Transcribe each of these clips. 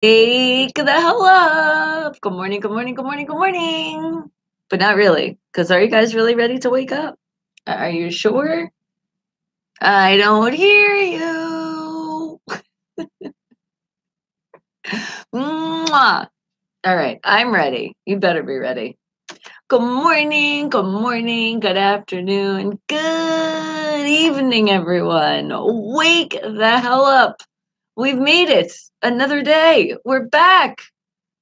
Wake the hell up. Good morning, good morning, good morning, good morning. But not really, because are you guys really ready to wake up? Are you sure? I don't hear you. Mwah. All right, I'm ready. You better be ready. Good morning, good afternoon, good evening, everyone. Wake the hell up. We've made it. Another day. We're back.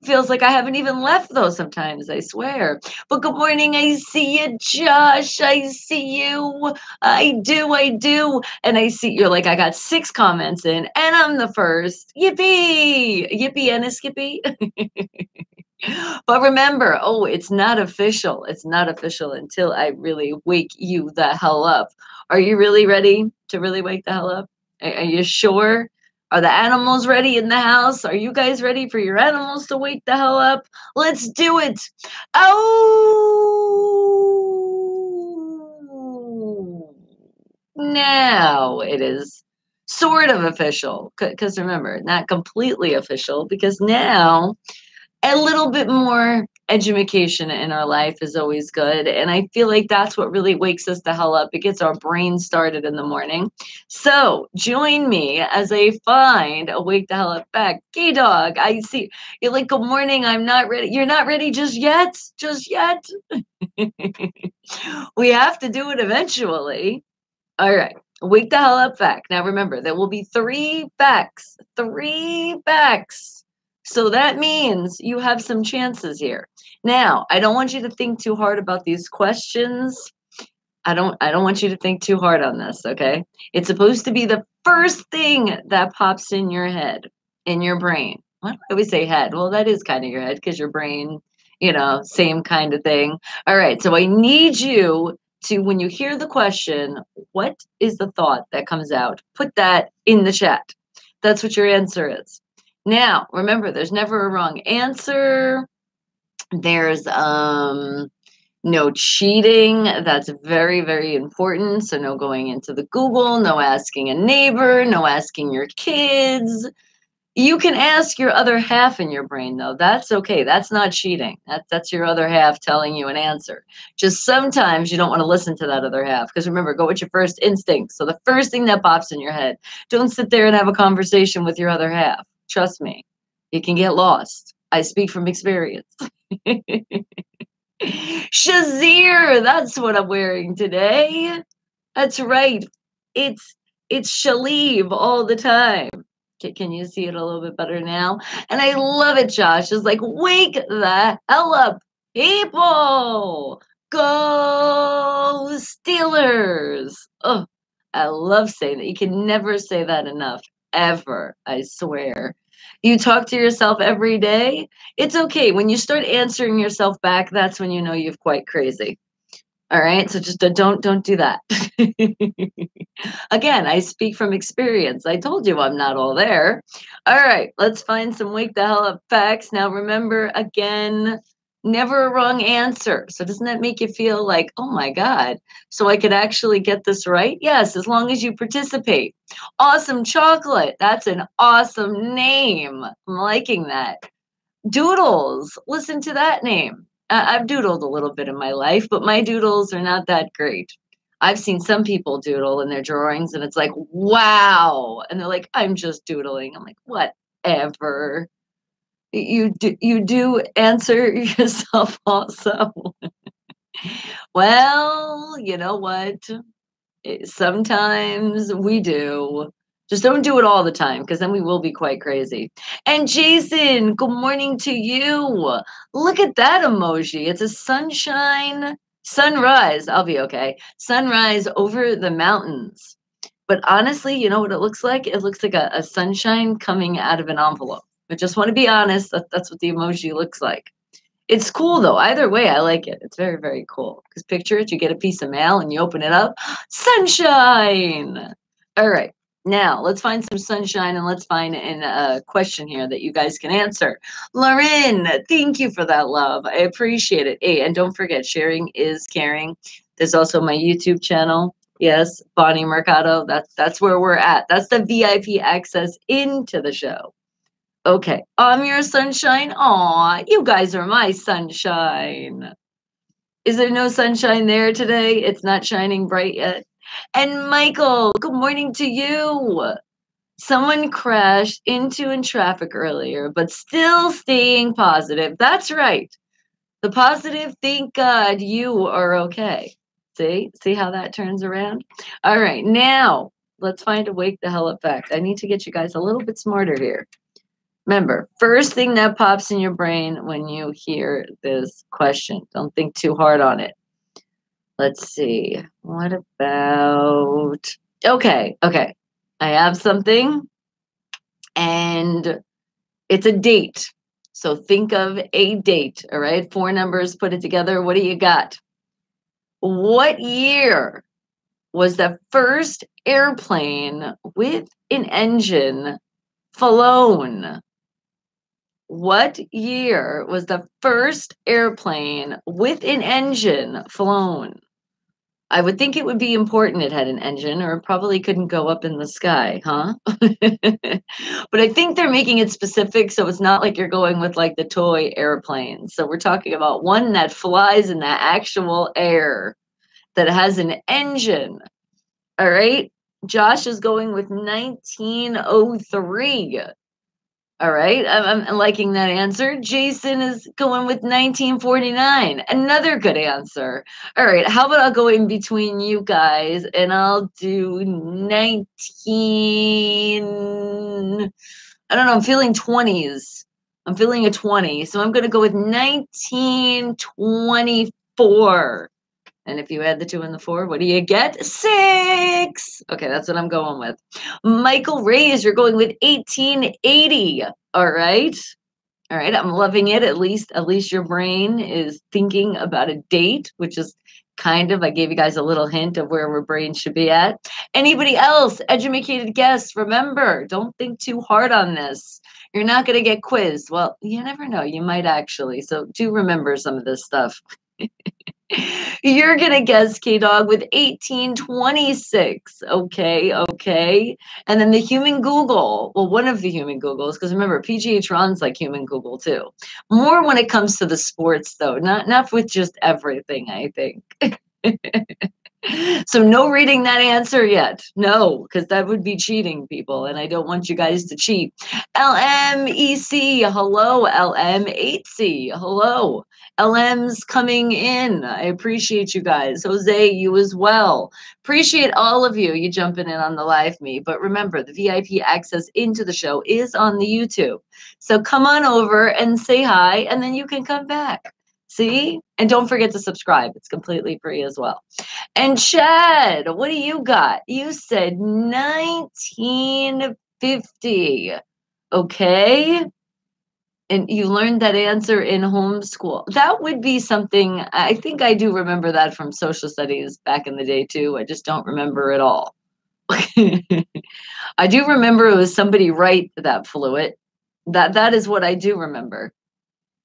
Feels like I haven't even left though sometimes, I swear. But good morning, I see you, Josh. I see you. I do. And I see you're like, I got 6 comments in, and I'm the first. Yippee! Yippee and a skippy. But remember, it's not official. It's not official until I really wake you the hell up. Are you really ready to really wake the hell up? Are you sure? Are the animals ready in the house? Are you guys ready for your animals to wake the hell up? Let's do it. Oh, now it is sort of official. Because remember, not completely official, because now a little bit more education in our life is always good. And I feel like that's what really wakes us the hell up. It gets our brain started in the morning. So join me as I find a wake the hell up back. Gay dog, I see. You're like, good morning. I'm not ready. You're not ready just yet? Just yet? We have to do it eventually. All right. Wake the hell up fact. Now remember, there will be 3 facts. 3 facts. So that means you have some chances here. Now, I don't want you to think too hard about these questions. I don't want you to think too hard on this, okay? It's supposed to be the first thing that pops in your head, in your brain. Why do I always say head? Well, that is kind of your head because your brain, same kind of thing. All right, so I need you to, when you hear the question, what is the thought that comes out? Put that in the chat. That's what your answer is. Now, remember, there's never a wrong answer. There's no cheating. That's very, very important. So no going into the Google, no asking a neighbor, no asking your kids. You can ask your other half in your brain, though. That's okay. That's not cheating. That's your other half telling you an answer. Just sometimes you don't want to listen to that other half because remember, go with your first instinct. So the first thing that pops in your head, don't sit there and have a conversation with your other half. Trust me, you can get lost. I speak from experience. Shazir, that's what I'm wearing today. That's right. It's it's Shaleev all the time. Can you see it a little bit better now? And I love it, Josh. It's like, wake the hell up, people. Go Steelers. Oh, I love saying that. You can never say that enough, ever, I swear. You talk to yourself every day. It's okay. When you start answering yourself back, that's when you know you've quite crazy. All right. So just don't do that. Again, I speak from experience. I told you I'm not all there. All right, let's find some wake the hell up facts. Now, remember, again, never a wrong answer. So, doesn't that make you feel like, oh my God, so I could actually get this right? Yes, as long as you participate. Awesome Chocolate. That's an awesome name. I'm liking that. Doodles. Listen to that name. I've doodled a little bit in my life, but my doodles are not that great. I've seen some people doodle in their drawings and it's like, wow. And they're like, I'm just doodling. I'm like, whatever. You do answer yourself also. Well, you know what? Sometimes we do. Just don't do it all the time because then we will be quite crazy. And Jason, good morning to you. Look at that emoji. It's a sunrise. I'll be okay. Sunrise over the mountains. But honestly, you know what it looks like? It looks like a sunshine coming out of an envelope. I just want to be honest. That's what the emoji looks like. It's cool though. Either way, I like it. It's very, very cool. Because picture it, you get a piece of mail and you open it up. Sunshine. All right. Now let's find some sunshine and let's find a question here that you guys can answer. Lauren, thank you for that love. I appreciate it. Hey, and don't forget, sharing is caring. There's also my YouTube channel. Yes, Bonnie Mercado. That's where we're at. That's the VIP access into the show. Okay. I'm your sunshine. Aw, you guys are my sunshine. Is there no sunshine there today? It's not shining bright yet. And Michael, good morning to you. Someone crashed into in traffic earlier, but still staying positive. That's right. The positive, thank God you are okay. See how that turns around? All right, now let's find a wake the hell up fact. I need to get you guys a little bit smarter here. Remember, first thing that pops in your brain when you hear this question. Don't think too hard on it. Let's see. What about... Okay. I have something, and it's a date. So think of a date, all right? 4 numbers, put it together. What do you got? What year was the first airplane with an engine flown? What year was the first airplane with an engine flown? I would think it would be important it had an engine, or it probably couldn't go up in the sky, huh? But I think they're making it specific, so it's not like you're going with like the toy airplane. So we're talking about one that flies in the actual air, that has an engine. All right. Josh is going with 1903. All right. I'm liking that answer. Jason is going with 1949. Another good answer. All right. How about I'll go in between you guys and I'll do 19. I don't know. I'm feeling 20s. I'm feeling a 20. So I'm going to go with 1924. And if you add the 2 and the 4, what do you get? 6. Okay, that's what I'm going with. Michael Reyes, you're going with 1880. All right. I'm loving it. At least your brain is thinking about a date, which is kind of, I gave you guys a little hint of where our brain should be at. Anybody else? Educated guess. Remember, don't think too hard on this. You're not going to get quizzed. Well, you never know. You might actually. So do remember some of this stuff. You're going to guess K-Dog with 1826. Okay. And then the human Google. Well, one of the human Googles, because remember, PGA Tron's like human Google too. More when it comes to the sports, though. Not with just everything, I think. So no reading that answer yet. No, because that would be cheating, people, and I don't want you guys to cheat. LMEC, hello. LM8C, hello. LM's coming in. I appreciate you guys. Jose, you as well. Appreciate all of you. You jumping in on the live me. But remember, the VIP access into the show is on the YouTube. So come on over and say hi, and then you can come back. See? And don't forget to subscribe. It's completely free as well. And Chad, what do you got? You said 1950. Okay. And you learned that answer in homeschool. That would be something, I think I do remember that from social studies back in the day too. I just don't remember it all. I do remember it was somebody right that flew it. That is what I do remember.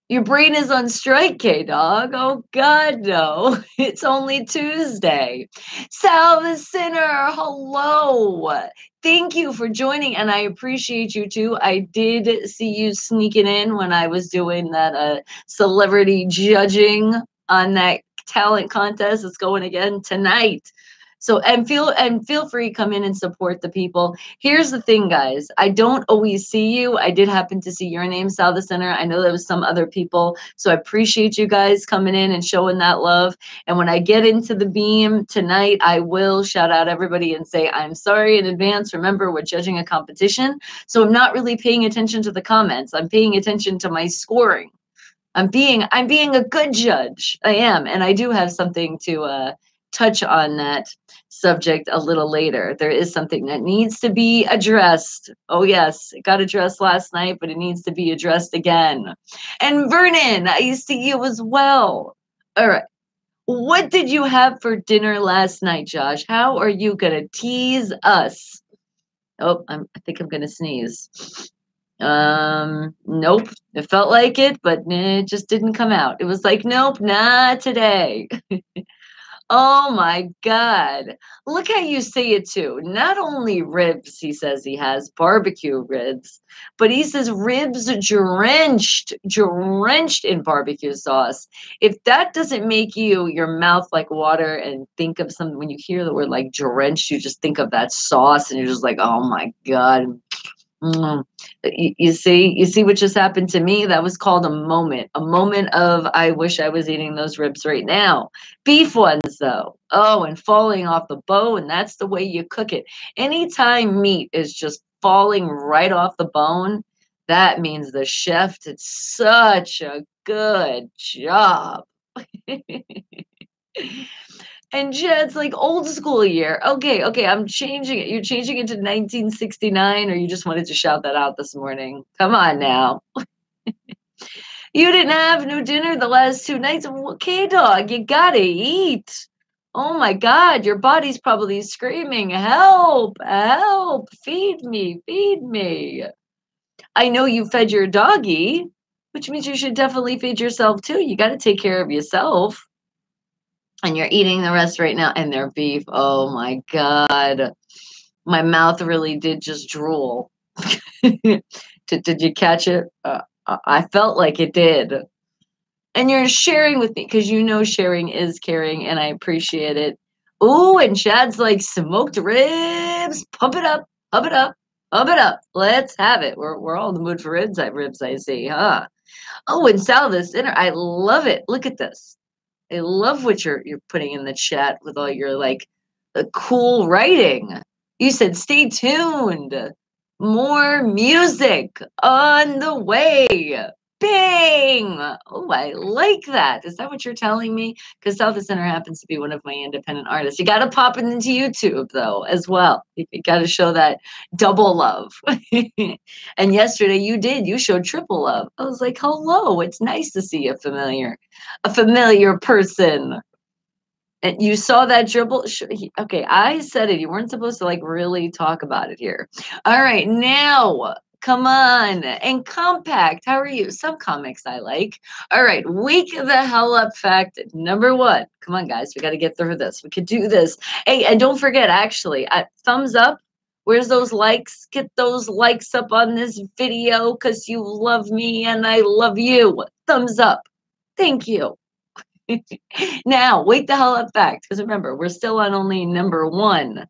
Your brain is on strike, K-Dog. Oh, God, no. It's only Tuesday. Sal the Sinner, hello. Thank you for joining, and I appreciate you, too. I did see you sneaking in when I was doing that celebrity judging on that talent contest. It's going again tonight. So, and feel free to come in and support the people. Here's the thing, guys. I don't always see you. I did happen to see your name, Sal the Center. I know there was some other people. So I appreciate you guys coming in and showing that love. And when I get into the beam tonight, I will shout out everybody and say, I'm sorry in advance. Remember, we're judging a competition. So I'm not really paying attention to the comments. I'm paying attention to my scoring. I'm being a good judge. I am. And I do have something to touch on that subject a little later. There is something that needs to be addressed. Oh, yes, it got addressed last night, but it needs to be addressed again. And Vernon, I see you as well. All right. What did you have for dinner last night, Josh? How are you going to tease us? Oh, I think I'm going to sneeze. Nope. It felt like it, but it just didn't come out. It was like, nope, not today. Oh my God. Look how you say it too. Not only ribs, he says he has barbecue ribs, but he says ribs drenched in barbecue sauce. If that doesn't make your mouth like water and think of something, when you hear the word like drenched, you just think of that sauce and you're just like, oh my God. Mm. You see what just happened to me? That was called a moment of I wish I was eating those ribs right now. Beef ones, though. Oh, and falling off the bone. That's the way you cook it. Anytime meat is just falling right off the bone, that means the chef did such a good job. And Jed's like old school year. Okay, okay, I'm changing it. You're changing it to 1969, or you just wanted to shout that out this morning? Come on now. You didn't have no dinner the last 2 nights. Okay, dog, you gotta eat. Oh my God, your body's probably screaming, help, help, feed me, feed me. I know you fed your doggy, which means you should definitely feed yourself too. You got to take care of yourself. And you're eating the rest right now, and their beef. Oh my God. My mouth really did just drool. Did you catch it? I felt like it did. And you're sharing with me because you know sharing is caring, and I appreciate it. Ooh, and Chad's like smoked ribs. Pump it up, pump it up, pump it up. Let's have it. We're all in the mood for ribs, I see, huh? Oh, and Sal, this dinner, I love it. Look at this. I love what you're putting in the chat with all your like cool writing. You said stay tuned. More music on the way. Bang! Oh, I like that. Is that what you're telling me? Because South Center happens to be one of my independent artists. You got to pop it into YouTube, though, as well. You got to show that double love. And yesterday you did. You showed triple love. I was like, hello, it's nice to see a familiar person. And you saw that dribble. Okay, I said it. You weren't supposed to like really talk about it here. All right, now come on. And compact. How are you? Some comics I like. All right, wake the hell up fact number one. Come on, guys. We got to get through this. We could do this. Hey, and don't forget, actually, thumbs up. Where's those likes? Get those likes up on this video because you love me and I love you. Thumbs up. Thank you. Now, wake the hell up fact, because remember, we're still on only number one.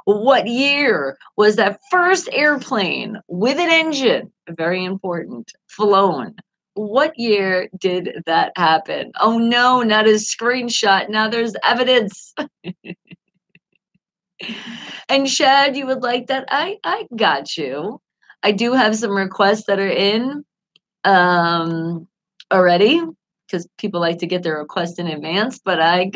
What year was that first airplane with an engine, very important, flown? What year did that happen? Oh no, not a screenshot. Now there's evidence. And Shad, you would like that? I got you. I do have some requests that are in already because people like to get their request in advance, but I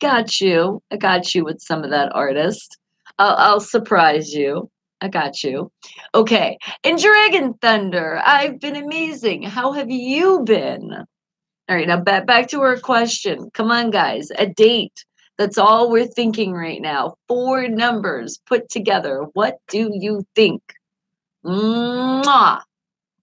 got you. I got you with some of that artist. I'll surprise you. I got you. Okay. And Dragon Thunder, I've been amazing. How have you been? All right, now back to our question. Come on, guys. A date. That's all we're thinking right now. 4 numbers put together. What do you think? Mwah!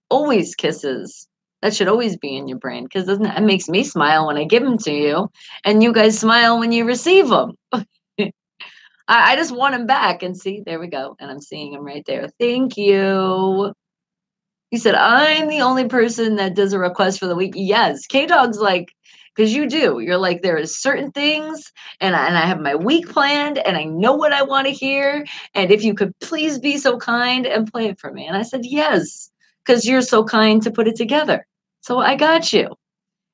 Always kisses. That should always be in your brain because it makes me smile when I give them to you, and you guys smile when you receive them. I just want them back, and see, there we go, and I'm seeing them right there. Thank you. He said, I'm the only person that does a request for the week. Yes, K-Dog's like, because you do. You're like, there is certain things, and I have my week planned, and I know what I want to hear. And if you could please be so kind and play it for me. And I said, yes, because you're so kind to put it together. So I got you.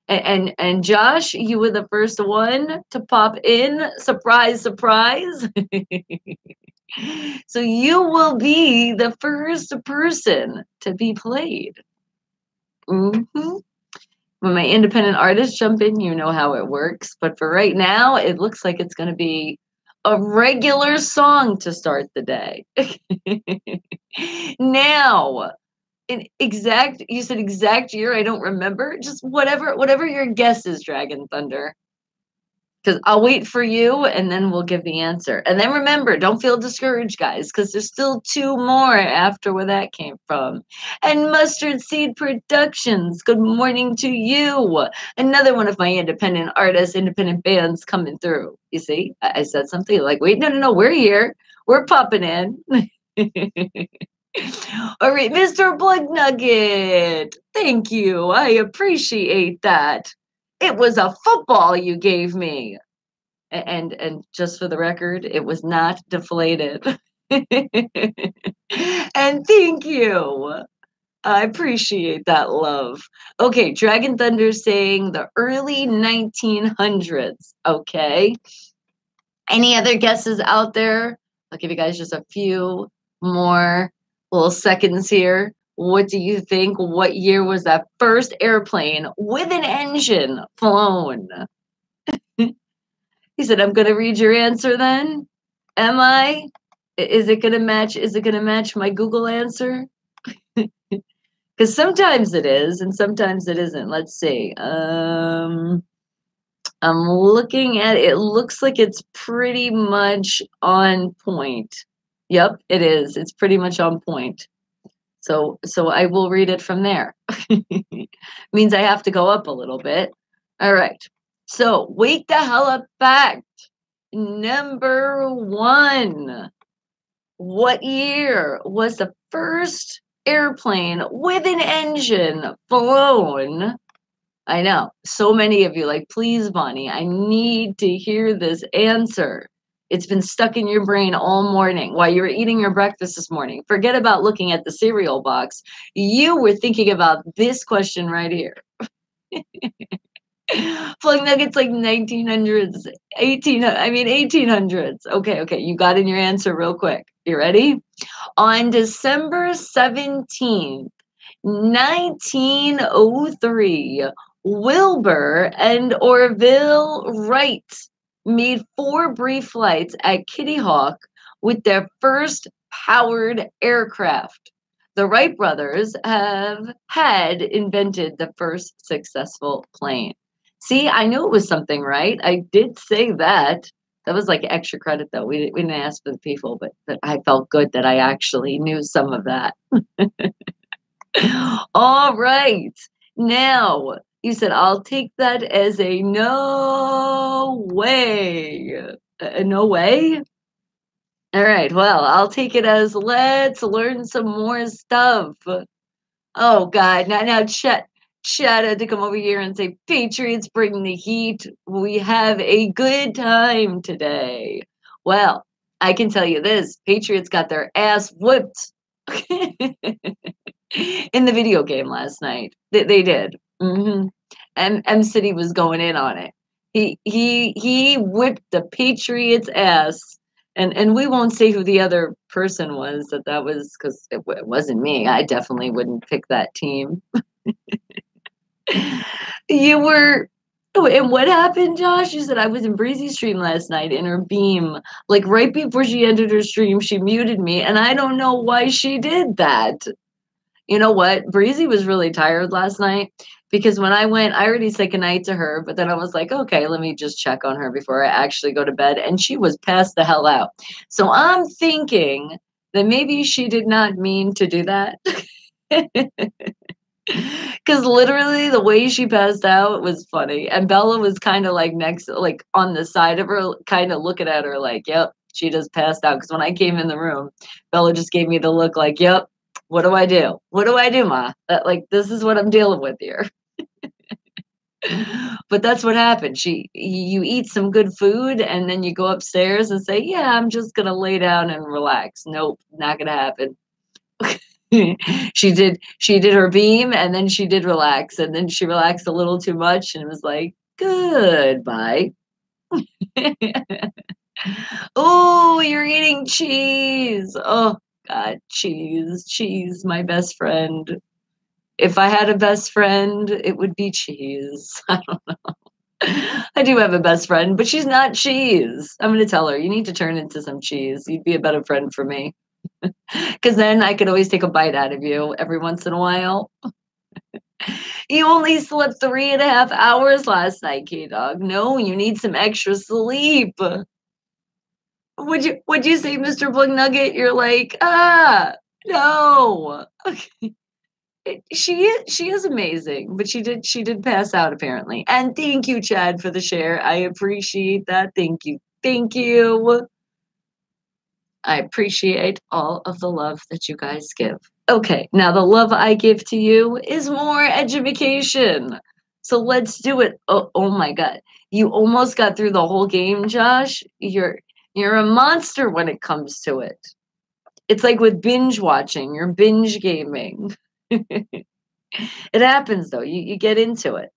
And Josh, you were the first one to pop in. Surprise, surprise. So you will be the first person to be played. Mm-hmm. When my independent artists jump in, you know how it works. But for right now, it looks like it's going to be a regular song to start the day. Now, you said exact year. I don't remember. Just whatever your guess is, Dragon Thunder. because I'll wait for you and then we'll give the answer. And then remember, don't feel discouraged, guys, because there's still two more after where that came from. And Mustard Seed Productions, good morning to you. Another one of my independent artists, independent bands coming through. You see, I said something like, wait, no, we're here. We're popping in. All right, Mr. Blood Nugget. Thank you. I appreciate that. It was a football you gave me. And just for the record, it was not deflated. And thank you. I appreciate that love. Okay, Dragon Thunder saying the early 1900s. Okay. Any other guesses out there? I'll give you guys just a few more little seconds here. What do you think? What year was that first airplane with an engine flown? He said, I'm going to read your answer then. Am I? Is it going to match? Is it going to match my Google answer? Because sometimes it is and sometimes it isn't. Let's see. I'm looking at it. It looks like it's pretty much on point. Yep, it is. It's pretty much on point. So I will read it from there. Means I have to go up a little bit. All right. So wake the hell up fact. Number 1. What year was the first airplane with an engine flown? I know. So many of you like, please, Bonnie, I need to hear this answer. It's been stuck in your brain all morning while you were eating your breakfast this morning. Forget about looking at the cereal box. You were thinking about this question right here. Plug Nuggets like 1900s, 1800s. Okay. You got in your answer real quick. You ready? On December 17th, 1903, Wilbur and Orville Wright made 4 brief flights at Kitty Hawk with their first powered aircraft. The Wright brothers had invented the first successful plane. See, I knew it was something right. I did say that. That was like extra credit, though. We didn't ask for the people, but I felt good that I actually knew some of that. All right. Now, you said, I'll take that as a no way. No way? All right. Well, I'll take it as let's learn some more stuff. Oh, God. Now, Chet had to come over here and say, Patriots bring the heat. We have a good time today. Well, I can tell you this. Patriots got their ass whipped in the video game last night. They did. And M City was going in on it. He whipped the Patriots' ass. And we won't say who the other person was. That was because it wasn't me. I definitely wouldn't pick that team. You were, and what happened, Josh? You said I was in Breezy's stream last night in her beam. Like right before she ended her stream, she muted me, and I don't know why she did that. You know what? Breezy was really tired last night because when I went, I already said goodnight to her, but then I was like, okay, let me just check on her before I actually go to bed. And she was passed the hell out. So I'm thinking that maybe she did not mean to do that. Because literally the way she passed out was funny. And Bella was kind of like next, like on the side of her, kind of looking at her like, yep, she just passed out. Because when I came in the room, Bella just gave me the look like, yep. What do I do? What do I do, Ma? Like, this is what I'm dealing with here. But that's what happened. You eat some good food and then you go upstairs and say, yeah, I'm just going to lay down and relax. Nope, not going to happen. She did her beam and then she did relax and then she relaxed a little too much and it was like, goodbye. Oh, you're eating cheese. Oh, God, cheese, my best friend. If I had a best friend, it would be cheese. I don't know. I do have a best friend, but she's not cheese. I'm going to tell her, you need to turn into some cheese. You'd be a better friend for me. Because then I could always take a bite out of you every once in a while. You only slept 3.5 hours last night, K-Dog. No, you need some extra sleep. Would you say, Mr. Plug Nugget? You're like, no. Okay. She is amazing, but she did pass out apparently. And thank you, Chad, for the share. I appreciate that. Thank you. Thank you. I appreciate all of the love that you guys give. Okay, now the love I give to you is more education. So let's do it. Oh my God. You almost got through the whole game, Josh. You're a monster when it comes to it. It's like with binge watching, you're binge gaming. It happens though. You get into it.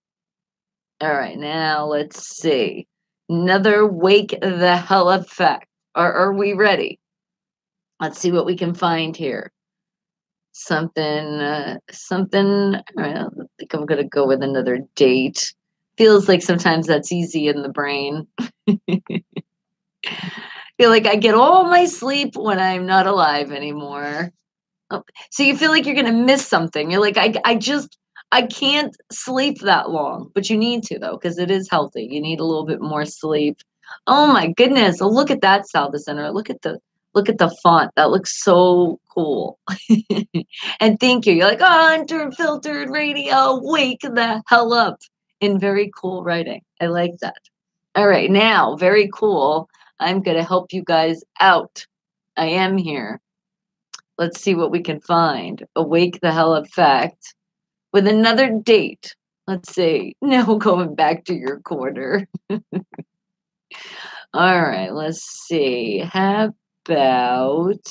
All right, now let's see. Another wake the hell up fact. Are we ready? Let's see what we can find here. Something. All right, I think I'm gonna go with another date. Feels like sometimes that's easy in the brain. Feel like I get all my sleep when I'm not alive anymore. Oh, so you feel like you're gonna miss something. You're like, I can't sleep that long, but you need to though, because it is healthy. You need a little bit more sleep. Oh my goodness! Oh, look at that, Salva Center. Look at the font. That looks so cool. And thank you. You're like, oh, unfiltered radio. Wake the hell up! In very cool writing. I like that. All right, now very cool. I'm gonna help you guys out. I am here. Let's see what we can find. Awake the hell up fact with another date. Let's see. Now going back to your corner. All right, let's see. How about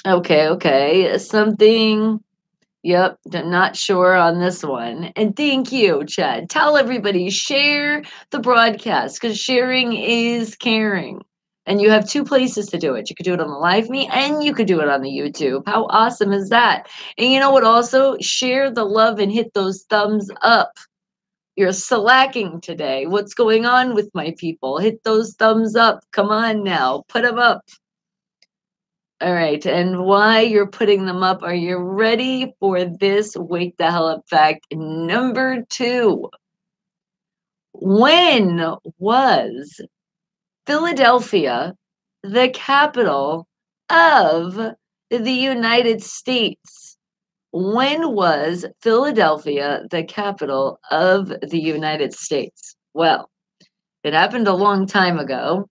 okay. Something. Yep, not sure on this one. And thank you, Chad. Tell everybody, share the broadcast because sharing is caring. And you have two places to do it. You could do it on the live me and you could do it on the YouTube. How awesome is that? And you know what? Also, share the love and hit those thumbs up. You're slacking today. What's going on with my people? Hit those thumbs up. Come on now. Put them up. All right. And why you're putting them up, are you ready for this wake the hell up fact number 2? When was Philadelphia the capital of the United States? When was Philadelphia the capital of the United States? Well, it happened a long time ago.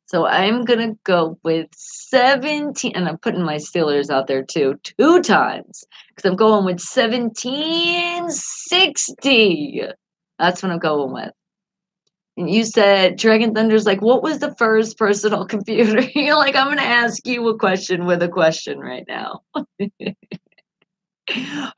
So I'm going to go with 17, and I'm putting my Steelers out there too, 2 times, because I'm going with 1760. That's what I'm going with. And you said Dragon Thunder's like, what was the first personal computer? You're like, I'm going to ask you a question with a question right now.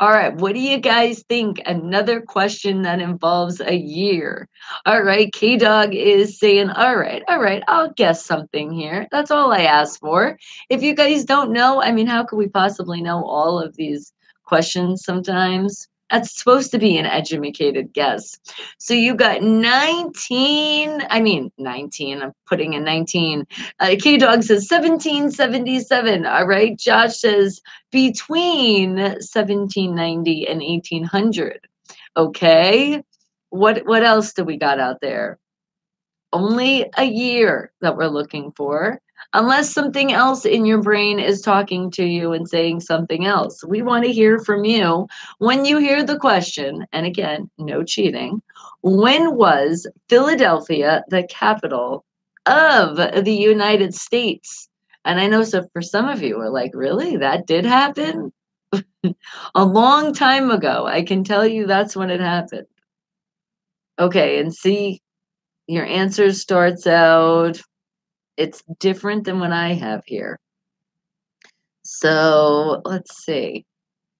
All right, what do you guys think? Another question that involves a year. All right, K-Dog is saying, all right, I'll guess something here. That's all I asked for. If you guys don't know, I mean, how could we possibly know all of these questions sometimes? That's supposed to be an educated guess. So you got 19, I'm putting in 19. K-Dog says 1777. All right, Josh says between 1790 and 1800. Okay, what else do we got out there? Only a year that we're looking for, unless something else in your brain is talking to you and saying something else. We want to hear from you when you hear the question. And again, no cheating. When was Philadelphia the capital of the United States? And I know, so for some of you are like, really? That did happen? A long time ago. I can tell you that's when it happened. Okay, and see, your answer starts out, it's different than what I have here. So let's see.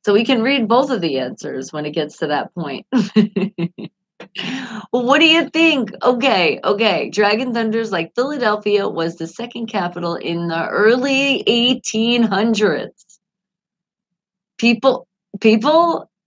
So we can read both of the answers when it gets to that point. Well, what do you think? Okay. Dragon Thunder's like Philadelphia was the second capital in the early 1800s. People,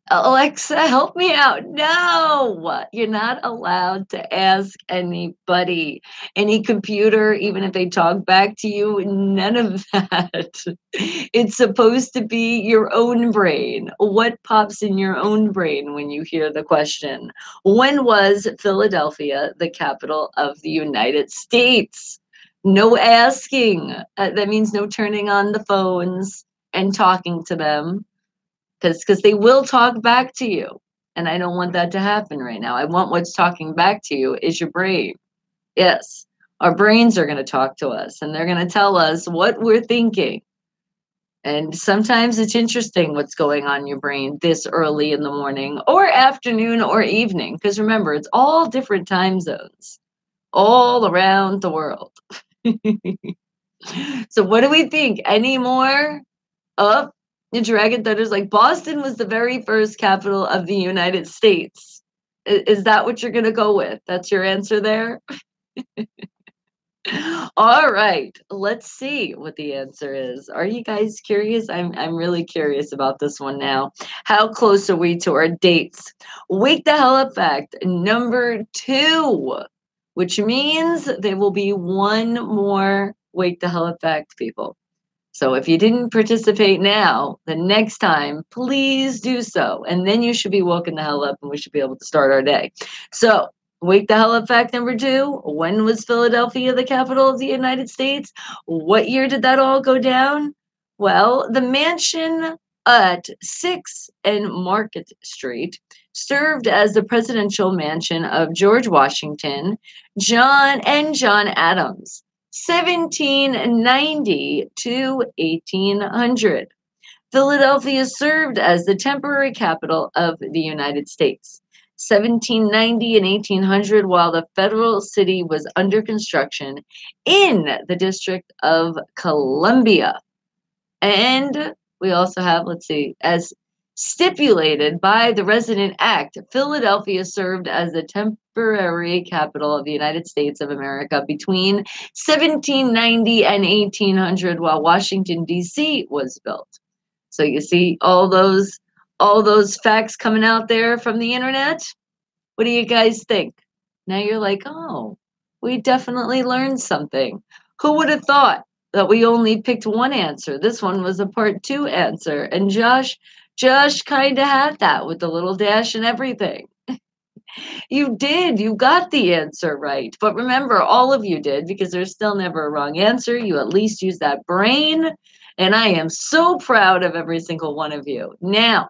Alexa, help me out. No, you're not allowed to ask anybody, any computer, even if they talk back to you, none of that. It's supposed to be your own brain. What pops in your own brain when you hear the question? When was Philadelphia the capital of the United States? No asking. That means no turning on the phones and talking to them because they will talk back to you. And I don't want that to happen right now. I want what's talking back to you is your brain. Yes, our brains are going to talk to us and they're going to tell us what we're thinking. And sometimes it's interesting what's going on in your brain this early in the morning or afternoon or evening. Because remember, it's all different time zones all around the world. So what do we think? Any more? Oh, the Dragon Thunder's like Boston was the very first capital of the United States. Is that what you're gonna go with? That's your answer there? All right, let's see what the answer is. Are you guys curious? I'm really curious about this one now. How close are we to our dates? Wake the hell up fact number 2, which means there will be one more wake the hell up fact, people. So if you didn't participate now, the next time, please do so. And then you should be woken the hell up and we should be able to start our day. So wake the hell up fact number 2. When was Philadelphia the capital of the United States? What year did that all go down? Well, the mansion at 6th and Market Street served as the presidential mansion of George Washington, John Adams. 1790 to 1800. Philadelphia served as the temporary capital of the United States. 1790 and 1800, while the federal city was under construction in the District of Columbia. And we also have, let's see, as stipulated by the Resident Act, Philadelphia served as the temporary capital of the United States of America between 1790 and 1800 while Washington, D.C. was built. So you see all those facts coming out there from the internet. What do you guys think? Now you're like, oh, we definitely learned something. Who would have thought that we only picked one answer? This one was a part 2 answer. And Josh kind of had that with the little dash and everything. You did. You got the answer right. But remember, all of you did because there's still never a wrong answer. You at least use that brain. And I am so proud of every single one of you. Now,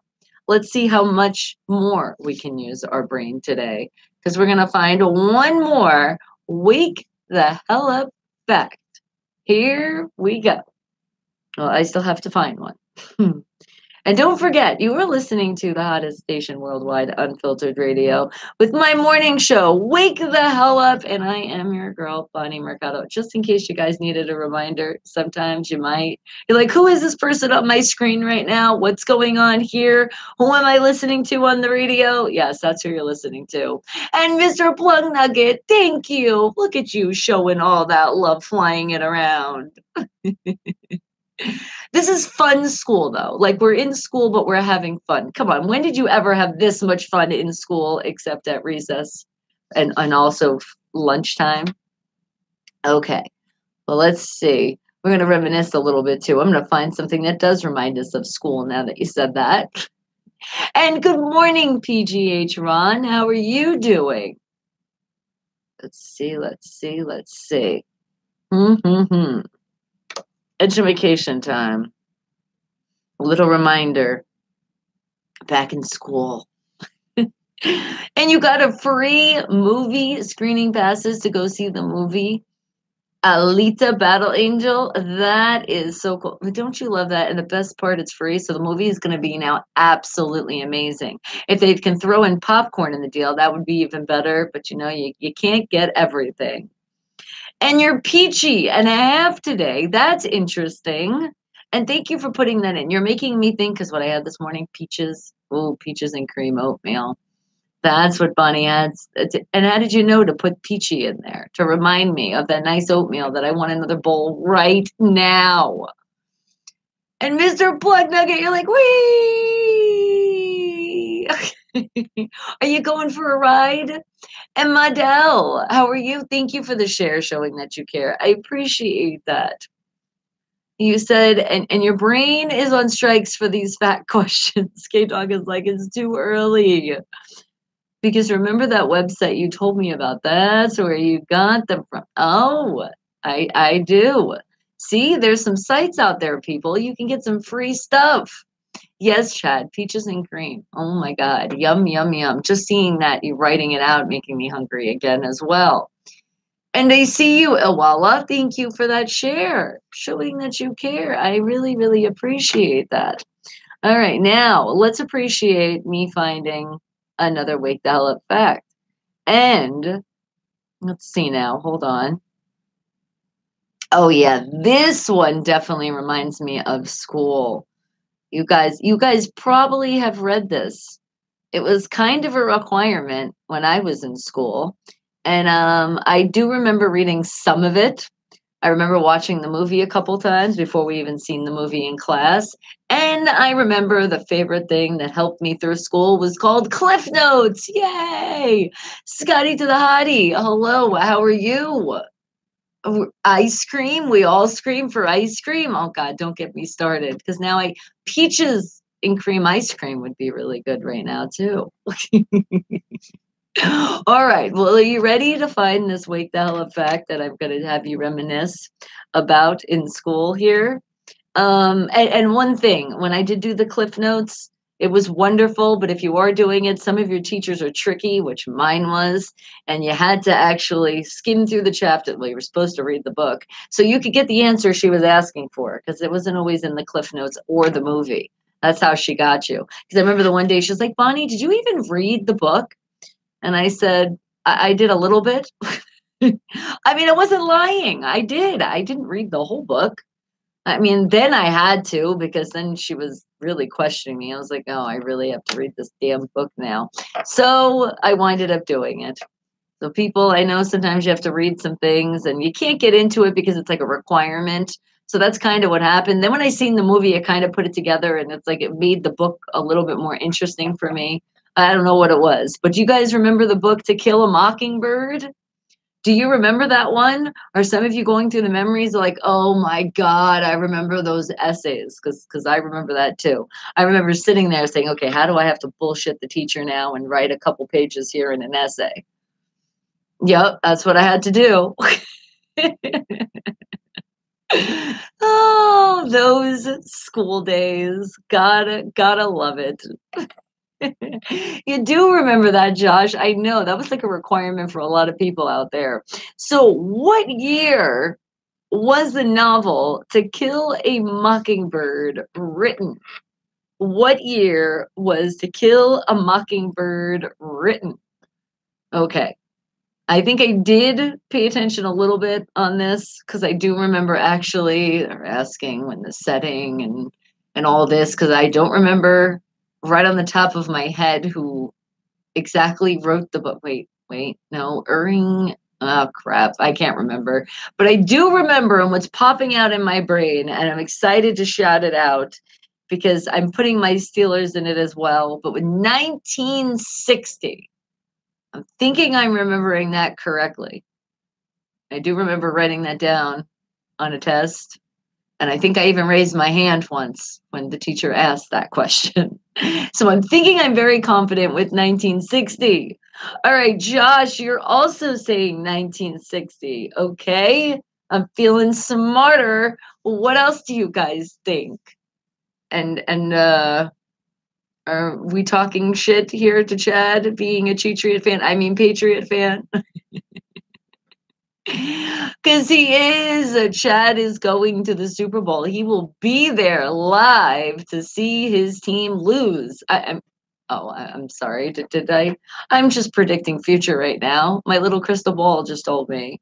let's see how much more we can use our brain today because we're going to find one more wake the hell up fact. Here we go. Well, I still have to find one. And don't forget, you are listening to the hottest station worldwide, Unfiltered Radio, with my morning show, Wake the Hell Up, and I am your girl, Bonnie Mercado. Just in case you guys needed a reminder, sometimes you're like, who is this person on my screen right now? What's going on here? Who am I listening to on the radio? Yes, that's who you're listening to. And Mr. Plug Nugget, thank you. Look at you showing all that love, flying it around. This is fun school, though. Like, we're in school, but we're having fun. Come on. When did you ever have this much fun in school except at recess and also lunchtime? Okay. Well, let's see. We're going to reminisce a little bit, too. I'm going to find something that does remind us of school now that you said that. And good morning, PGH Ron. How are you doing? Let's see. Education time. A little reminder. Back in school. And you got a free movie screening passes to go see the movie Alita Battle Angel. That is so cool. Don't you love that? And the best part, it's free. So the movie is going to be now absolutely amazing. If they can throw in popcorn in the deal, that would be even better. But you can't get everything. And you're peachy and a half today. That's interesting. And thank you for putting that in. You're making me think, because what I had this morning, peaches. Oh, peaches and cream oatmeal. That's what Bonnie adds. And how did you know to put peachy in there? To remind me of that nice oatmeal that I want another bowl right now. And Mr. Plug Nugget, you're like, wee! Are you going for a ride? And Madel, how are you? Thank you for the share showing that you care. I appreciate that. You said, and your brain is on strikes for these fat questions. K-Dog is like, it's too early. Because remember that website you told me about? That's where you got them from. Oh, I do. See, there's some sites out there, people. You can get some free stuff. Yes, Chad, peaches and cream. Oh my God. Yum, yum, yum. Just seeing that, you writing it out, making me hungry again as well. And I see you, Awala. Thank you for that share, showing that you care. I really, really appreciate that. All right, now let's appreciate me finding another Wake the Hell Up fact. And let's see now. Hold on. Oh yeah, this one definitely reminds me of school. You guys probably have read this. It was kind of a requirement when I was in school. And I do remember reading some of it. I remember watching the movie a couple times before we even seen the movie in class. And I remember the favorite thing that helped me through school was called Cliff Notes. Yay! Scotty to the hottie. Hello, how are you? Ice cream. We all scream for ice cream. Oh God, don't get me started. Because now peaches and cream ice cream would be really good right now too. All right. Well, are you ready to find this Wake the Hell Up fact that I'm going to have you reminisce about in school here? And one thing, when I did do the Cliff Notes, it was wonderful. But if you are doing it, some of your teachers are tricky, which mine was, and you had to actually skim through the chapter. Well, you were supposed to read the book so you could get the answer she was asking for, because it wasn't always in the Cliff Notes or the movie. That's how she got you. Because I remember the one day she was like, Bonnie, did you even read the book? And I said, I did a little bit. I mean, I wasn't lying. I did. I didn't read the whole book. I mean, then I had to, because then she was really questioning me. I was like, oh, I really have to read this damn book now. So I winded up doing it. So people, I know sometimes you have to read some things and you can't get into it because it's like a requirement. So that's kind of what happened. Then when I seen the movie, I kind of put it together and it's like it made the book a little bit more interesting for me. I don't know what it was, but do you guys remember the book To Kill a Mockingbird? Do you remember that one? Are some of you going through the memories like, oh my God, I remember those essays? Because I remember that too. I remember sitting there saying, okay, how do I have to bullshit the teacher now and write a couple pages here in an essay? Yep, that's what I had to do. Oh, those school days. Gotta love it. You do remember that, Josh. I know that was like a requirement for a lot of people out there. So, what year was the novel To Kill a Mockingbird written? What year was To Kill a Mockingbird written? Okay. I think I did pay attention a little bit on this because I do remember actually asking when the setting and all this, because I don't remember right on the top of my head who exactly wrote the book. Wait, no, Irving. Oh crap, I can't remember. But I do remember, and what's popping out in my brain, and I'm excited to shout it out because I'm putting my Steelers in it as well. But with 1960. I'm thinking I'm remembering that correctly. I do remember writing that down on a test. And I think I even raised my hand once when the teacher asked that question. So I'm thinking I'm very confident with 1960. All right, Josh, you're also saying 1960. Okay. I'm feeling smarter. What else do you guys think? And are we talking shit here to Chad being a Patriot fan? I mean, Patriot fan. Because he is. Chad is going to the Super Bowl. He will be there live to see his team lose. I'm sorry. Did I? I'm just predicting future right now. My little crystal ball just told me.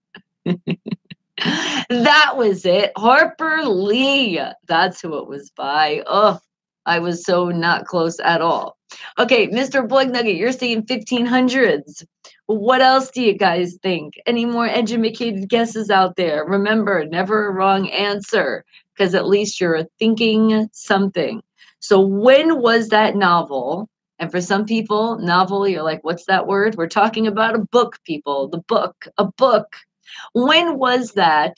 That was it. Harper Lee. That's who it was by. Oh, I was so not close at all. Okay, Mr. Blood Nugget, you're saying 1500s. What else do you guys think? Any more educated guesses out there? Remember, never a wrong answer, because at least you're thinking something. So when was that novel And for some people, novel, you're like, what's that word? We're talking about a book, people. The book, a book. When was that?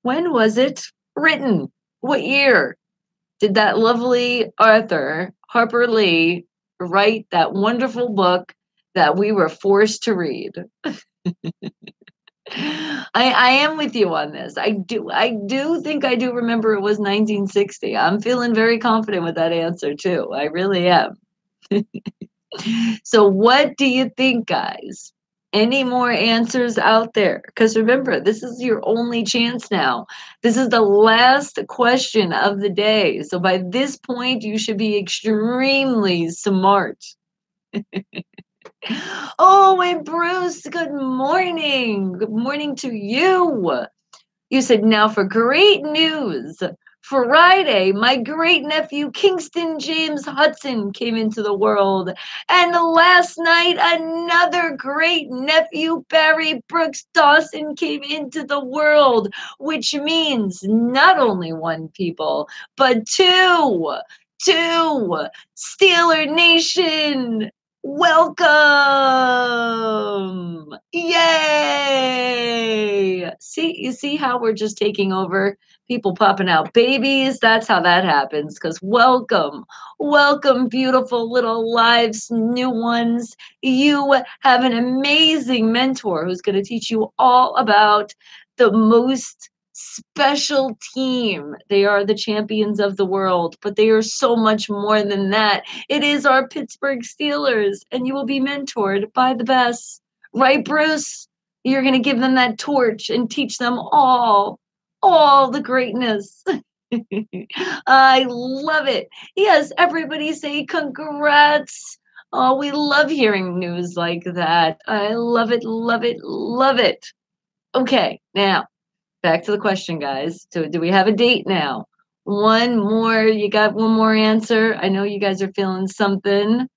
When was it written? What year did that lovely author, Harper Lee, write that wonderful book that we were forced to read? I am with you on this. I do think I do remember it was 1960. I'm feeling very confident with that answer too. I really am. So what do you think, guys? Any more answers out there? Because remember, this is your only chance now. This is the last question of the day. So by this point, you should be extremely smart. Oh, and Bruce, good morning. Good morning to you. You said, now for great news. Friday, my great nephew Kingston James Hudson came into the world. And last night, another great nephew, Barry Brooks Dawson, came into the world, which means not only one people, but two. Two. Steeler Nation. Welcome! Yay! See, you see how we're just taking over? People popping out babies. That's how that happens. Because welcome, welcome, beautiful little lives, new ones. You have an amazing mentor who's going to teach you all about the most special team. They are the champions of the world, but they are so much more than that. It is our Pittsburgh Steelers, and you will be mentored by the best. Right, Bruce? You're going to give them that torch and teach them all the greatness. I love it. Yes, everybody say congrats. Oh, we love hearing news like that. I love it, love it, love it. Okay, now back to the question, guys. So do we have a date now? One more. You got one more answer? I know you guys are feeling something.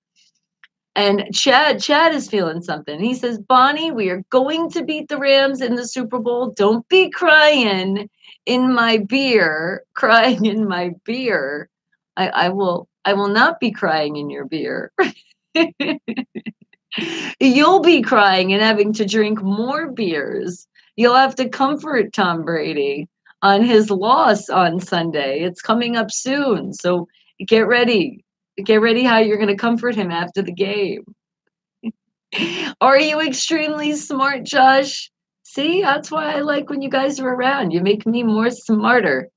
And Chad is feeling something. He says, Bonnie, we are going to beat the Rams in the Super Bowl. Don't be crying in my beer. Crying in my beer. I will not be crying in your beer. You'll be crying and having to drink more beers. You'll have to comfort Tom Brady on his loss on Sunday. It's coming up soon. So get ready. Get ready how you're going to comfort him after the game. Are you extremely smart, Josh? See, that's why I like when you guys are around. You make me more smarter.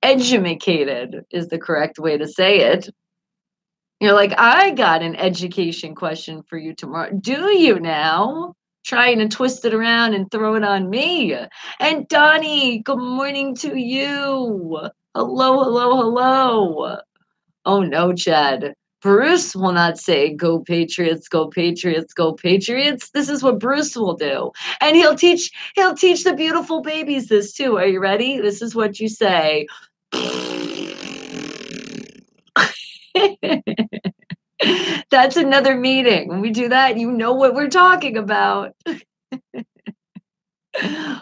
Educated is the correct way to say it. You're like, I got an education question for you tomorrow. Do you now? Trying to twist it around and throw it on me. And Donnie, good morning to you. Hello, hello, hello. Oh no, Chad. Bruce will not say, go Patriots, go Patriots, go Patriots. This is what Bruce will do. And he'll teach the beautiful babies this too. Are you ready? This is what you say. That's another meeting. When we do that, you know what we're talking about.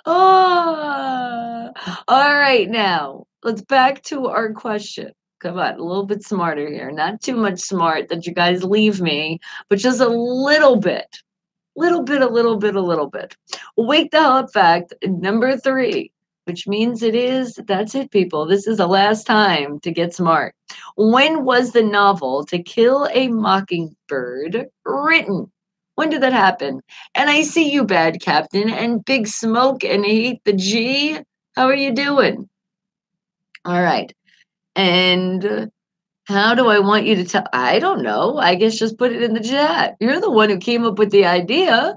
Oh, all right. Now let's back to our question. Come on, a little bit smarter here. Not too much smart that you guys leave me, but just a little bit. A little bit. Wake the hell up fact number 3, which means that's it, people. This is the last time to get smart. When was the novel To Kill a Mockingbird written? When did that happen? And I see you, Bad Captain, and Big Smoke, and Hate the G. How are you doing? All right. And how do I want you to tell? I don't know. I guess just put it in the chat. You're the one who came up with the idea.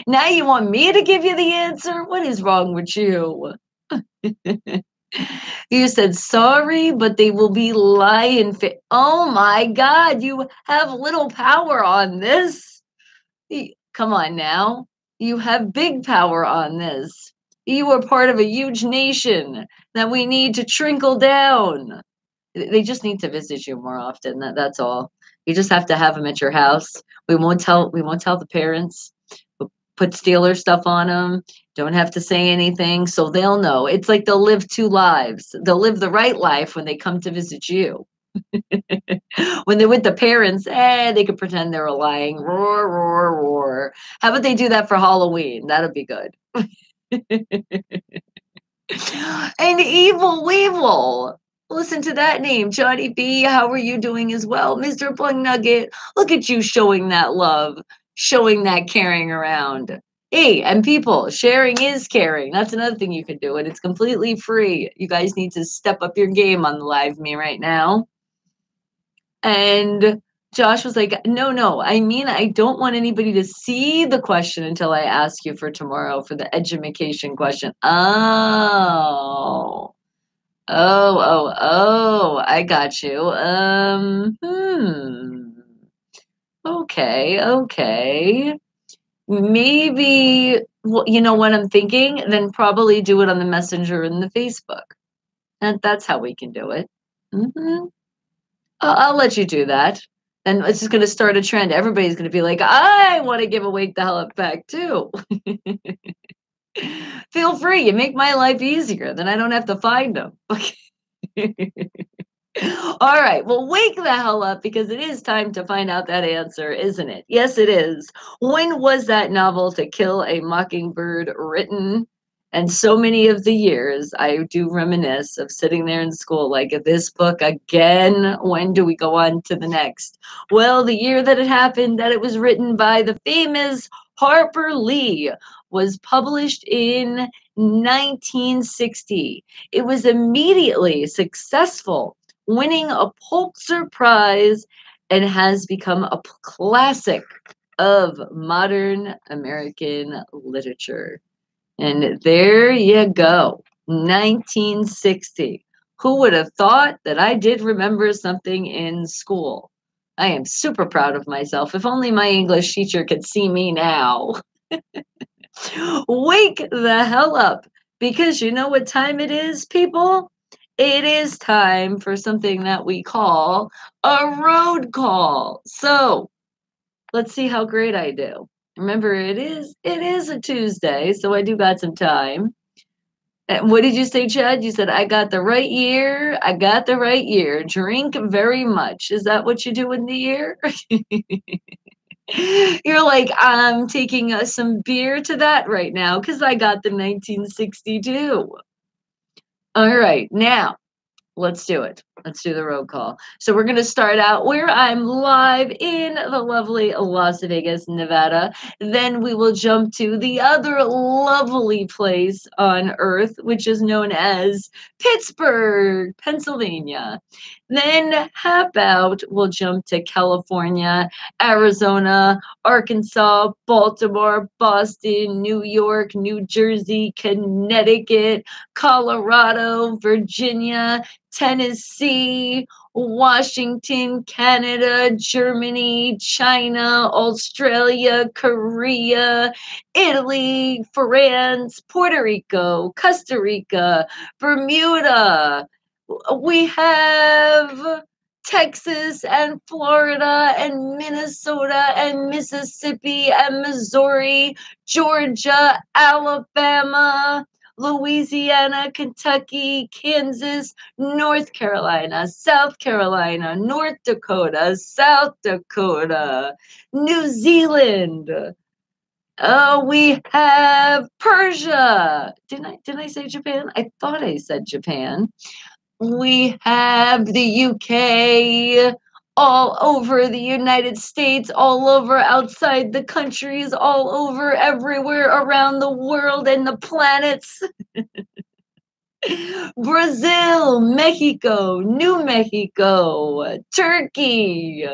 Now you want me to give you the answer? What is wrong with you? You said sorry, but they will be lying. Oh my God, you have little power on this. Come on now. You have big power on this. You are part of a huge nation that we need to trickle down. They just need to visit you more often. That's all. You just have to have them at your house. We won't tell the parents. We'll put Steeler stuff on them. Don't have to say anything, so they'll know. It's like they'll live 2 lives. They'll live the right life when they come to visit you. When they're with the parents, they could pretend they're lying. Roar, roar, roar. How about they do that for Halloween? That'll be good. And Evil Weevil. Listen to that name, Johnny B. How are you doing as well, Mr. Plug Nugget? Look at you showing that love, showing that caring around. Hey, and people, sharing is caring. That's another thing you can do, and it's completely free. You guys need to step up your game on the live me right now. And Josh was like, no, I mean, I don't want anybody to see the question until I ask you for tomorrow for the edumacation question. Oh, I got you. Okay. Maybe, well, you know what I'm thinking? Then probably do it on the Messenger and the Facebook. And that's how we can do it. Mm-hmm. I'll let you do that. And it's just going to start a trend. Everybody's going to be like, I want to give a Wake the Hell Up back too. Feel free. You make my life easier. Then I don't have to find them. All right. Well, wake the hell up because it is time to find out that answer, isn't it? Yes, it is. When was that novel To Kill a Mockingbird written? And so many of the years, I do reminisce of sitting there in school, like this book again. When do we go on to the next? Well, the year that it happened, that it was written by the famous Harper Lee, was published in 1960. It was immediately successful, winning a Pulitzer Prize, and has become a classic of modern American literature. And there you go, 1960. Who would have thought that I did remember something in school? I am super proud of myself. If only my English teacher could see me now. Wake the hell up, because you know what time it is, people? It is time for something that we call a road call. So let's see how great I do. Remember, it is a Tuesday, so I do got some time. And what did you say, Chad? You said I got the right year. I got the right year. Drink very much. Is that what you do in the year? You're like, I'm taking some beer to that right now because I got the 1962. All right, now let's do it. Let's do the roll call. So we're going to start out where I'm live in the lovely Las Vegas, Nevada. Then we will jump to the other lovely place on earth, which is known as Pittsburgh, Pennsylvania. Then how about we'll jump to California, Arizona, Arkansas, Baltimore, Boston, New York, New Jersey, Connecticut, Colorado, Virginia, Tennessee, Washington, Canada, Germany, China, Australia, Korea, Italy, France, Puerto Rico, Costa Rica, Bermuda. We have Texas and Florida and Minnesota and Mississippi and Missouri, Georgia, Alabama, Louisiana, Kentucky, Kansas, North Carolina, South Carolina, North Dakota, South Dakota, New Zealand. We have Persia. Didn't I say Japan? I thought I said Japan. We have the UK, all over the United States, all over outside the countries, all over everywhere around the world and the planets. Brazil, Mexico, New Mexico, Turkey.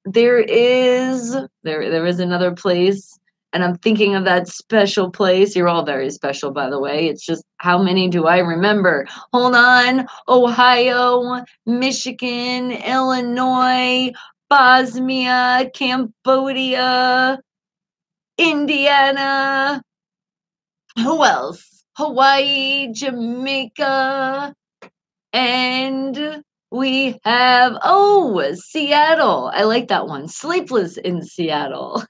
There is another place, and I'm thinking of that special place. You're all very special, by the way. It's just how many do I remember? Hold on. Ohio, Michigan, Illinois, Bosnia, Cambodia, Indiana. Who else? Hawaii, Jamaica, and we have, Seattle. I like that one. Sleepless in Seattle.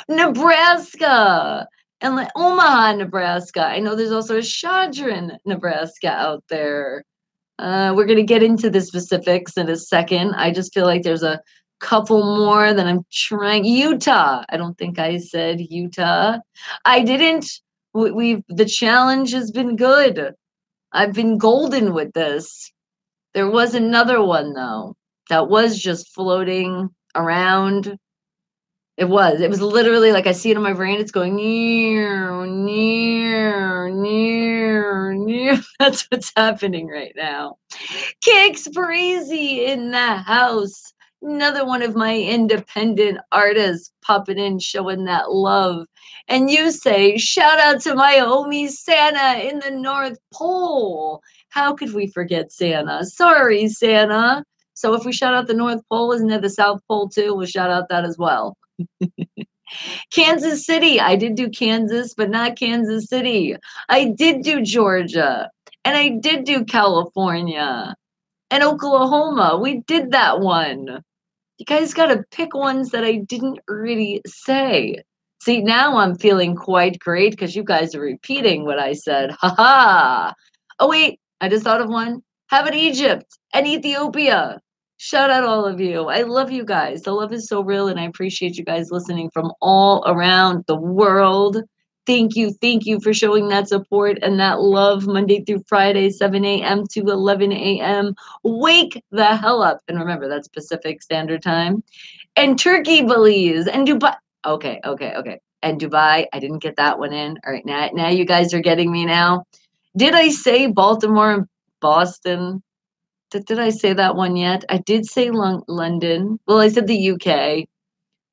Nebraska. And like Omaha, Nebraska. I know there's also a Shadron, Nebraska out there. We're going to get into the specifics in a second. I just feel like there's a couple more that I'm trying. Utah. I don't think I said Utah. I didn't. The challenge has been good. I've been golden with this. There was another one though that was just floating around. It was literally like I see it in my brain. It's going near, near, near, near. That's what's happening right now. Kicks Breezy in the house. Another one of my independent artists popping in, showing that love. And you say, shout out to my homie Santa in the North Pole. How could we forget Santa? Sorry, Santa. So if we shout out the North Pole, isn't it the South Pole too? We'll shout out that as well. Kansas City. I did do Kansas, but not Kansas City. I did do Georgia. And I did do California. And Oklahoma. We did that one. You guys got to pick ones that I didn't really say. See, now I'm feeling quite great because you guys are repeating what I said. Ha ha. Oh, wait. I just thought of one. How about Egypt and Ethiopia? Shout out all of you. I love you guys. The love is so real, and I appreciate you guys listening from all around the world. Thank you. Thank you for showing that support and that love Monday through Friday, 7 a.m. to 11 a.m. Wake the hell up. And remember, that's Pacific Standard Time. And Turkey, Belize, and Dubai. Okay. And Dubai, I didn't get that one in. All right, now you guys are getting me now. Did I say Baltimore and Boston? Did I say that one yet? I did say London. Well, I said the UK,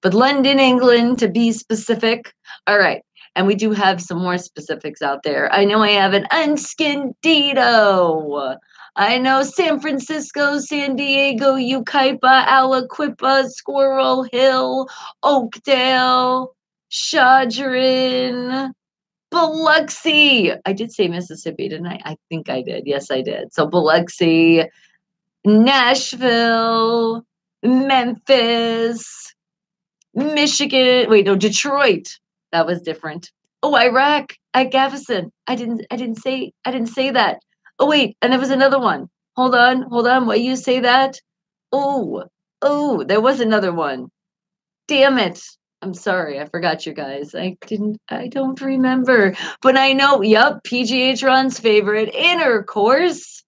but London, England, to be specific. All right. And we do have some more specifics out there. I know I have an Unscandido. I know San Francisco, San Diego, Yucaipa, Aliquippa, Squirrel Hill, Oakdale, Shadrin, Biloxi. I did say Mississippi, didn't I? I think I did. Yes, I did. So Biloxi, Nashville, Memphis, Michigan. Wait, no, Detroit. That was different. Oh, Iraq at Gaveston. I didn't say that. Oh, wait, and there was another one. Hold on. Why you say that? Oh, there was another one. Damn it. I'm sorry, I forgot you guys. I don't remember. But I know, yep, PGH Ron's favorite, Intercourse.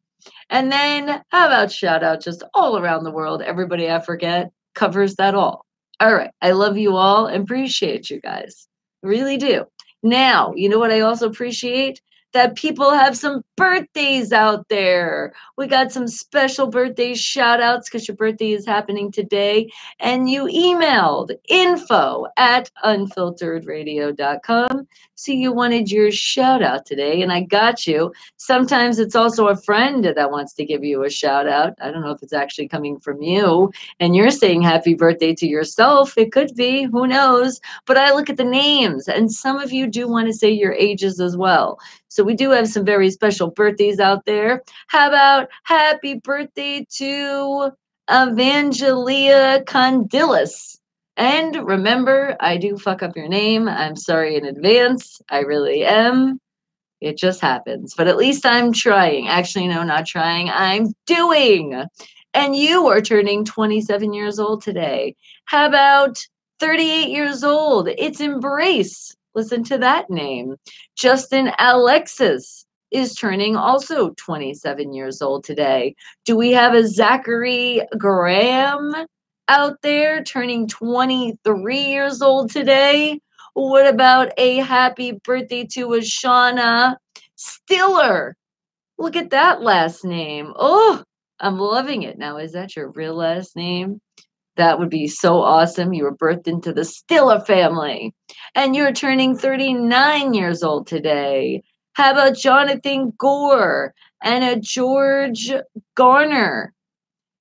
And then how about shout out just all around the world? Everybody I forget covers that all. All right. I love you all and appreciate you guys. Really do. Now, you know what I also appreciate? That people have some birthdays out there. We got some special birthday shout outs because your birthday is happening today. And you emailed info@unfilteredradio.com. So you wanted your shout out today, and I got you. Sometimes it's also a friend that wants to give you a shout out. I don't know if it's actually coming from you and you're saying happy birthday to yourself. It could be, who knows? But I look at the names, and some of you do want to say your ages as well. So we do have some very special birthdays out there. How about happy birthday to Evangelia Condilis? And remember, I do fuck up your name. I'm sorry in advance. I really am. It just happens. But at least I'm trying. Actually, no, not trying. I'm doing. And you are turning 27 years old today. How about 38 years old? It's Embrace. Listen to that name. Justin Alexis is turning also 27 years old today. Do we have a Zachary Graham out there turning 23 years old today? What about a happy birthday to a Shauna Stiller? Look at that last name. Oh, I'm loving it. Now, is that your real last name? That would be so awesome. You were birthed into the Stiller family. And you're turning 39 years old today. How about Jonathan Gore and a George Garner?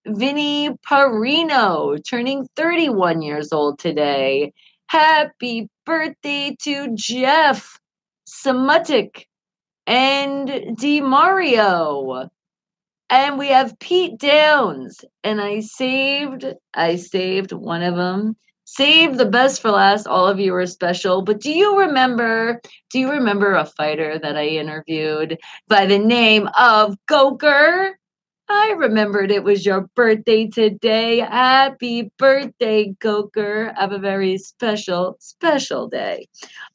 Vinny Parino turning 31 years old today. Happy birthday to Jeff Smutik and DeMario. And we have Pete Downs. And I saved one of them. Save the best for last. All of you are special. But do you remember a fighter that I interviewed by the name of Goker? I remembered it was your birthday today. Happy birthday, Coker. Have a very special, special day.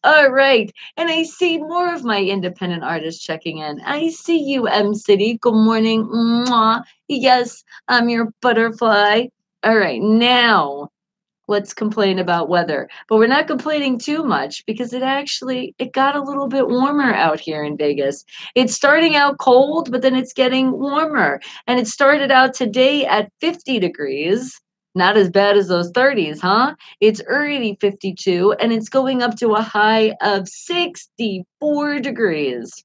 All right. And I see more of my independent artists checking in. I see you, M City. Good morning. Mwah. Yes, I'm your butterfly. All right. Now, let's complain about weather, but we're not complaining too much because it got a little bit warmer out here in Vegas. It's starting out cold, but then it's getting warmer, and it started out today at 50 degrees. Not as bad as those 30s, huh? It's already 52, and it's going up to a high of 64 degrees.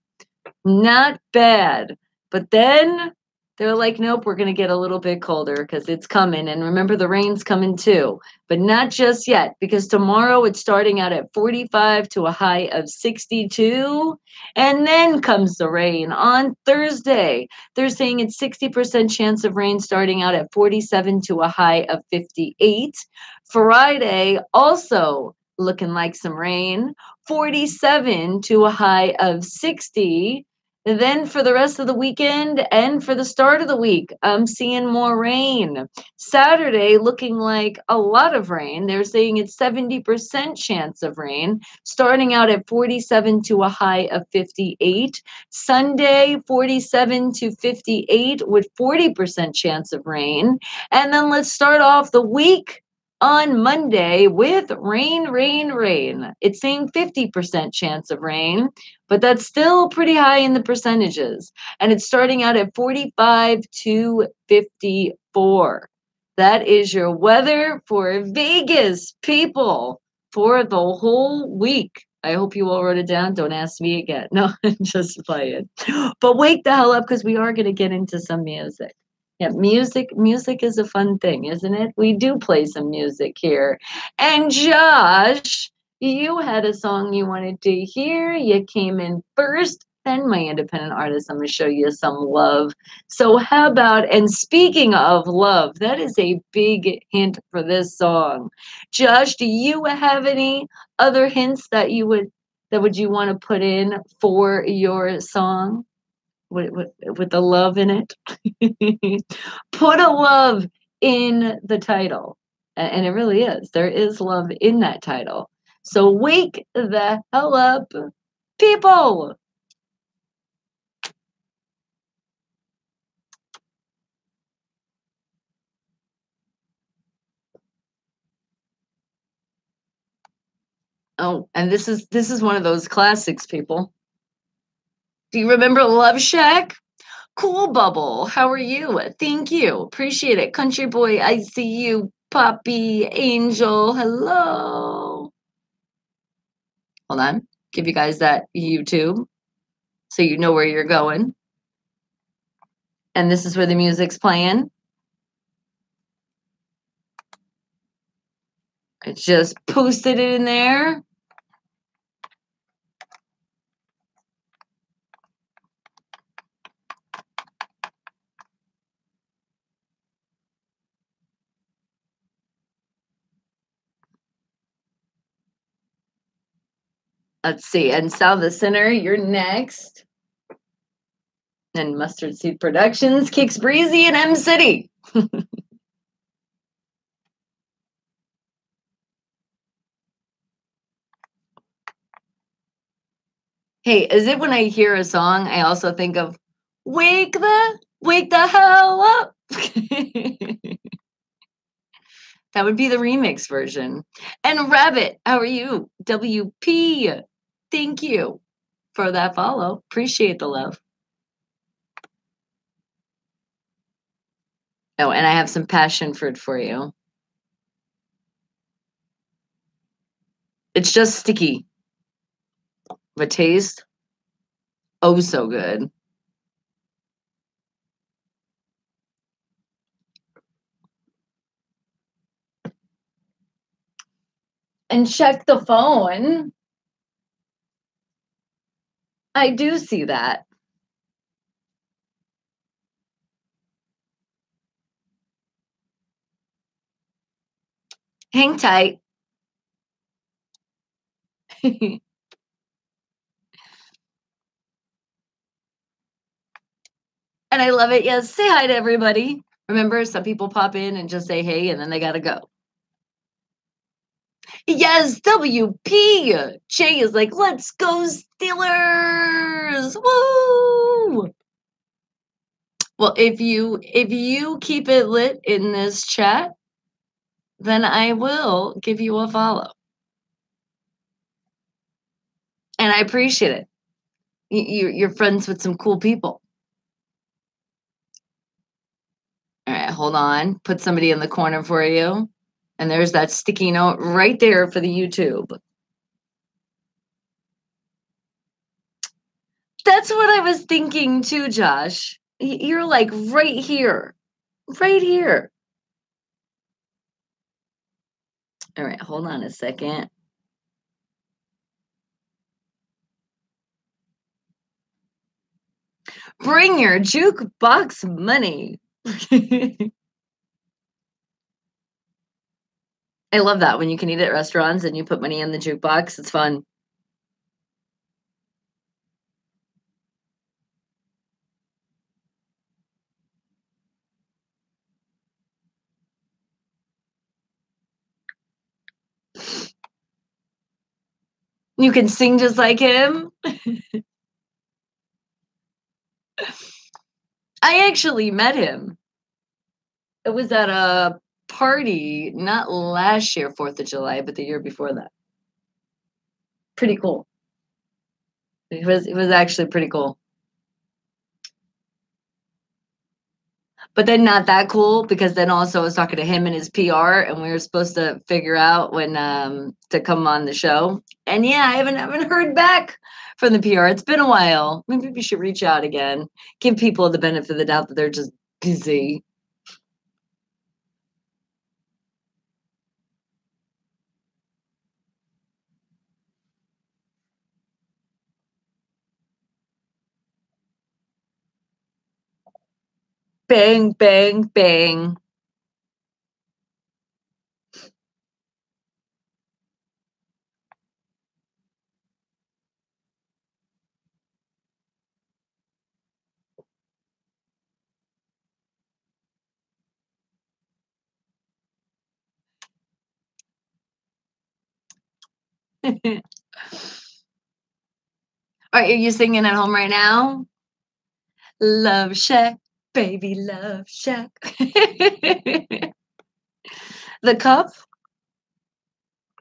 Not bad. But then they're like, nope, we're going to get a little bit colder because it's coming. And remember, the rain's coming too, but not just yet because tomorrow it's starting out at 45 to a high of 62. And then comes the rain on Thursday. They're saying it's 60% chance of rain starting out at 47 to a high of 58. Friday, also looking like some rain, 47 to a high of 60. And then for the rest of the weekend and for the start of the week, I'm seeing more rain. Saturday looking like a lot of rain. They're saying it's 70% chance of rain, starting out at 47 to a high of 58. Sunday, 47 to 58 with 40% chance of rain. And then let's start off the week on Monday with rain, rain, rain. It's saying 50% chance of rain, but that's still pretty high in the percentages. And it's starting out at 45 to 54. That is your weather for Vegas, people, for the whole week. I hope you all wrote it down. Don't ask me again. No, just play it. But wake the hell up because we are going to get into some music. Yeah, music is a fun thing, isn't it? We do play some music here. And Josh, you had a song you wanted to hear. You came in first. Then my independent artist, I'm going to show you some love. So how about, and speaking of love, that is a big hint for this song. Josh, do you have any other hints that you want to put in for your song? With the love in it. Put a love in the title. And it really is. There is love in that title. So wake the hell up, people. Oh, and this is one of those classics, people. Do you remember Love Shack? Cool Bubble, how are you? Thank you. Appreciate it. Country Boy, I see you. Poppy, Angel, hello. Hold on. Give you guys that YouTube so you know where you're going. And this is where the music's playing. I just posted it in there. Let's see. And Sal the Sinner, you're next. And Mustard Seed Productions, Kicks Breezy, and M City. Hey, is it when I hear a song, I also think of wake the hell up. That would be the remix version. And Rabbit, how are you? WP, thank you for that follow. Appreciate the love. Oh, and I have some passion fruit for you. It's just sticky, but taste oh so good. And check the phone. I do see that. Hang tight. And I love it. Yes, say hi to everybody. Remember, some people pop in and just say hey, and then they gotta go. Yes, WP. Jay is like, let's go Steelers! Woo! Well, if you keep it lit in this chat, then I will give you a follow. And I appreciate it. You're friends with some cool people. All right, hold on. Put somebody in the corner for you. And there's that sticky note right there for the YouTube. That's what I was thinking too, Josh. You're like right here. Right here. All right, hold on a second. Bring your jukebox money. I love that when you can eat at restaurants and you put money in the jukebox. It's fun. You can sing just like him. I actually met him. It was at a party, not last year, 4th of July, but the year before that. Pretty cool. It was actually pretty cool. But then not that cool because then also I was talking to him and his PR and we were supposed to figure out when to come on the show. And yeah, I haven't heard back from the PR. It's been a while. Maybe we should reach out again. Give people the benefit of the doubt that they're just busy. Bang, bang, bang. Are you singing at home right now? Love Shack, baby, Love Shack. The cup?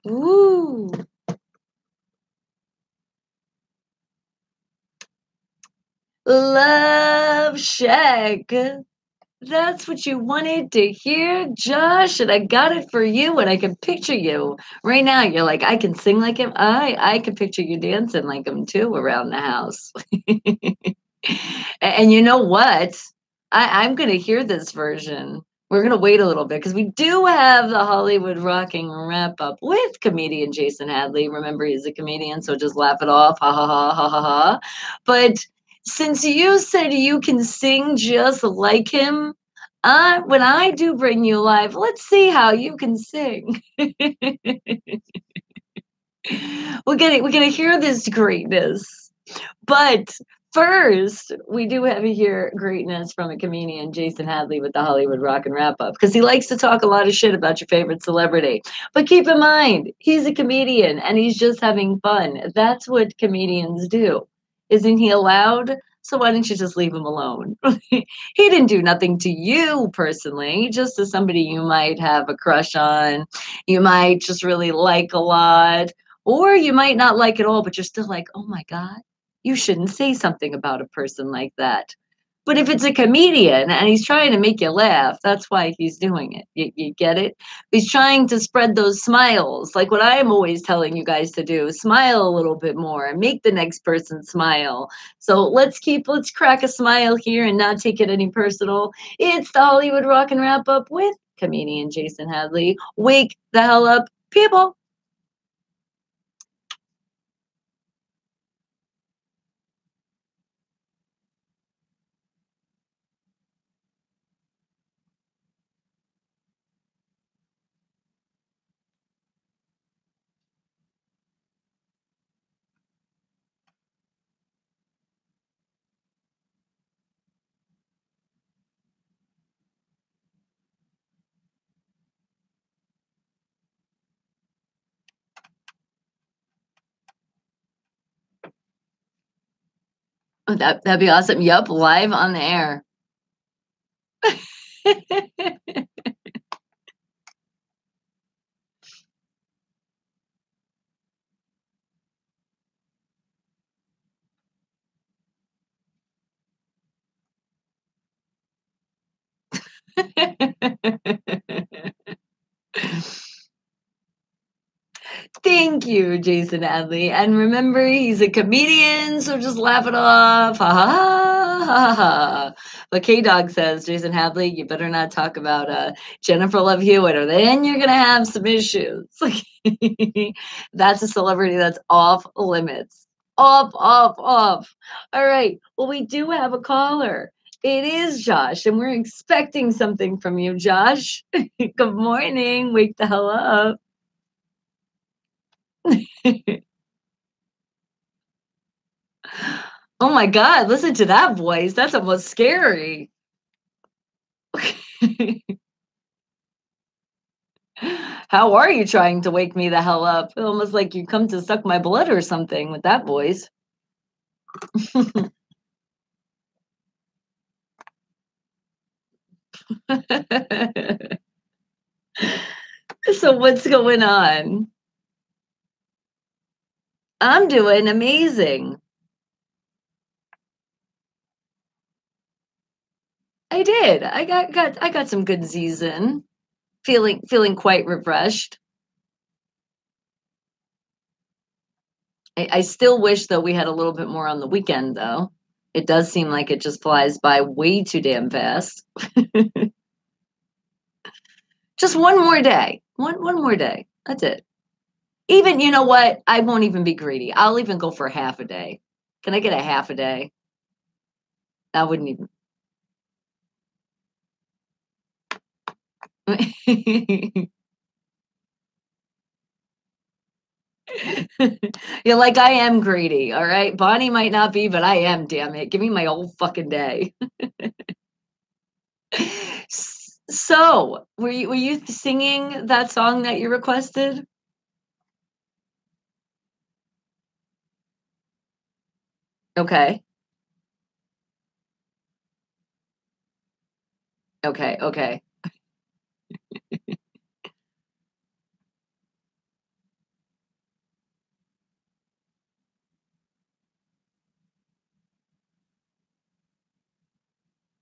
Ooh. Love Shack. That's what you wanted to hear, Josh, and I got it for you, and I can picture you right now. You're like, I can sing like him. I can picture you dancing like him too around the house. And you know what? I'm gonna hear this version. We're gonna wait a little bit because we do have the Hollywood Rocking wrap up with comedian Jason Hadley. Remember, he's a comedian, so just laugh it off. Ha ha ha ha ha ha. But since you said you can sing just like him, when I do bring you live, let's see how you can sing. We're gonna hear this greatness. But first, we do have to hear greatness from a comedian, Jason Hadley, with the Hollywood Rock and Wrap Up, because he likes to talk a lot of shit about your favorite celebrity. But keep in mind, he's a comedian and he's just having fun. That's what comedians do. Isn't he allowed? So why don't you just leave him alone? He didn't do nothing to you personally, just to somebody you might have a crush on, you might just really like a lot, or you might not like it all, but you're still like, oh my God, you shouldn't say something about a person like that. But if it's a comedian and he's trying to make you laugh, that's why he's doing it. You get it? He's trying to spread those smiles, like what I'm always telling you guys to do. Smile a little bit more and make the next person smile. So let's crack a smile here and not take it any personal. It's the Hollywood Rock and Wrap Up with comedian Jason Hadley. Wake the hell up, people. Oh, that'd be awesome. Yup, live on the air. Thank you, Jason Adley. And remember, he's a comedian, so just laugh it off. Ha ha ha ha ha. But K Dog says, Jason Hadley, you better not talk about Jennifer Love Hewitt, or then you're gonna have some issues. That's a celebrity that's off limits. Off, off, off. All right. Well, we do have a caller. It is Josh, and we're expecting something from you, Josh. Good morning. Wake the hell up. Oh my God, listen to that voice. That's almost scary. How are you trying to wake me the hell up? Almost like you come to suck my blood or something with that voice. So what's going on? I'm doing amazing. I did. I got some good Z's in. Feeling quite refreshed. I still wish though we had a little bit more on the weekend though. It does seem like it just flies by way too damn fast. Just one more day. One more day. That's it. Even you know what? I won't even be greedy. I'll even go for half a day. Can I get a half a day? I wouldn't even. You're like I am greedy, all right? Bonnie might not be, but I am, damn it. Give me my whole fucking day. So, were you singing that song that you requested? Okay. Okay. Okay.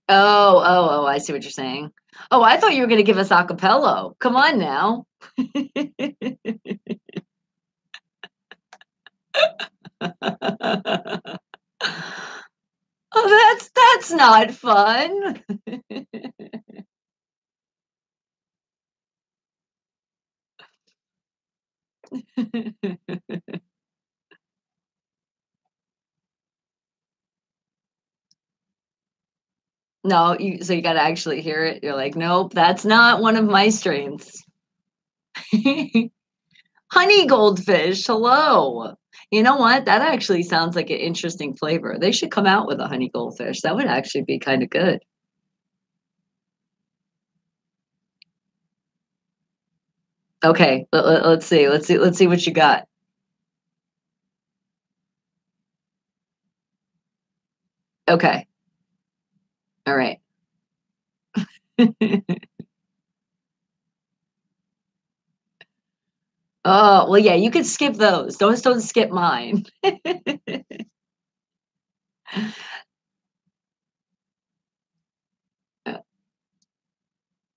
Oh, I see what you're saying. Oh, I thought you were going to give us acapella. Come on now. Oh, that's not fun. No, so you got to actually hear it. You're like, nope, that's not one of my strengths. Honey goldfish, hello. You know what? That actually sounds like an interesting flavor. They should come out with a honey goldfish. That would actually be kind of good. Okay, let's see. Let's see what you got. Okay. All right. Oh, well, yeah, you could skip those. Don't skip mine.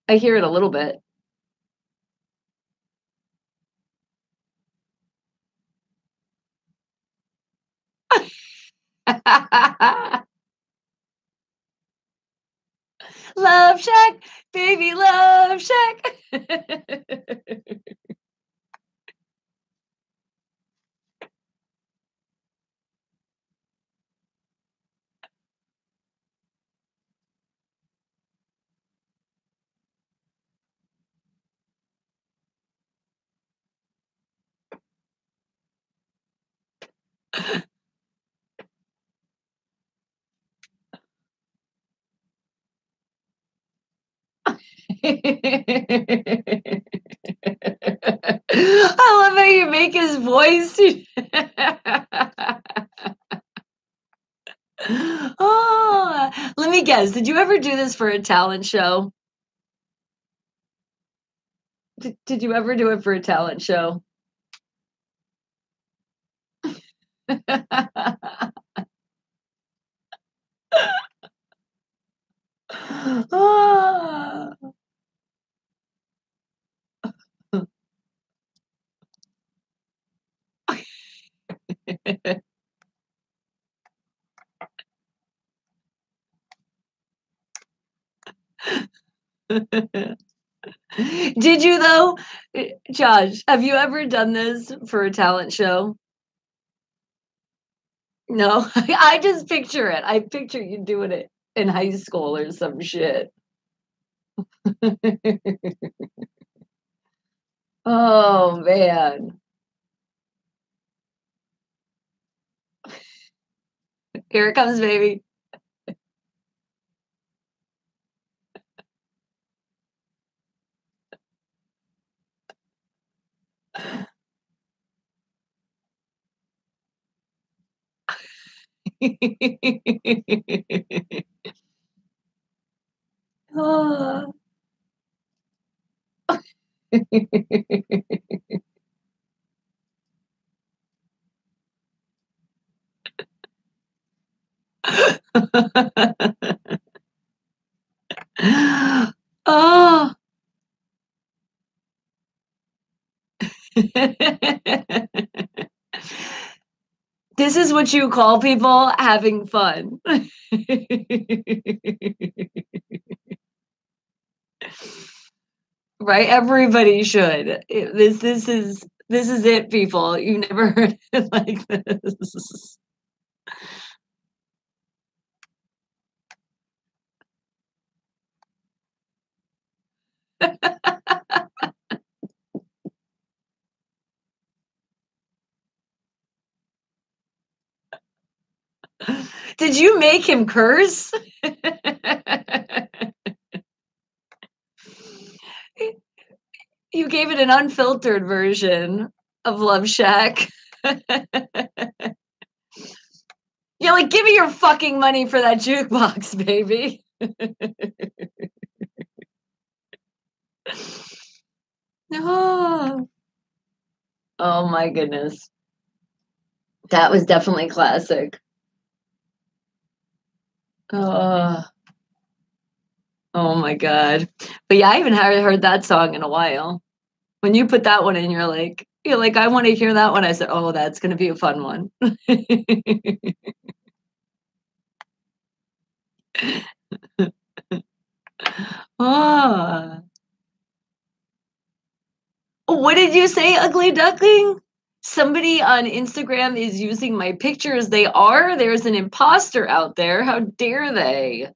I hear it a little bit. Love Shack, baby, Love Shack. I love how you make his voice. me guess. Did you ever do this for a talent show? Did you ever do it for a talent show? Ah. Did you though? Josh, have you ever done this for a talent show? No, I just picture it. I picture you doing it in high school or some shit. Oh man. Here it comes, baby. Oh. Oh. This is what you call people having fun. Right? Everybody should. This is it, people. You never heard it like this. Did you make him curse? You gave it an unfiltered version of Love Shack. You're like, give me your fucking money for that jukebox, baby. No. Oh my goodness. That was definitely classic. Oh, oh my God. But yeah, I haven't heard that song in a while. When you put that one in, you're like, I want to hear that one. I said, oh, that's gonna be a fun one. Oh. What did you say, ugly duckling? Somebody on Instagram is using my pictures. They are? There's an imposter out there. How dare they?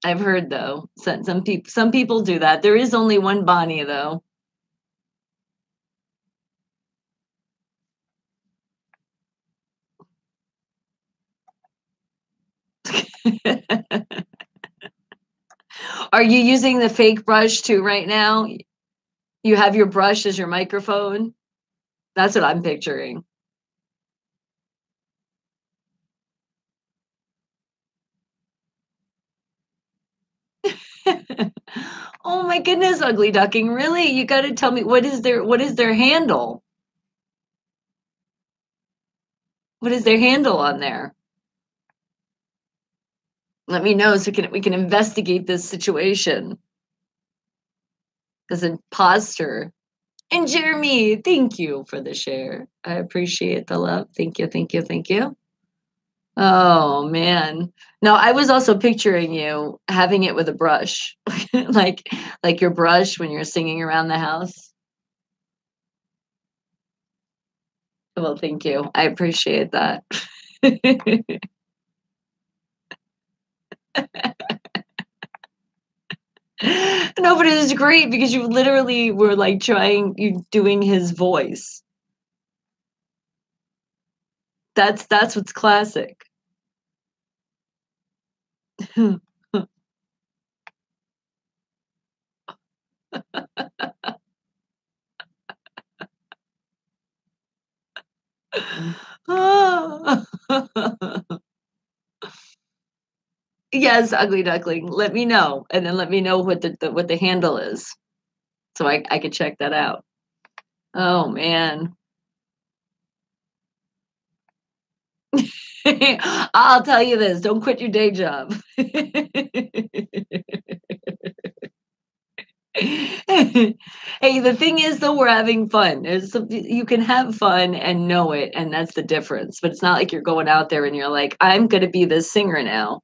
I've heard though. Some people do that. There is only one Bonnie though. Are you using the fake brush too right now? You have your brush as your microphone? That's what I'm picturing. Oh my goodness, ugly ducking. Really? You got to tell me what is their handle? What is their handle on there? Let me know so we can investigate this situation. This imposter. And Jeremy, thank you for the share. I appreciate the love. Thank you, thank you, thank you. Oh man. No, I was also picturing you having it with a brush. like your brush when you're singing around the house. Well, thank you. I appreciate that. No, but it was great because you literally were like you doing his voice. That's what's classic. Oh. Yes, ugly duckling. Let me know, and then let me know what the handle is, so I could check that out. Oh man. I'll tell you this, don't quit your day job. Hey, the thing is though, we're having fun. There's something you can have fun and know it, and that's the difference. But it's not like you're going out there and you're like, I'm gonna be this singer now.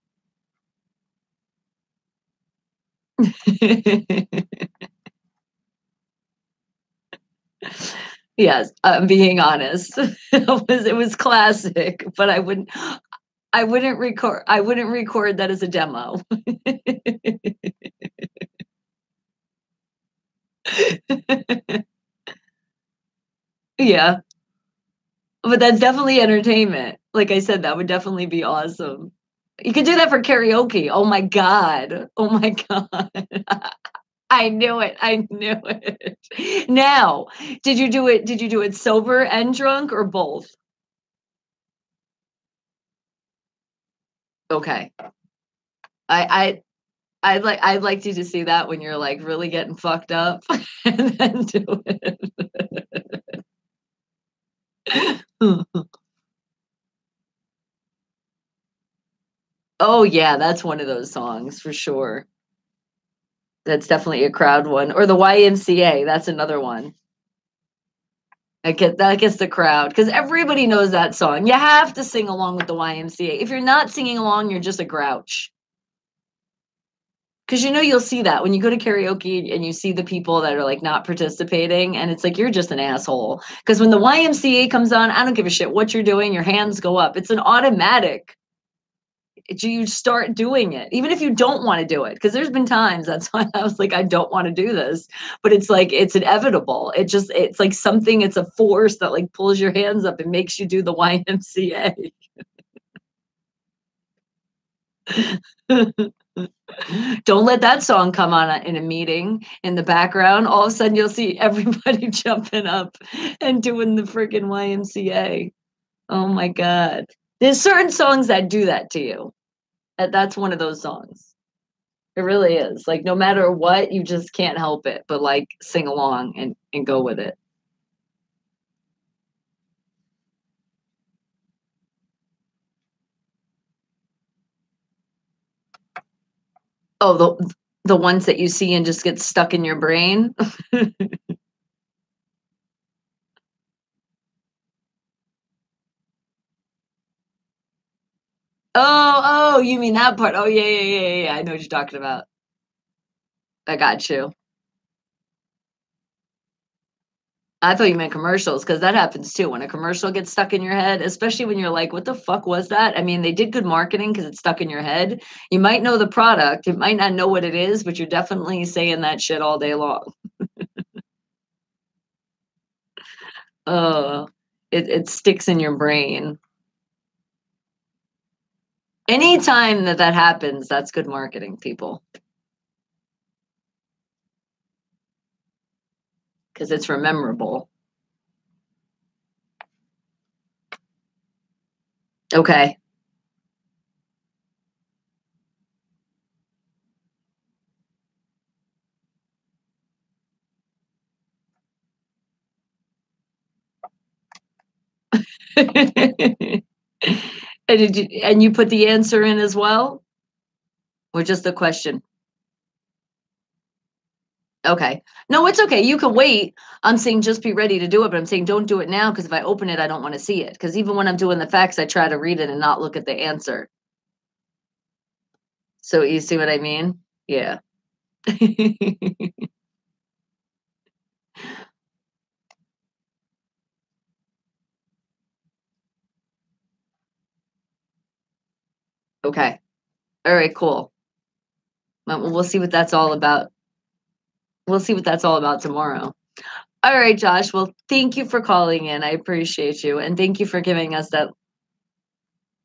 Yes, I'm being honest. It was classic, but I wouldn't record that as a demo. Yeah, but that's definitely entertainment. Like I said, that would definitely be awesome. You could do that for karaoke. Oh my god. Oh my god. I knew it. I knew it. Now, did you do it sober and drunk or both? Okay. I I'd like you to see that when you're like really getting fucked up and then do it. Oh yeah, that's one of those songs for sure. That's definitely a crowd one. Or the YMCA, that's another one. That gets the crowd because everybody knows that song. You have to sing along with the YMCA. If you're not singing along, you're just a grouch. Because you'll see that when you go to karaoke and you see the people that are like not participating, and it's like you're just an asshole. Because when the YMCA comes on, I don't give a shit what you're doing, your hands go up. It's an automatic. You start doing it, even if you don't want to do it. Because there's been times that's why I was like, I don't want to do this, but it's like it's inevitable. It's like something. It's a force that like pulls your hands up and makes you do the YMCA. Don't let that song come on in a meeting in the background. All of a sudden, you'll see everybody jumping up and doing the freaking YMCA. Oh my God. There's certain songs that do that to you. That's one of those songs. It really is. Like, no matter what, you just can't help it but like sing along and go with it. Oh, the ones that you see and just get stuck in your brain. Oh, you mean that part? Oh, yeah, yeah, yeah, yeah, yeah. I know what you're talking about. I got you. I thought you meant commercials because that happens too. When a commercial gets stuck in your head, especially when you're like, what the fuck was that? I mean, they did good marketing because it's stuck in your head. You might know the product, you might not know what it is, but you're definitely saying that shit all day long. Uh, it sticks in your brain. Anytime that happens, that's good marketing, people, because it's rememberable. Okay. And you put the answer in as well, or just the question? Okay. No, it's okay. You can wait. I'm saying just be ready to do it, but I'm saying don't do it now because if I open it, I don't want to see it. Because even when I'm doing the facts, I try to read it and not look at the answer. So you see what I mean? Yeah. Okay. All right, cool. Well, we'll see what that's all about. We'll see what that's all about tomorrow. All right, Josh. Well, thank you for calling in. I appreciate you. And thank you for giving us that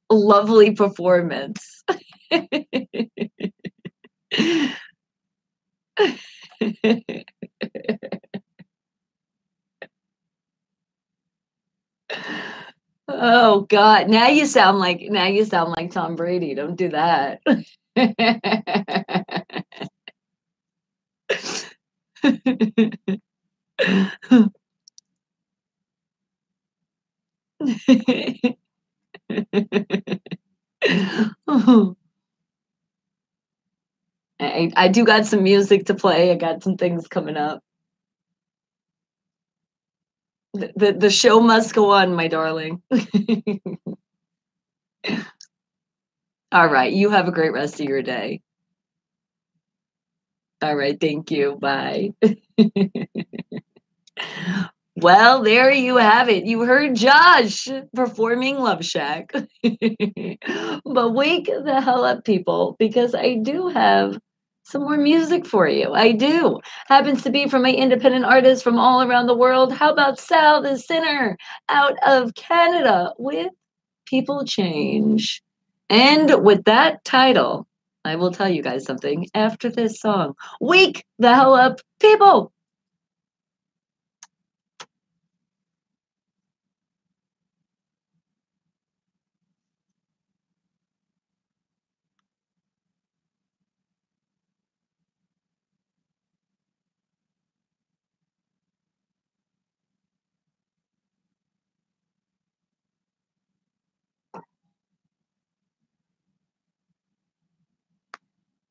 lovely performance. Oh God. Now you sound like Tom Brady. Don't do that. I do got some music to play. I got some things coming up. The show must go on, my darling. All right. You have a great rest of your day. All right. Thank you. Bye. Well, there you have it. You heard Josh performing Love Shack. But wake the hell up, people, because I do have some more music for you. I do. Happens to be from my independent artists from all around the world. How about Sal the Sinner out of Canada with People Change? And with that title, I will tell you guys something after this song. Wake the hell up, people!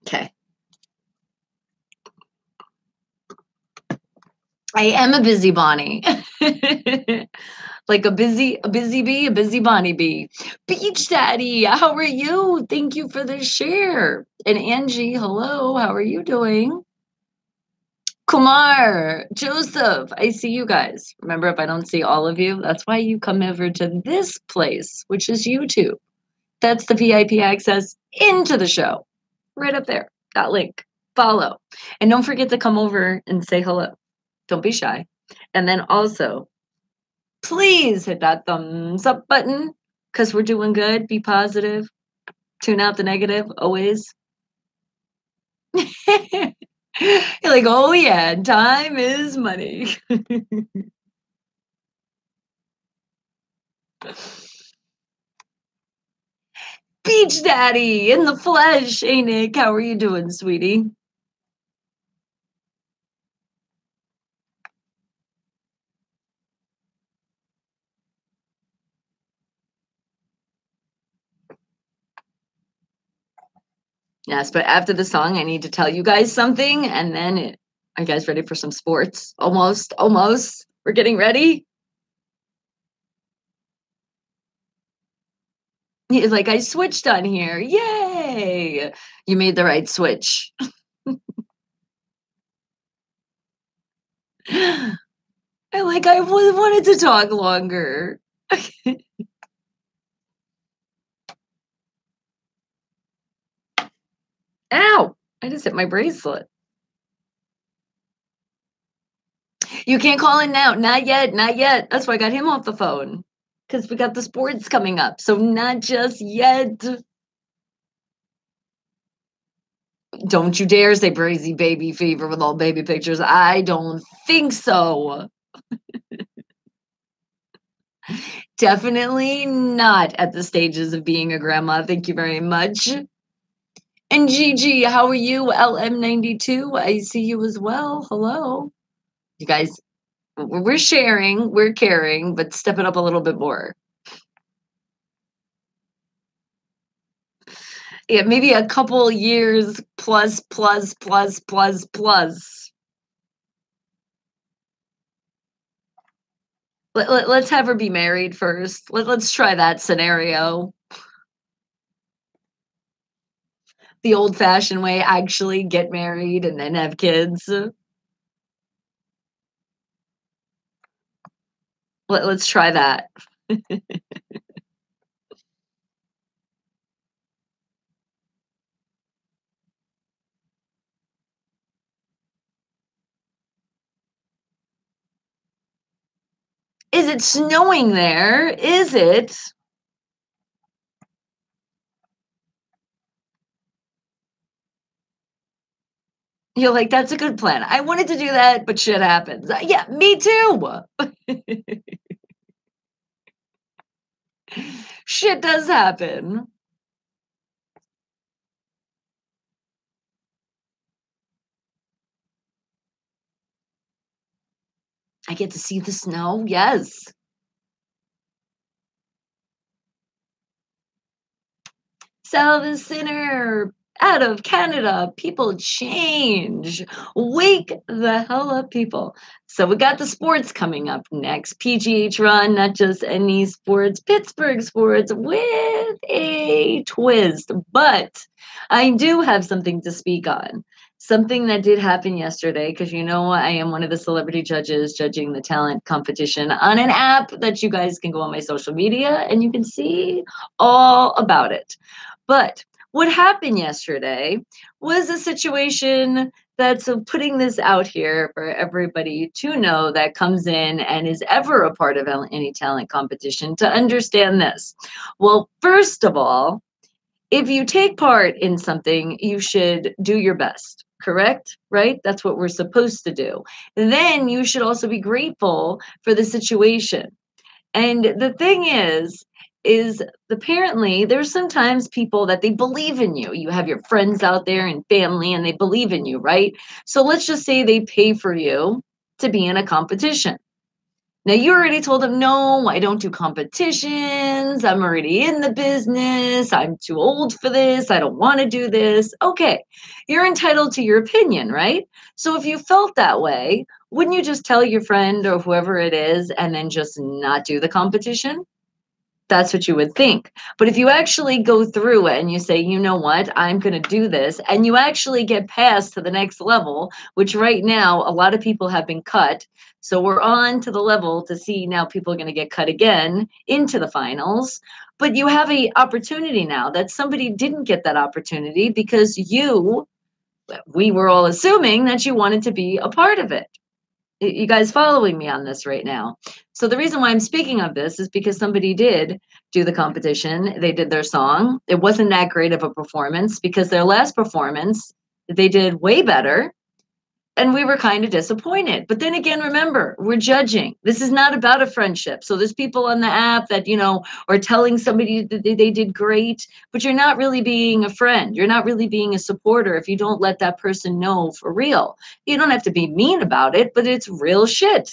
Okay. I am a busy Bonnie. Like a busy bee, a busy Bonnie bee. Beach Daddy, how are you? Thank you for the share. And Angie, hello, how are you doing? Kumar, Joseph, I see you guys. Remember, if I don't see all of you, that's why you come over to this place, which is YouTube. That's the VIP access into the show. Right up there. That link. Follow. And don't forget to come over and say hello. Don't be shy. And then also, please hit that thumbs up button because we're doing good. Be positive. Tune out the negative always. You're like, oh yeah, time is money. Beach Daddy in the flesh. Hey Nick, how are you doing, sweetie? Yes, but after the song, I need to tell you guys something, and then are you guys ready for some sports? Almost, almost. We're getting ready. He's like, I switched on here. Yay! You made the right switch. I wanted to talk longer. Ow! I just hit my bracelet. You can't call in now. Not yet. Not yet. That's why I got him off the phone. Because we got the sports coming up. So not just yet. Don't you dare say Brazy baby fever with all baby pictures. I don't think so. Definitely not at the stages of being a grandma. Thank you very much. And Gigi, how are you? LM92, I see you as well. Hello. You guys, we're sharing, we're caring, but step it up a little bit more. Yeah, maybe a couple years plus, plus, plus, plus, plus. Let's have her be married first. Let's try that scenario. The old fashioned way, actually get married and then have kids. Let's try that. Is it snowing there? Is it? You're like, that's a good plan. I wanted to do that, but shit happens. Yeah, me too. Shit does happen. I get to see the snow. Yes. Sal the Sinner out of Canada. People change. Wake the hell up, people. So we got the sports coming up next. PGH Run, not just any sports, Pittsburgh sports with a twist. But I do have something to speak on. Something that did happen yesterday, because you know I am one of the celebrity judges judging the talent competition on an app that you guys can go on my social media and you can see all about it. But what happened yesterday was a situation that's putting this out here for everybody to know that comes in and is ever a part of any talent competition to understand this. Well, first of all, if you take part in something, you should do your best, correct? Right? That's what we're supposed to do. Then you should also be grateful for the situation. And the thing is apparently there's sometimes people that they believe in you. You have your friends out there and family and they believe in you, right? So let's just say they pay for you to be in a competition. Now you already told them, no, I don't do competitions. I'm already in the business. I'm too old for this. I don't want to do this. Okay, you're entitled to your opinion, right? So if you felt that way, wouldn't you just tell your friend or whoever it is and then just not do the competition? That's what you would think. But if you actually go through it and you say, you know what, I'm going to do this, and you actually get past to the next level, which right now a lot of people have been cut. So we're on to the level to see now people are going to get cut again into the finals. But you have a opportunity now that somebody didn't get that opportunity because we were all assuming that you wanted to be a part of it. You guys following me on this right now? So the reason why I'm speaking of this is because somebody did do the competition. They did their song. It wasn't that great of a performance because their last performance, they did way better. And we were kind of disappointed. But then again, remember, we're judging. This is not about a friendship. So there's people on the app that, are telling somebody that they did great, but you're not really being a friend. You're not really being a supporter if you don't let that person know for real. You don't have to be mean about it, but it's real shit.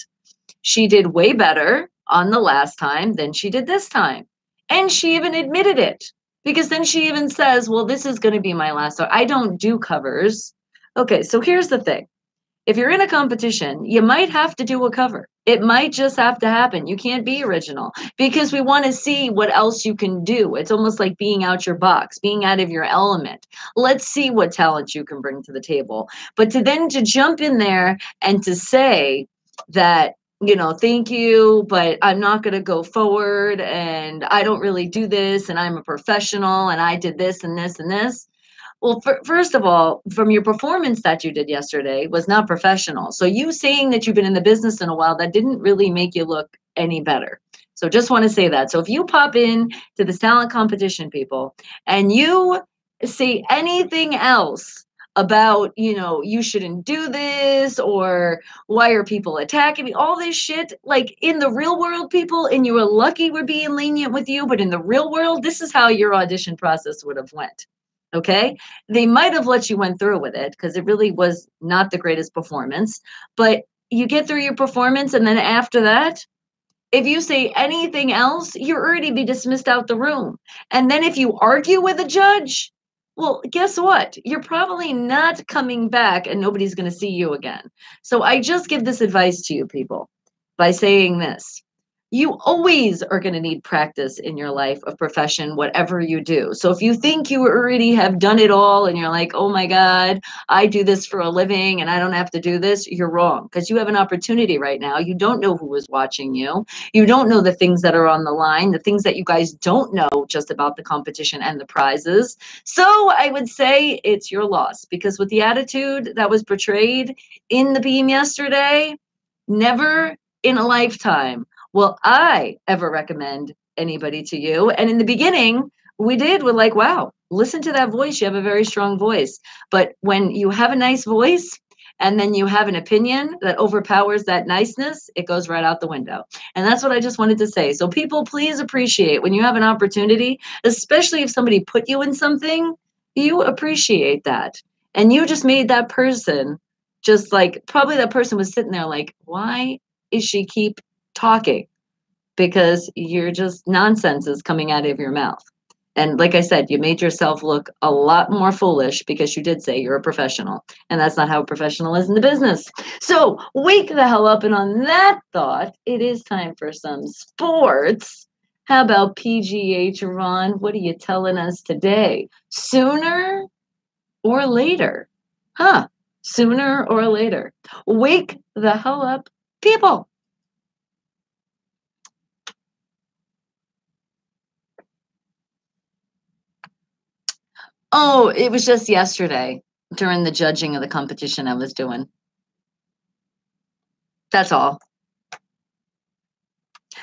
She did way better on the last time than she did this time. And she even admitted it because then she even says, well, this is going to be my last song. I don't do covers. Okay, so here's the thing. If you're in a competition, you might have to do a cover. It might just have to happen. You can't be original because we want to see what else you can do. It's almost like being out your box, being out of your element. Let's see what talent you can bring to the table. But to jump in there and to say that, thank you, but I'm not going to go forward and I don't really do this and I'm a professional and I did this and this and this. Well, first of all, from your performance that you did yesterday was not professional. So you saying that you've been in the business in a while, that didn't really make you look any better. So just want to say that. So if you pop in to this talent competition, people, and you say anything else about, you shouldn't do this or why are people attacking me, all this shit, like in the real world, people, and you were lucky we're being lenient with you, but in the real world, this is how your audition process would have went. Okay, they might have let you went through with it because it really was not the greatest performance, but you get through your performance and then after that, if you say anything else, you're already be dismissed out the room. And then if you argue with a judge, well, guess what? You're probably not coming back and nobody's going to see you again. So I just give this advice to you people by saying this. You always are going to need practice in your life of profession, whatever you do. So if you think you already have done it all and you're like, oh my God, I do this for a living and I don't have to do this, you're wrong because you have an opportunity right now. You don't know who is watching you. You don't know the things that are on the line, the things that you guys don't know just about the competition and the prizes. So I would say it's your loss because with the attitude that was portrayed in the beam yesterday, never in a lifetime will I ever recommend anybody to you. And in the beginning, we're like, wow, listen to that voice. You have a very strong voice. But when you have a nice voice and then you have an opinion that overpowers that niceness, it goes right out the window. And that's what I just wanted to say. So people, please appreciate when you have an opportunity, especially if somebody put you in something, you appreciate that. And you just made that person just like, probably that person was sitting there like, why is she keep talking? Because you're just nonsense is coming out of your mouth. And like I said, you made yourself look a lot more foolish because you did say you're a professional. And that's not how a professional is in the business. So wake the hell up. And on that thought, it is time for some sports. How about PGH, Ron? What are you telling us today? Sooner or later? Huh? Sooner or later? Wake the hell up, people. Oh, it was just yesterday during the judging of the competition I was doing. That's all.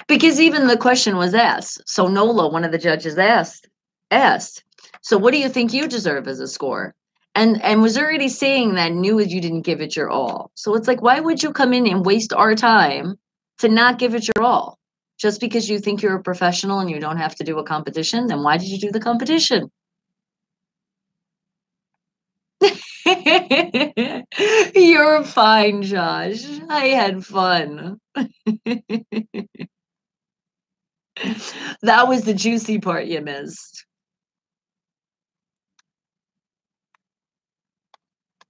Because even the question was asked. So Nola, one of the judges asked, so what do you think you deserve as a score? And was already saying that knew you didn't give it your all. So it's like, why would you come in and waste our time to not give it your all? Just because you think you're a professional and you don't have to do a competition, then why did you do the competition? You're fine, Josh. I had fun. That was the juicy part you missed.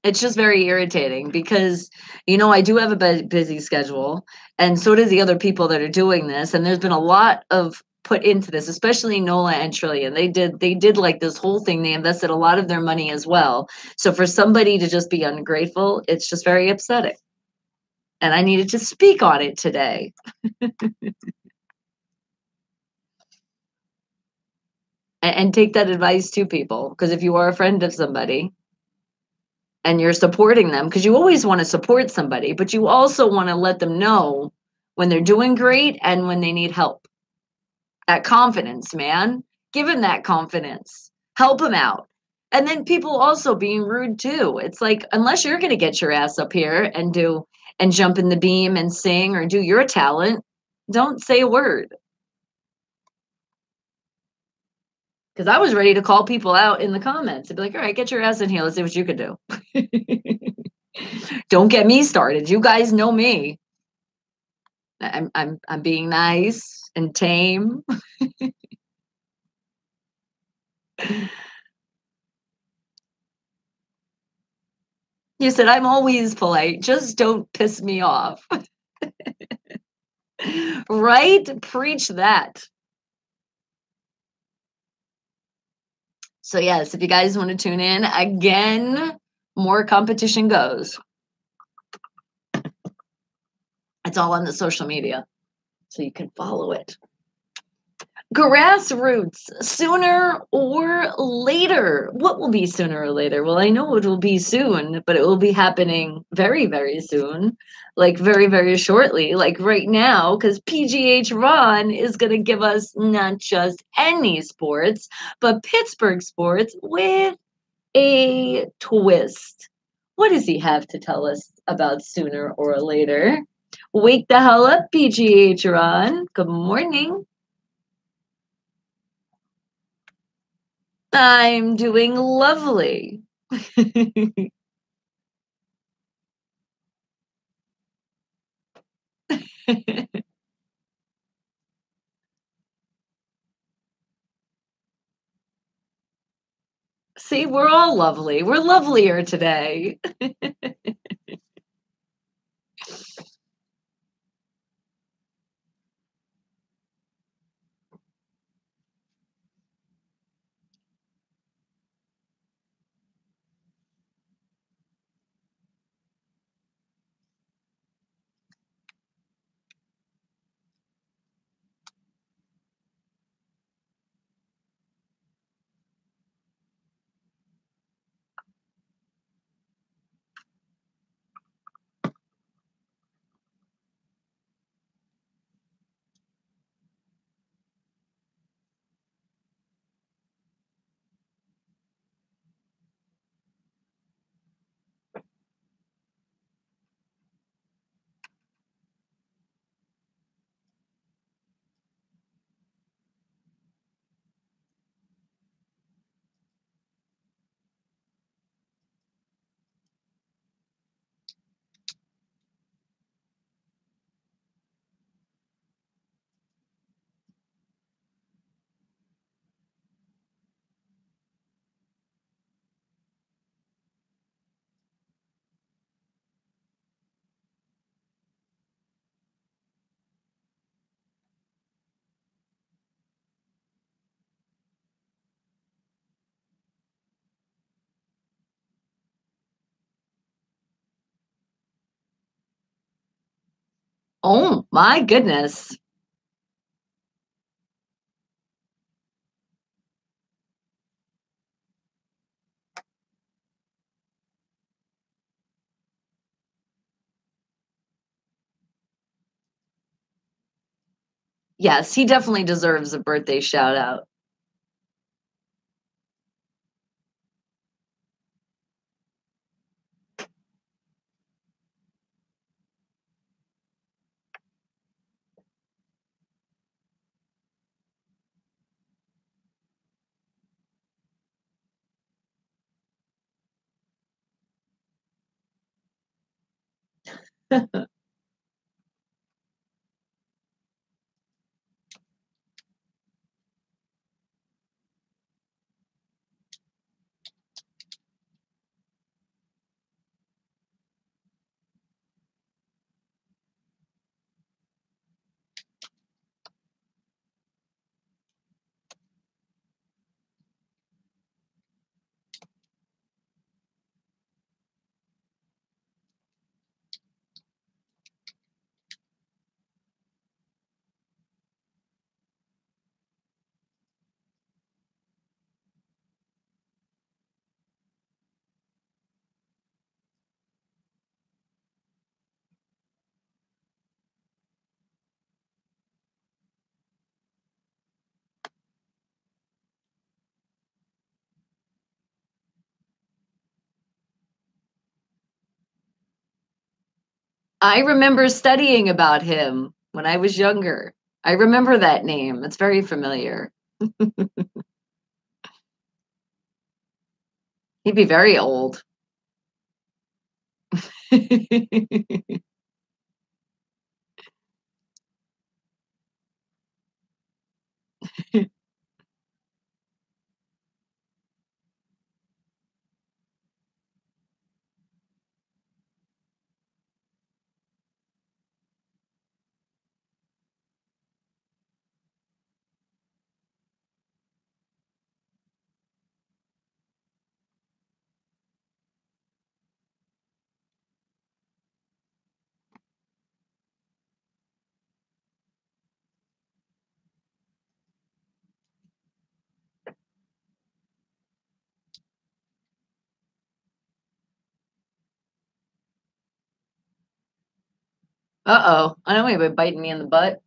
It's just very irritating because, I do have a busy schedule, and so does the other people that are doing this. And there's been a lot of put into this, especially Nola and Trillian. They did like this whole thing. They invested a lot of their money as well. So for somebody to just be ungrateful, it's just very upsetting. And I needed to speak on it today. And take that advice to people, because if you are a friend of somebody and you're supporting them, because you always want to support somebody, but you also want to let them know when they're doing great and when they need help. That confidence, man. Give them that confidence. Help them out. And then people also being rude too. It's like, unless you're going to get your ass up here and do and jump in the beam and sing or do your talent, don't say a word. Because I was ready to call people out in the comments and be like, all right, get your ass in here. Let's see what you can do. Don't get me started. You guys know me. I'm being nice and tame. You said I'm always polite. Just don't piss me off. Right? Preach that. So yes, if you guys want to tune in again, more competition goes. It's all on the social media, so you can follow it. Grassroots, sooner or later. What will be sooner or later? Well, I know it will be soon, but it will be happening very, very soon. Like very, very shortly, like right now, because PGH Ron is going to give us not just any sports, but Pittsburgh sports with a twist. What does he have to tell us about sooner or later? Wake the hell up, PGH Ron. Good morning. I'm doing lovely. See, we're all lovely. We're lovelier today. Oh my goodness. Yes, he definitely deserves a birthday shout out. I remember studying about him when I was younger. I remember that name. It's very familiar. He'd be very old. Uh-oh. I know anybody biting me in the butt.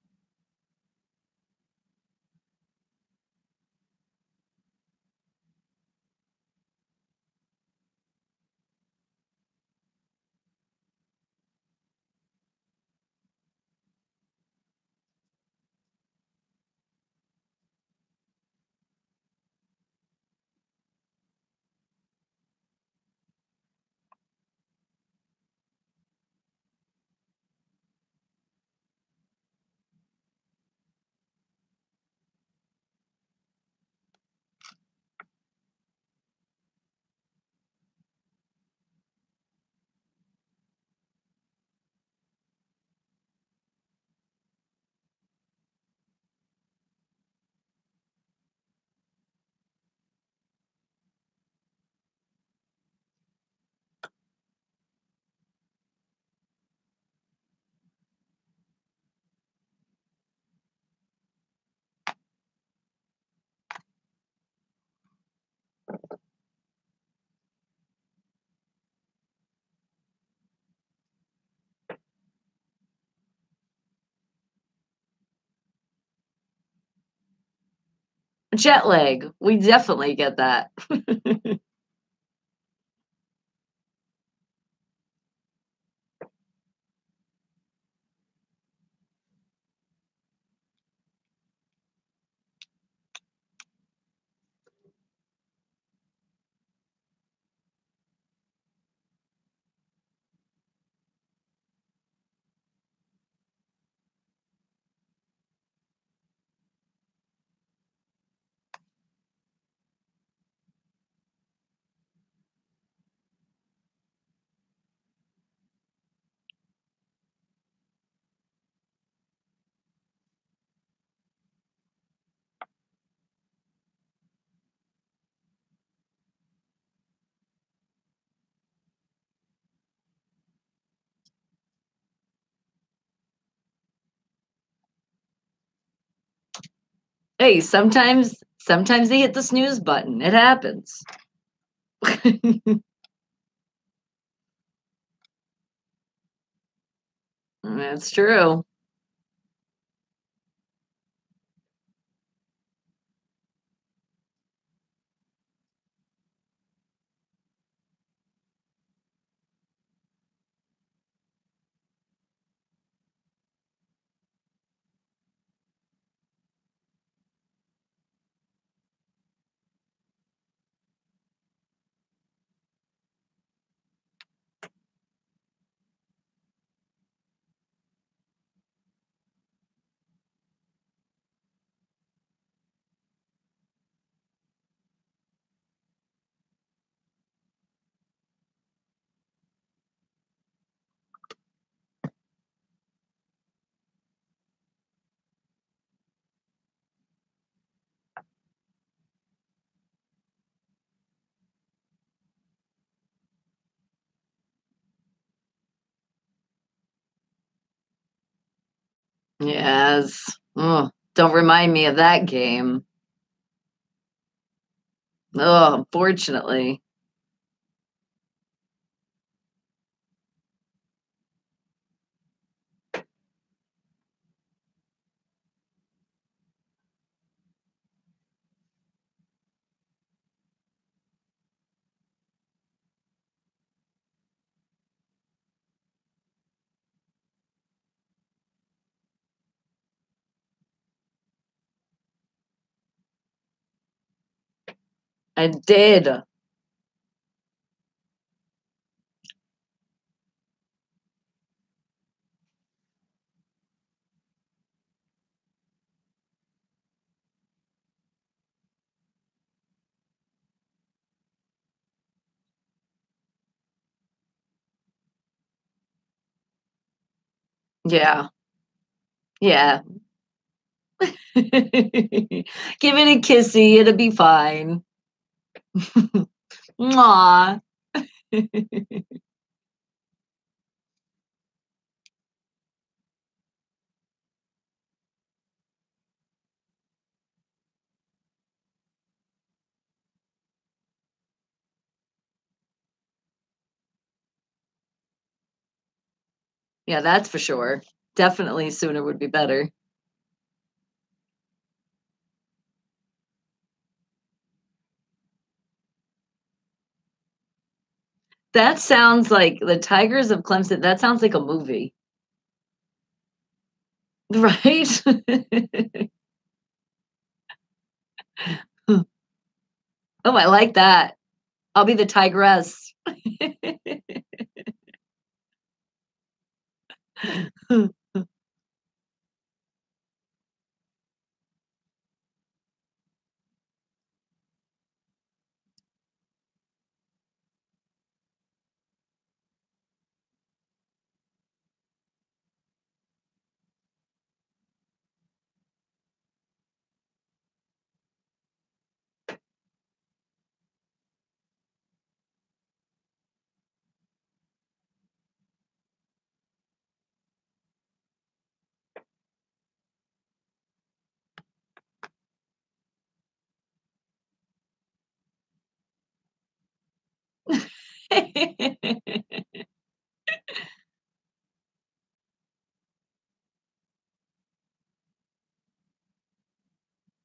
Jet lag. We definitely get that. Hey, sometimes they hit the snooze button. It happens. That's true. Yes. Oh, don't remind me of that game. Oh, unfortunately. I did. Yeah. Yeah. Give it a kissy. It'll be fine. Mwah. Yeah, that's for sure. Definitely sooner would be better. That sounds like the Tigers of Clemson. That sounds like a movie, right? Oh, I like that. I'll be the tigress.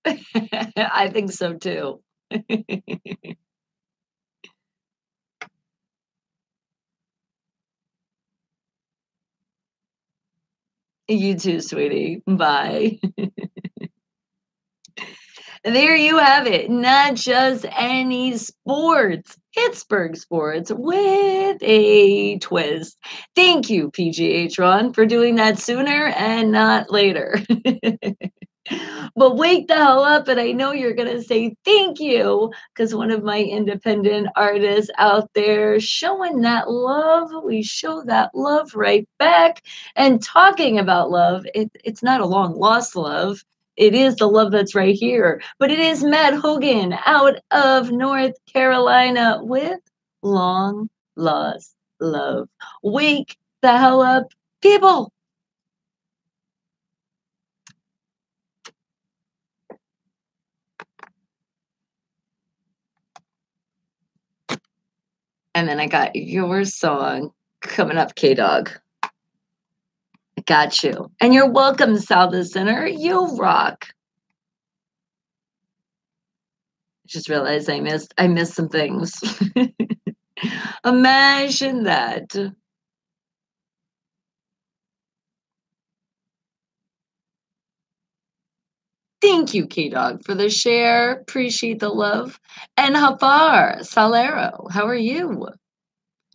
I think so too. You too, sweetie. Bye. There you have it. Not just any sports, Pittsburgh sports with a twist. Thank you, PGH Ron, for doing that sooner and not later. But wake the hell up, and I know you're gonna say thank you because one of my independent artists out there showing that love. We show that love right back. And talking about love, it's not a long lost love. It is the love that's right here. But it is Matt Hogan out of North Carolina with Long Lost Love. Wake the hell up, people. And then I got your song coming up, K-Dog. I got you. And you're welcome, Salva Center. You rock. Just realized I missed some things. Imagine that. Thank you, K-Dog, for the share. Appreciate the love. And Hafar Salero, how are you?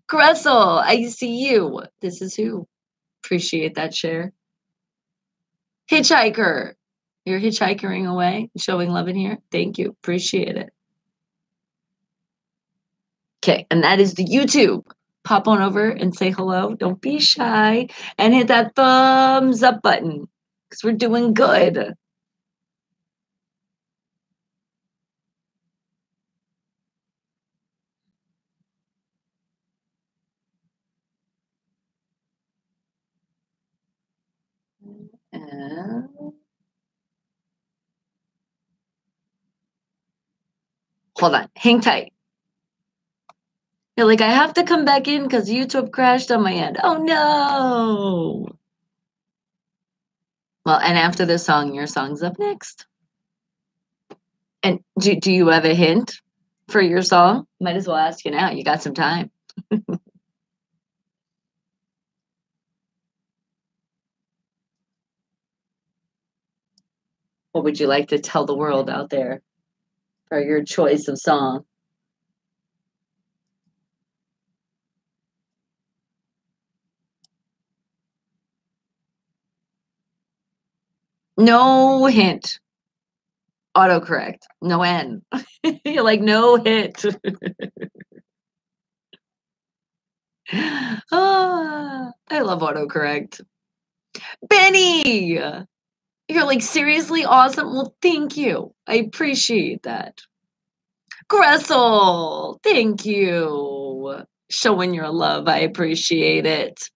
Gressel, I see you. This is who. Appreciate that share. Hitchhiker, you're hitchhikering away, showing love in here. Thank you. Appreciate it. Okay, and that is the YouTube. Pop on over and say hello. Don't be shy. And hit that thumbs up button because we're doing good. And hold on. Hang tight. You're like, I have to come back in because YouTube crashed on my end. Oh, no. Well, and after this song, your song's up next. And do you have a hint for your song? Might as well ask you now. You got some time. What would you like to tell the world out there for your choice of song? No hint. Autocorrect. No N. You're like, no hit. Ah, I love autocorrect. Benny! You're like, seriously awesome? Well, thank you. I appreciate that. Gressel, thank you. Showing your love. I appreciate it.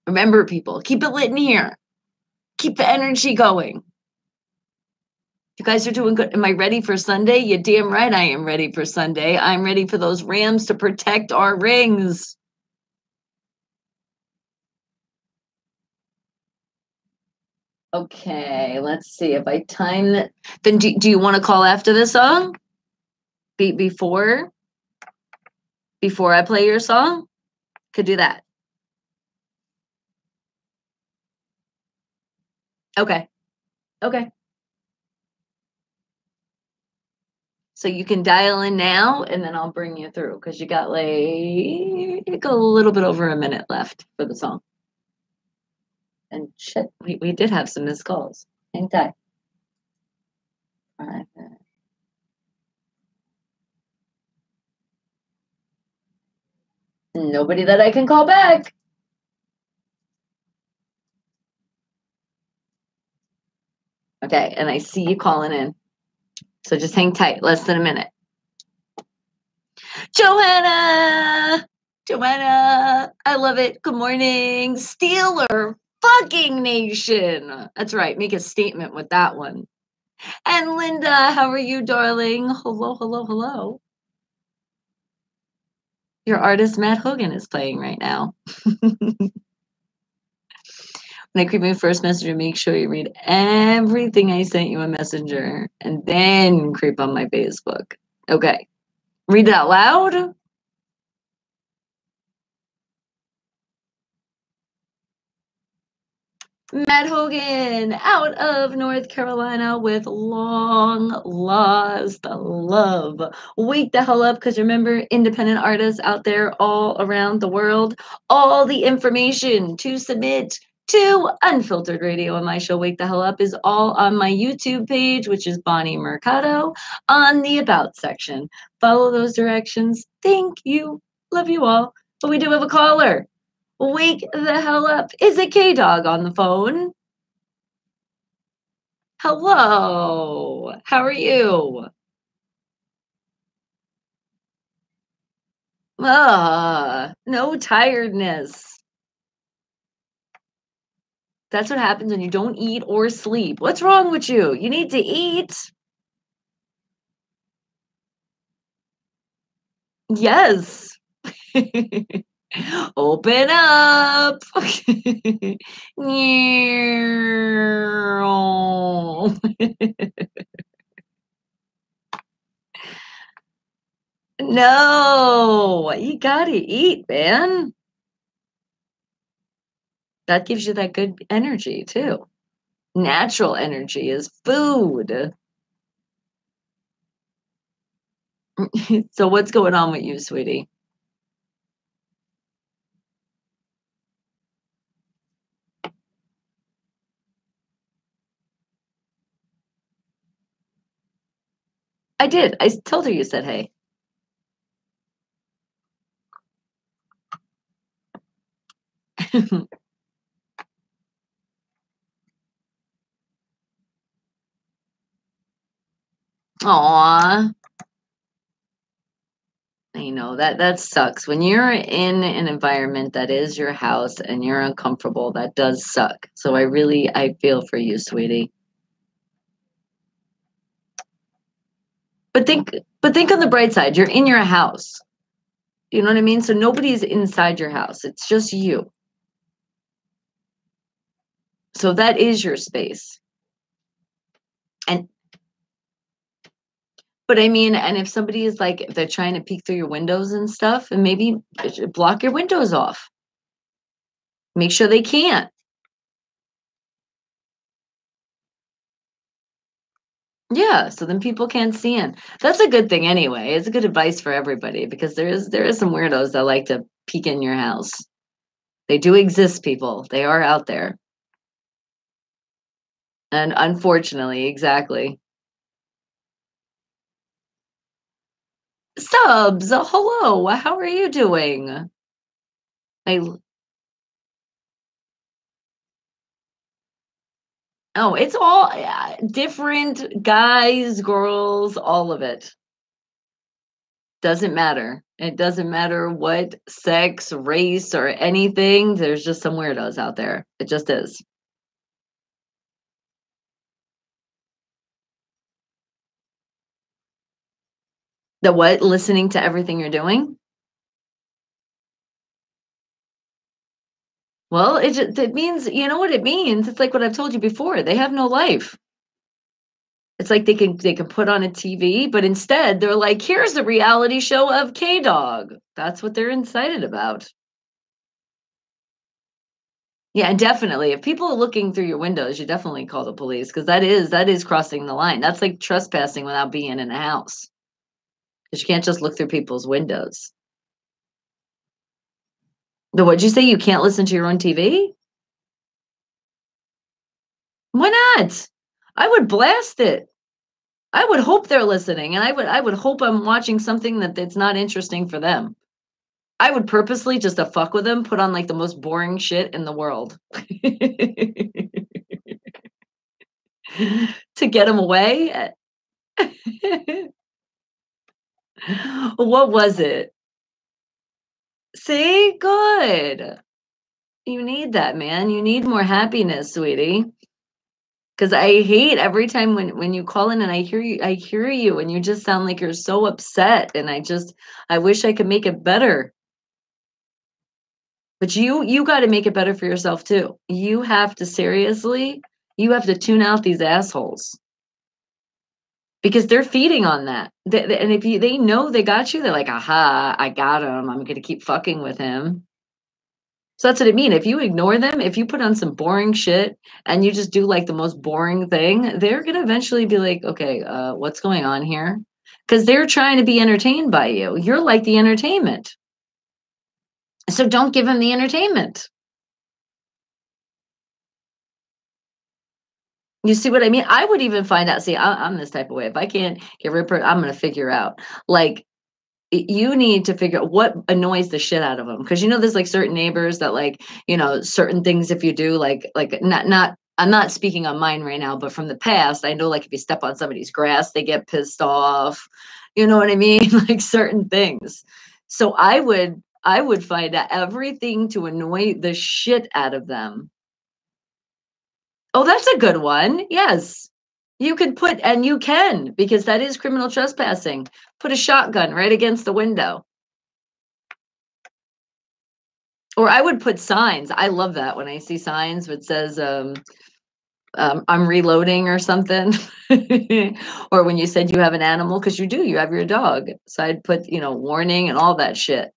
Remember, people, keep it lit in here. Keep the energy going. You guys are doing good. Am I ready for Sunday? You damn right I am ready for Sunday. I'm ready for those Rams to protect our rings. Okay, let's see if I time it. Then do you want to call after this song? Before I play your song? Could do that. Okay. Okay. So you can dial in now and then I'll bring you through because you got like a little bit over a minute left for the song. And shit, we did have some missed calls. Hang tight. All right. Nobody that I can call back. Okay, and I see you calling in. So just hang tight, less than a minute. Joanna! Joanna, I love it. Good morning. Steeler fucking Nation. That's right, make a statement with that one. And Linda, how are you, darling? Hello, hello, hello. Your artist, Matt Hogan, is playing right now. When I create my first messenger, make sure you read everything I sent you on Messenger and then creep on my Facebook. Okay. Read it out loud. Matt Hogan out of North Carolina with long lost love. Wake the hell up because remember, independent artists out there all around the world, all the information to submit to Unfiltered Radio and my show, Wake the Hell Up, is all on my YouTube page, which is Bonnie Mercado, on the About section. Follow those directions. Thank you. Love you all. But we do have a caller. Wake the hell up. Is it K-Dog on the phone? Hello. How are you? No tiredness. That's what happens when you don't eat or sleep. What's wrong with you? You need to eat. Yes. Open up. No, you gotta eat, man. That gives you that good energy too. Natural energy is food. So what's going on with you, sweetie? I did. I told her you said hey. Aw. I know that sucks. When you're in an environment that is your house and you're uncomfortable, that does suck. So I feel for you, sweetie. But think but think on the bright side. You're in your house. You know what I mean? So nobody's inside your house. It's just you. So that is your space. And but I mean, and if somebody is like they're trying to peek through your windows and stuff, and maybe block your windows off. Make sure they can't. Yeah, so then people can't see in. That's a good thing anyway. It's a good advice for everybody because there is some weirdos that like to peek in your house. They do exist, people. They are out there. And unfortunately, exactly. Subs, hello. How are you doing? I Oh, it's all different guys, girls, all of it. Doesn't matter. It doesn't matter what sex, race, or anything. There's just some weirdos out there. It just is. The what? Listening to everything you're doing? Well, it means you know what it means. It's like what I've told you before. They have no life. It's like they can put on a TV, but instead they're like, here's the reality show of K Dog. That's what they're excited about. Yeah, and definitely. If people are looking through your windows, you definitely call the police because that is crossing the line. That's like trespassing without being in a house. Because you can't just look through people's windows. But what'd you say? You can't listen to your own TV? Why not? I would blast it. I would hope they're listening, and I would hope I'm watching something that's not interesting for them. I would purposely just to fuck with them, put on like the most boring shit in the world to get them away. What was it? See, good. You need that, man. You need more happiness, sweetie. Because I hate every time when you call in and I hear you and you just sound like you're so upset and I wish I could make it better. But you got to make it better for yourself too. You have to tune out these assholes because they're feeding on that. And if they know they got you, they're like, aha, I got him. I'm going to keep fucking with him. So that's what I mean. If you ignore them, if you put on some boring shit and you just do like the most boring thing, they're going to eventually be like, okay, what's going on here? Because they're trying to be entertained by you. You're like the entertainment. So don't give them the entertainment. You see what I mean? I would even find out. See, I'm this type of way. If I can't get rid of her, I'm going to figure out. Like, you need to figure out what annoys the shit out of them because there's like certain neighbors that like certain things if you do like not I'm not speaking on mine right now, but from the past I know like if you step on somebody's grass they get pissed off. You know what I mean? Like certain things. So I would find out everything to annoy the shit out of them. Oh, that's a good one. Yes. You could and you can because that is criminal trespassing. Put a shotgun right against the window. Or I would put signs. I love that when I see signs that says, I'm reloading or something. Or when you said you have an animal, because you do, you have your dog. So I'd put, warning and all that shit.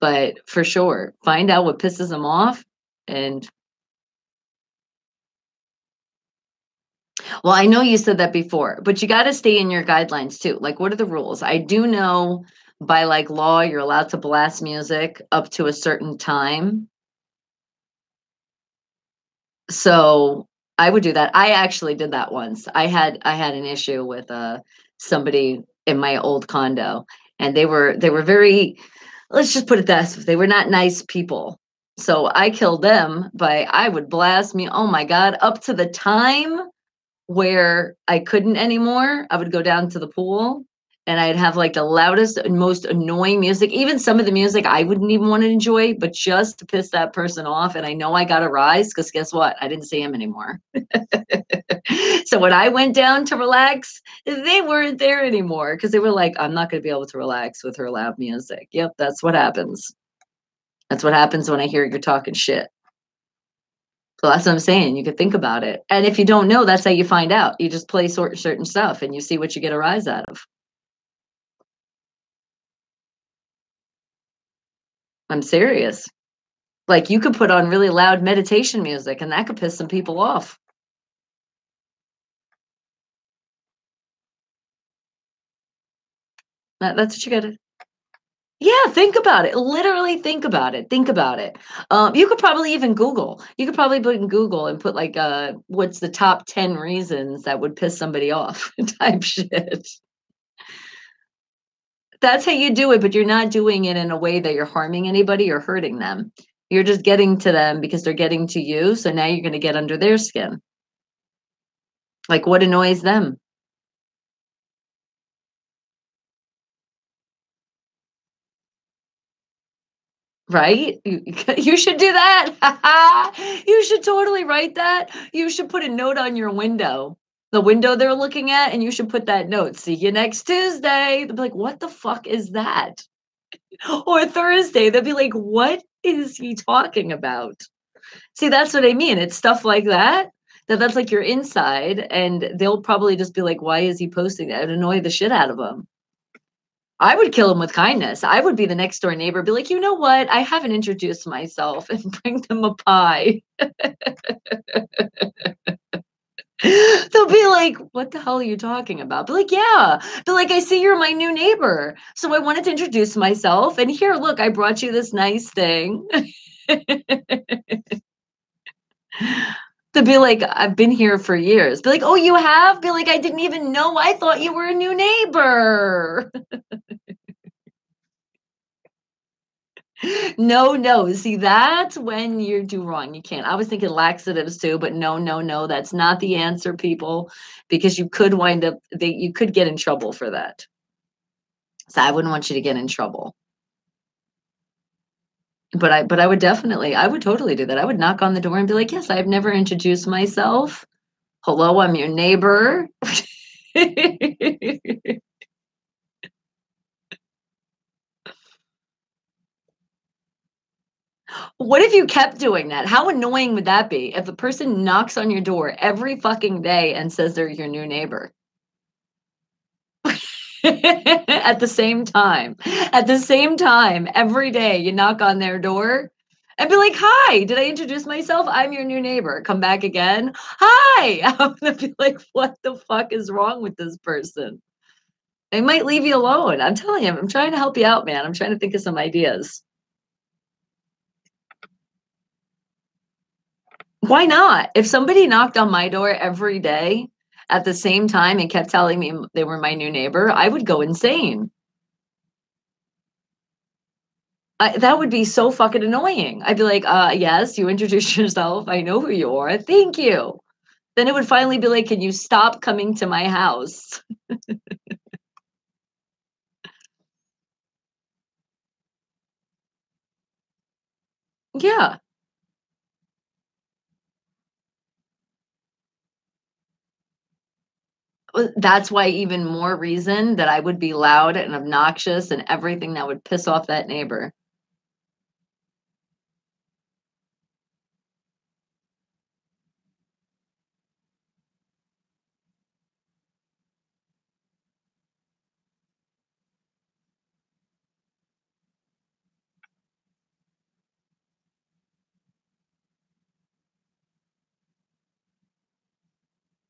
But for sure, find out what pisses them off. And well, I know you said that before, but you got to stay in your guidelines too. Like, what are the rules? I do know by like law, you're allowed to blast music up to a certain time. So I would do that. I actually did that once. I had an issue with somebody in my old condo, and they were very, let's just put it this, they were not nice people. So I killed them by I would blast me, oh my God, up to the time where I couldn't anymore. I would go down to the pool and I'd have like the loudest and most annoying music, even some of the music I wouldn't even want to enjoy, but just to piss that person off. And I know I got a rise because guess what? I didn't see him anymore. So when I went down to relax, they weren't there anymore because they were like, I'm not going to be able to relax with her loud music. Yep, that's what happens. That's what happens when I hear you're talking shit. So that's what I'm saying. You could think about it. And if you don't know, that's how you find out. You just play certain stuff and you see what you get a rise out of. I'm serious. Like you could put on really loud meditation music and that could piss some people off. That's what you gotta. Yeah, think about it. Literally think about it. Think about it. You could probably even Google. You could probably put in Google and put like what's the top 10 reasons that would piss somebody off type shit. That's how you do it, but you're not doing it in a way that you're harming anybody or hurting them. You're just getting to them because they're getting to you. So now you're going to get under their skin. Like what annoys them, right? You should do that. You should totally write that. You should put a note on your window, the window they're looking at, and you should put that note. See you next Tuesday. They'll be like, what the fuck is that? Or Thursday. They'll be like, what is he talking about? See, that's what I mean. It's stuff like that. That's like your inside, and they'll probably just be like, "Why is he posting that?" It'd annoy the shit out of them. I would kill him with kindness. I would be the next door neighbor, be like, you know what? I haven't introduced myself, and bring them a pie. They'll be like, what the hell are you talking about? Be like, yeah. Be like, I see you're my new neighbor. So I wanted to introduce myself. And here, look, I brought you this nice thing. To be like, I've been here for years. Be like, oh, you have? Be like, I didn't even know. I thought you were a new neighbor. No, no. See, that's when you do wrong. You can't. I was thinking laxatives too, but no, no, no. That's not the answer, people, because you could wind up, you could get in trouble for that. So I wouldn't want you to get in trouble. But I would definitely, I would totally do that. I would knock on the door and be like, yes, I've never introduced myself. Hello, I'm your neighbor. What if you kept doing that? How annoying would that be if the person knocks on your door every fucking day and says they're your new neighbor? At the same time, every day you knock on their door and be like, hi, did I introduce myself? I'm your new neighbor. Come back again. Hi. I'm going to be like, what the fuck is wrong with this person? They might leave you alone. I'm telling you, I'm trying to help you out, man. I'm trying to think of some ideas. Why not? If somebody knocked on my door every day at the same time and kept telling me they were my new neighbor, I would go insane. That would be so fucking annoying. I'd be like, yes, you introduced yourself. I know who you are. Thank you. Then it would finally be like, can you stop coming to my house? Yeah. That's why even more reason that I would be loud and obnoxious and everything that would piss off that neighbor.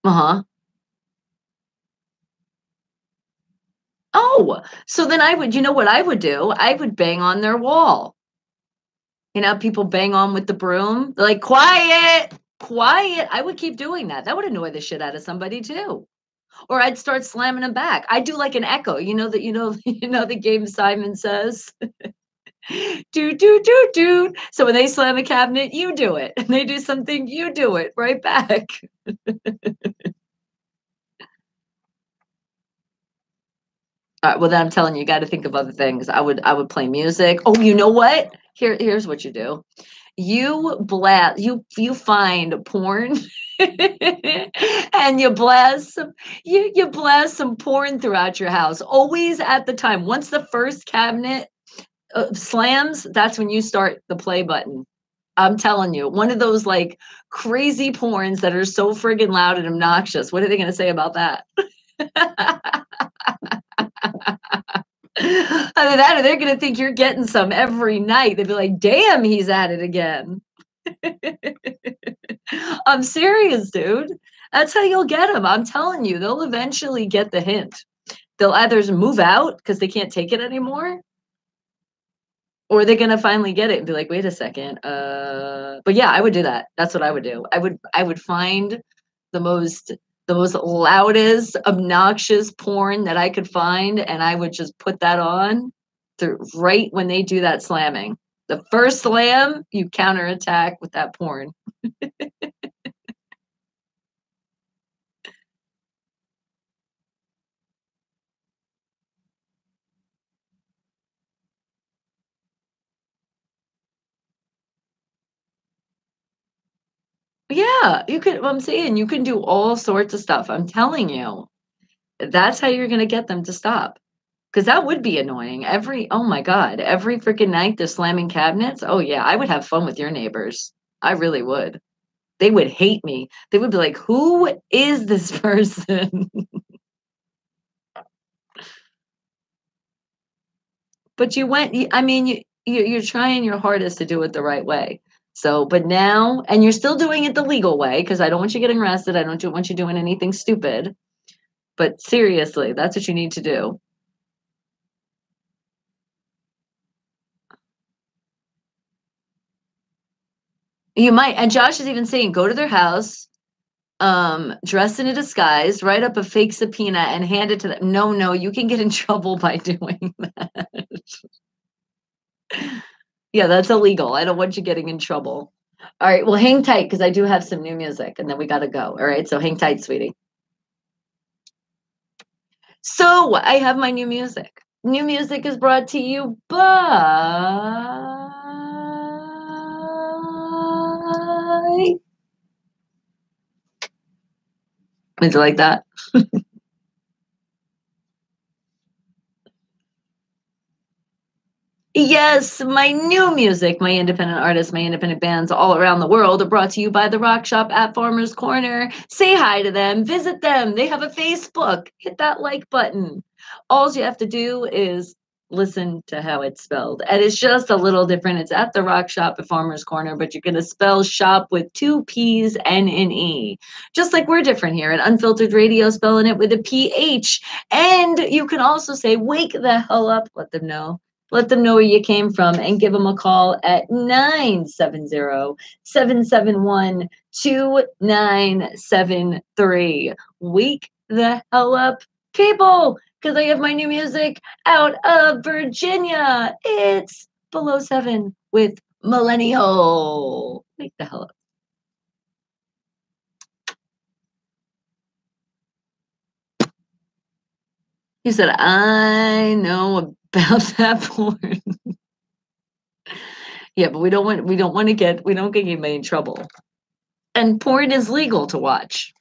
Uh-huh. Oh, so then I would, you know what I would do? I would bang on their wall. You know, people bang on with the broom. They're like, quiet, quiet. I would keep doing that. That would annoy the shit out of somebody too. Or I'd start slamming them back. I do like an echo. You know that you know the game Simon Says. Do do do do. So when they slam a cabinet, you do it. And they do something, you do it right back. Well, then I'm telling you, you got to think of other things. I would play music. Oh, you know what? Here's what you do. You find porn and you blast some porn throughout your house. Always at the time. Once the first cabinet slams, that's when you start the play button. I'm telling you, one of those like crazy porns that are so friggin' loud and obnoxious. What are they going to say about that? Either that or they're going to think you're getting some every night. They'd be like, damn, he's at it again. I'm serious, dude. That's how you'll get them. I'm telling you, they'll eventually get the hint. They'll either move out because they can't take it anymore, or they're gonna finally get it and be like, wait a second. But yeah, I would do that. That's what I would do. I would find the most the most loudest, obnoxious porn that I could find, and I would just put that on right when they do that slamming. The first slam, you counterattack with that porn. Yeah, you could. Well, I'm saying you can do all sorts of stuff. I'm telling you, that's how you're gonna get them to stop. Because that would be annoying. Oh my God, every freaking night they're slamming cabinets. Oh yeah, I would have fun with your neighbors. I really would. They would hate me. They would be like, who is this person? But I mean, you're trying your hardest to do it the right way. So, but now, and you're still doing it the legal way because I don't want you getting arrested. I don't want you doing anything stupid. But seriously, that's what you need to do. You might, and Josh is even saying, go to their house, dress in a disguise, write up a fake subpoena and hand it to them. No, no, you can get in trouble by doing that. Yeah, that's illegal. I don't want you getting in trouble. All right, well, hang tight because I do have some new music and then we got to go. All right, so hang tight, sweetie. So I have my new music. New music is brought to you by. Is it like that? Yes, my new music, my independent artists, my independent bands all around the world are brought to you by the Rock Shop at Farmers Corner. Say hi to them, visit them. They have a Facebook. Hit that like button. All you have to do is listen to how it's spelled. And it's just a little different. It's at the Rock Shop at Farmers Corner, but you're going to spell shop with two P's and an E. Just like we're different here at Unfiltered Radio, spelling it with a PH. And you can also say, wake the hell up, let them know where you came from and give them a call at 970-771-2973. Wake the hell up, people, because I have my new music out of Virginia. It's Below 7 with Millennial. Wake the hell up. He said, I know about that porn. Yeah, but we don't get anybody in trouble. And porn is legal to watch.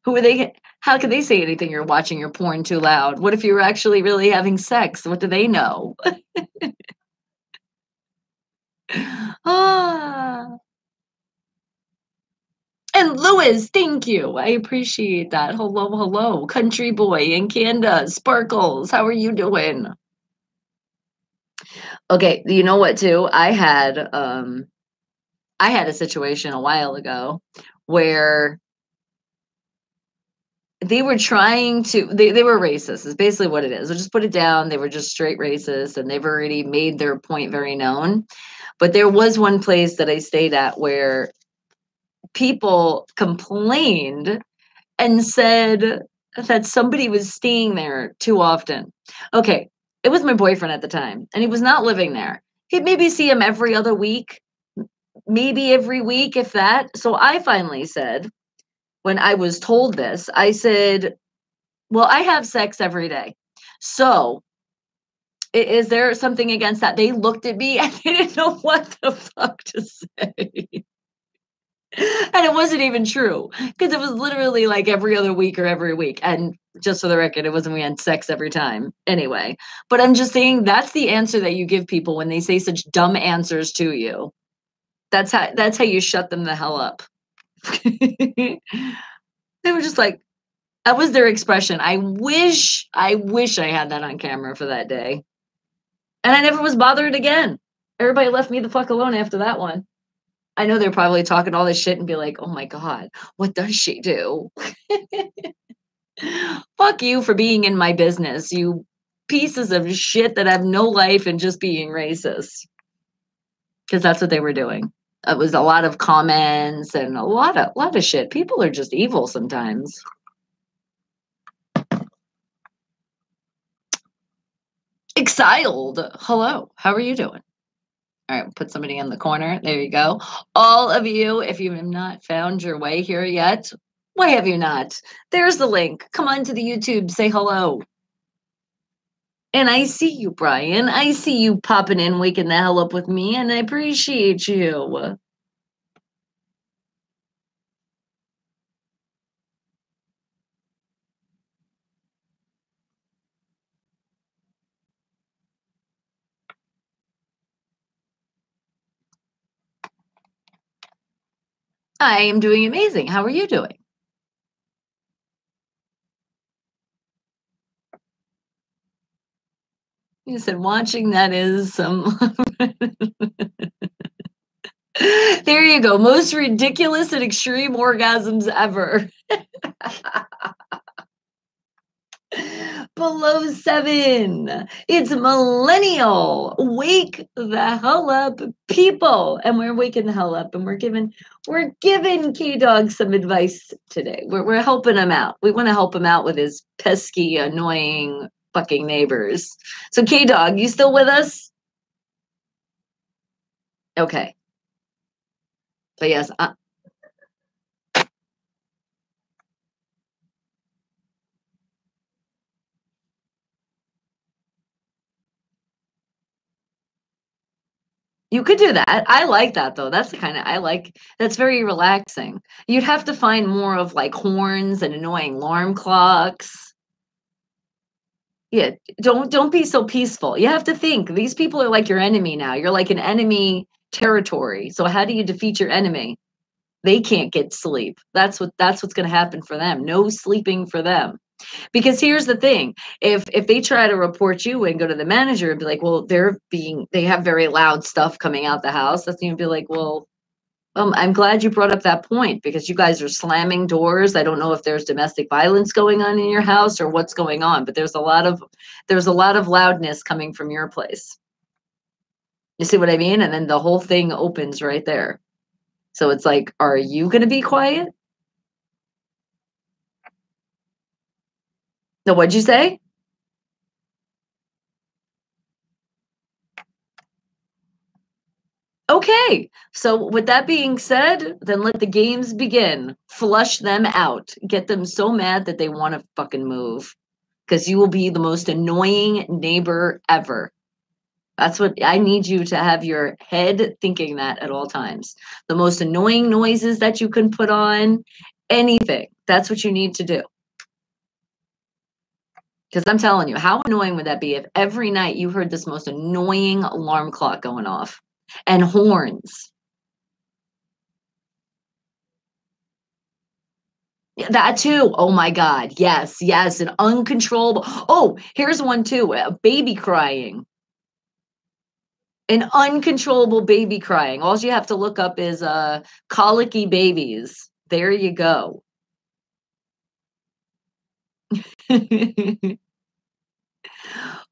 Who are they? How can they say anything? You're watching your porn too loud. What if you were actually really having sex? What do they know? Ah. And Louis, thank you. I appreciate that. Hello, hello. Country boy in Canada. Sparkles, how are you doing? Okay, you know what too? I had a situation a while ago where they were trying to they were racist is basically what it is. So just put it down. They were just straight racist and they've already made their point very known. But there was one place that I stayed at where people complained and said that somebody was staying there too often. Okay, it was my boyfriend at the time, and he was not living there. He'd maybe see him every other week, maybe every week, if that. So I finally said, when I was told this, I said, well, I have sex every day. So is there something against that? They looked at me and they didn't know what the fuck to say. And it wasn't even true because it was literally like every other week or every week. And just for the record, it wasn't we had sex every time anyway. But I'm just saying that's the answer that you give people when they say such dumb answers to you. That's how you shut them the hell up. They were just like, that was their expression. I wish I had that on camera for that day. And I never was bothered again. Everybody left me the fuck alone after that one. I know they're probably talking all this shit and be like, oh my God, what does she do? Fuck you for being in my business, you pieces of shit that have no life and just being racist. Because that's what they were doing. It was a lot of comments and a lot of shit. People are just evil sometimes. Exiled. Hello. How are you doing? All right, put somebody in the corner. There you go. All of you, if you have not found your way here yet, why have you not? There's the link. Come on to the YouTube, say hello. And I see you, Brian. I see you popping in, waking the hell up with me, and I appreciate you. I am doing amazing. How are you doing? You said watching that is some. There you go. Most ridiculous and extreme orgasms ever. Below 7. It's millennial. Wake the hell up, people. And we're waking the hell up and we're giving K-Dog some advice today. We're helping him out. We want to help him out with his pesky, annoying fucking neighbors. So K-Dog, you still with us? Okay. But yes, you could do that. I like that though. That's the kind of I like. That's very relaxing. You'd have to find more of like horns and annoying alarm clocks. Yeah, don't be so peaceful. You have to think. These people are like your enemy now. You're like an enemy territory. So how do you defeat your enemy? They can't get sleep. That's what's going to happen for them. No sleeping for them. Because here's the thing, if they try to report you and go to the manager and be like, well, they have very loud stuff coming out the house, that's gonna be like, well, I'm glad you brought up that point because you guys are slamming doors. I don't know if there's domestic violence going on in your house or what's going on, but there's a lot of loudness coming from your place. You see what I mean? And then the whole thing opens right there. So it's like, are you gonna be quiet? No, what'd you say? Okay, so with that being said, then let the games begin. Flush them out. Get them so mad that they want to fucking move. Because you will be the most annoying neighbor ever. That's what I need you to have your head thinking that at all times. The most annoying noises that you can put on, anything. That's what you need to do. Because I'm telling you, how annoying would that be if every night you heard this most annoying alarm clock going off and horns? Yeah, that too. Oh my God. Yes, yes. An uncontrollable. Oh, here's one too. A baby crying. An uncontrollable baby crying. All you have to look up is colicky babies. There you go.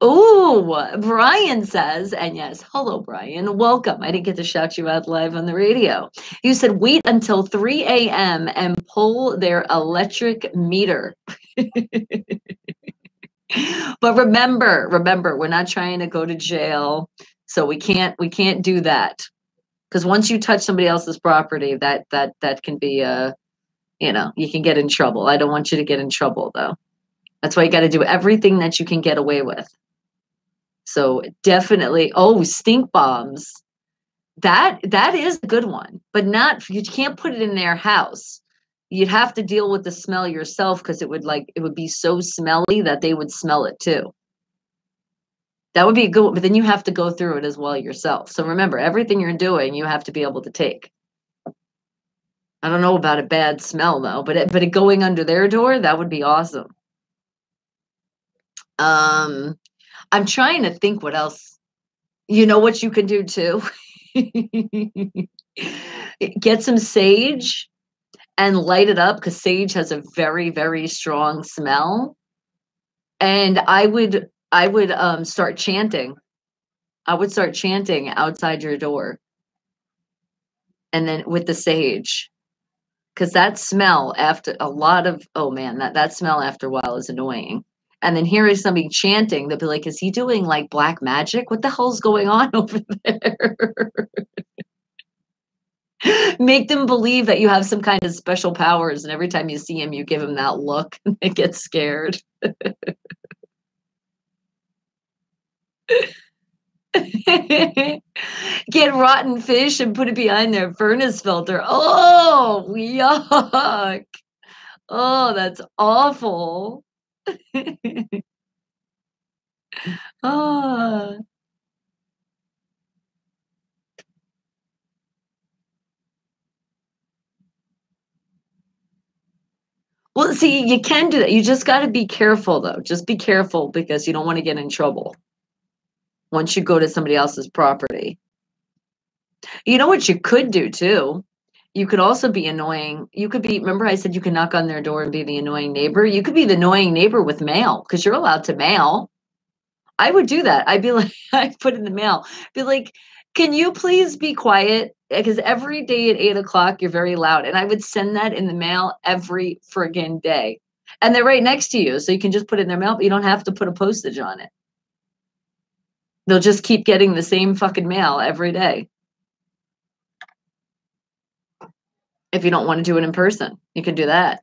Oh, Brian says, and yes, hello, Brian. Welcome. I didn't get to shout you out live on the radio. You said wait until 3 a.m. and pull their electric meter. But remember, we're not trying to go to jail, so we can't do that. Because once you touch somebody else's property, that can be you can get in trouble. I don't want you to get in trouble though. That's why you got to do everything that you can get away with. So definitely, oh, stink bombs. That is a good one, but not you can't put it in their house. You'd have to deal with the smell yourself because it would be so smelly that they would smell it too. That would be good, but then you have to go through it as well yourself. So remember, everything you're doing, you have to be able to take. I don't know about a bad smell though, but it going under their door, that would be awesome. Um, I'm trying to think what else. You know what you can do too? Get some sage and light it up because sage has a very, very strong smell. And I would start chanting. I would start chanting outside your door and then with the sage. Because that smell after a lot of oh man, that smell after a while is annoying. And then hearing somebody chanting, they'll be like, is he doing like black magic? What the hell's going on over there? Make them believe that you have some kind of special powers, and every time you see him, you give him that look and they get scared. Get rotten fish and put it behind their furnace filter. Oh, yuck. Oh, that's awful. Ah. Well, see, you can do that. You just got to be careful, though. Just be careful because you don't want to get in trouble once you go to somebody else's property. You know what you could do too? You could also be annoying. You could be, remember I said you can knock on their door and be the annoying neighbor? You could be the annoying neighbor with mail because you're allowed to mail. I would do that. I'd be like, I'd put in the mail, be like, can you please be quiet? Because every day at 8 o'clock, you're very loud. And I would send that in the mail every friggin' day. And they're right next to you. So you can just put it in their mail, but you don't have to put a postage on it. They'll just keep getting the same fucking mail every day. If you don't want to do it in person, you can do that.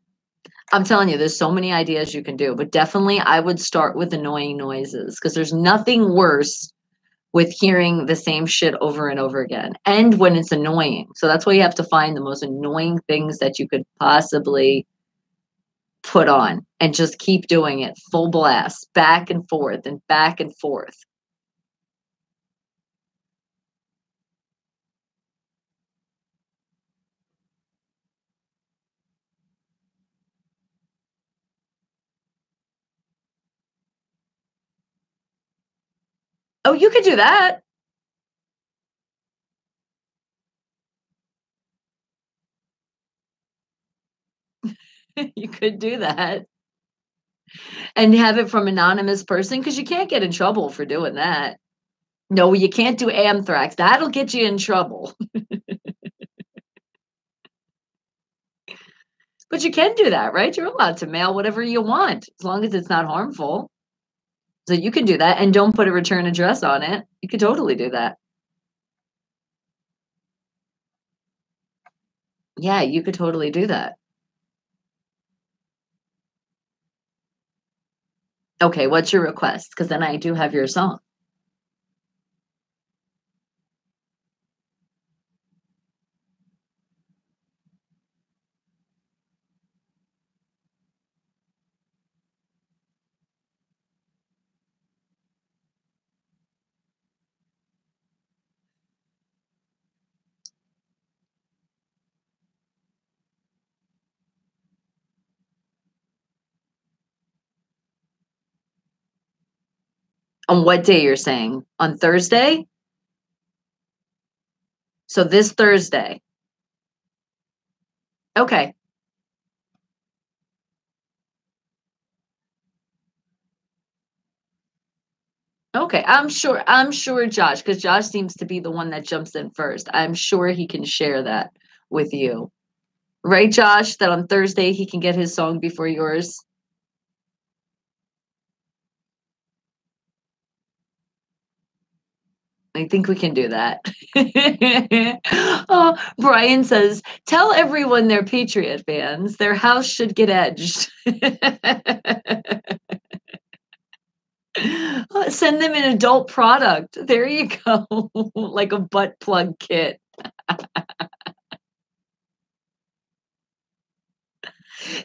I'm telling you, there's so many ideas you can do, but definitely I would start with annoying noises because there's nothing worse with hearing the same shit over and over again and when it's annoying. So that's why you have to find the most annoying things that you could possibly put on and just keep doing it full blast, back and forth and back and forth. Oh, you could do that. You could do that and have it from anonymous person because you can't get in trouble for doing that. No, you can't do anthrax. That'll get you in trouble. But you can do that, right? You're allowed to mail whatever you want as long as it's not harmful. So you can do that and don't put a return address on it. You could totally do that. Yeah, you could totally do that. Okay, what's your request? Because then I do have your song. On what day you're saying? On Thursday? So this Thursday. Okay. Okay. I'm sure Josh, because Josh seems to be the one that jumps in first. I'm sure he can share that with you. Right, Josh? That on Thursday he can get his song before yours. I think we can do that. Oh, Brian says, tell everyone they're Patriot fans. Their house should get edged. Send them an adult product. There you go. Like a butt plug kit.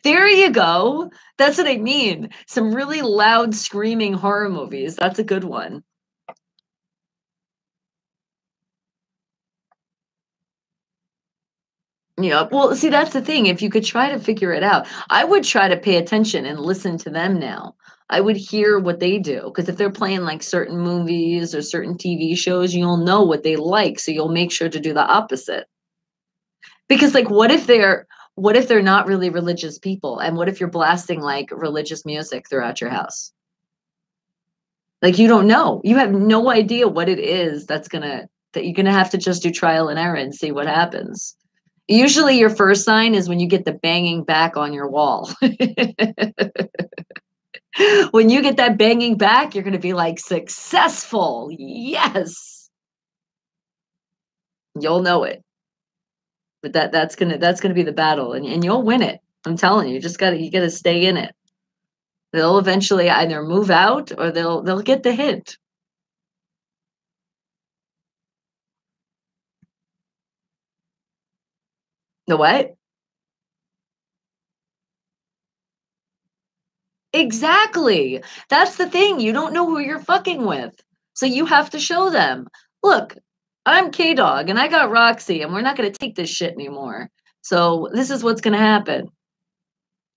There you go. That's what I mean. Some really loud screaming horror movies. That's a good one. Yeah. Well, see, that's the thing. If you could try to figure it out, I would try to pay attention and listen to them now. I would hear what they do. Because if they're playing like certain movies or certain TV shows, you'll know what they like. So you'll make sure to do the opposite. Because like what if they're not really religious people? And what if you're blasting like religious music throughout your house? Like you don't know. You have no idea what it is that you're gonna have to just do trial and error and see what happens. Usually your first sign is when you get the banging back on your wall. When you get that banging back, you're gonna be like successful. Yes. You'll know it. But that's gonna be the battle and you'll win it. I'm telling you, you gotta stay in it. They'll eventually either move out or they'll get the hint. The what? Exactly. That's the thing. You don't know who you're fucking with. So you have to show them. Look, I'm K Dog and I got Roxy and we're not going to take this shit anymore. So this is what's going to happen.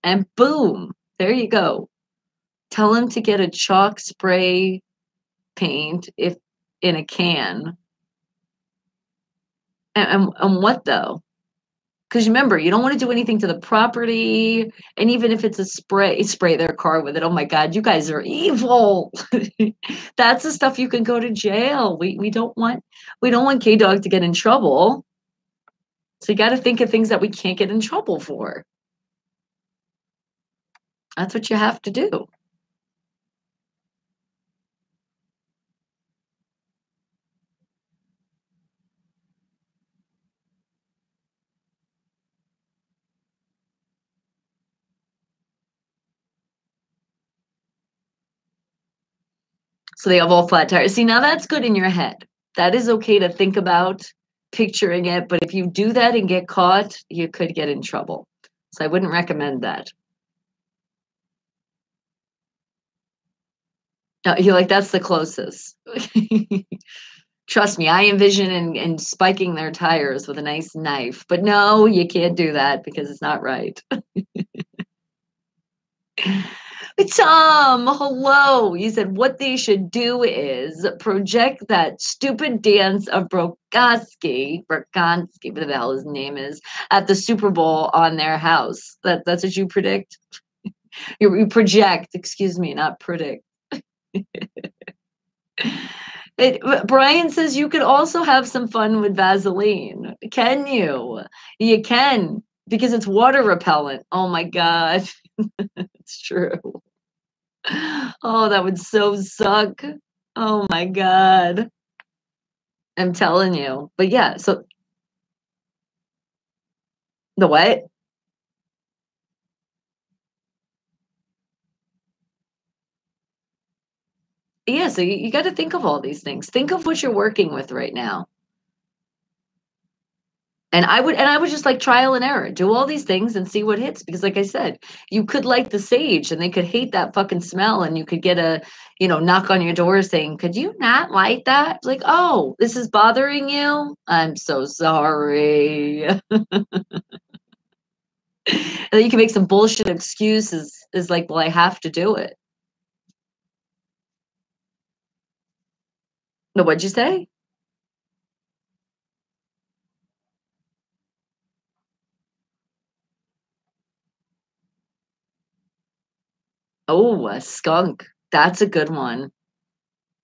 And boom, there you go. Tell him to get a chalk spray paint if in a can. And what though? Because remember, you don't want to do anything to the property. And even if it's a spray their car with it. Oh my God, you guys are evil. That's the stuff you can go to jail. We don't want K Dog to get in trouble. So you got to think of things that we can't get in trouble for. That's what you have to do. So they have all flat tires. See, now that's good in your head. That is okay to think about picturing it. But if you do that and get caught, you could get in trouble. So I wouldn't recommend that. You're like, that's the closest. Trust me, I envision and spiking their tires with a nice knife. But no, you can't do that because it's not right. Tom, hello. You said what they should do is project that stupid dance of Brokonski, whatever the hell his name is, at the Super Bowl on their house. That's what you predict? You project, excuse me, not predict. Brian says you could also have some fun with Vaseline. Can you? You can because it's water repellent. Oh my God. It's true. Oh, that would so suck. Oh my God. I'm telling you. But yeah, so the what? Yeah, so you got to think of all these things. Think of what you're working with right now. And I would just like trial and error. Do all these things and see what hits because like I said, you could like the sage and they could hate that fucking smell and you could get a knock on your door saying, "Could you not like that?" Like, "Oh, this is bothering you? I'm so sorry." And then you can make some bullshit excuses is like, "Well, I have to do it." No, what'd you say? Oh, a skunk. That's a good one.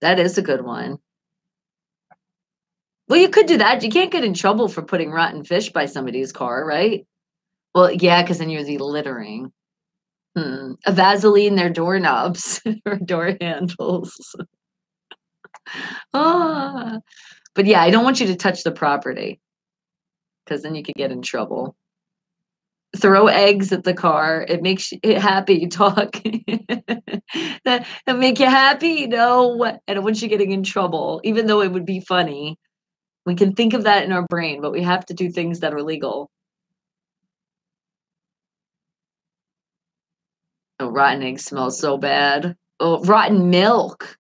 That is a good one. Well, you could do that. You can't get in trouble for putting rotten fish by somebody's car, right? Well, yeah, because then you're the littering. A Vaseline their doorknobs or door handles. Ah. But yeah, I don't want you to touch the property because then you could get in trouble. Throw eggs at the car. It makes it happy. Talk that make you happy. No, I don't want you getting in trouble, even though it would be funny. We can think of that in our brain, but we have to do things that are legal. Oh, rotten eggs smell so bad. Oh, rotten milk.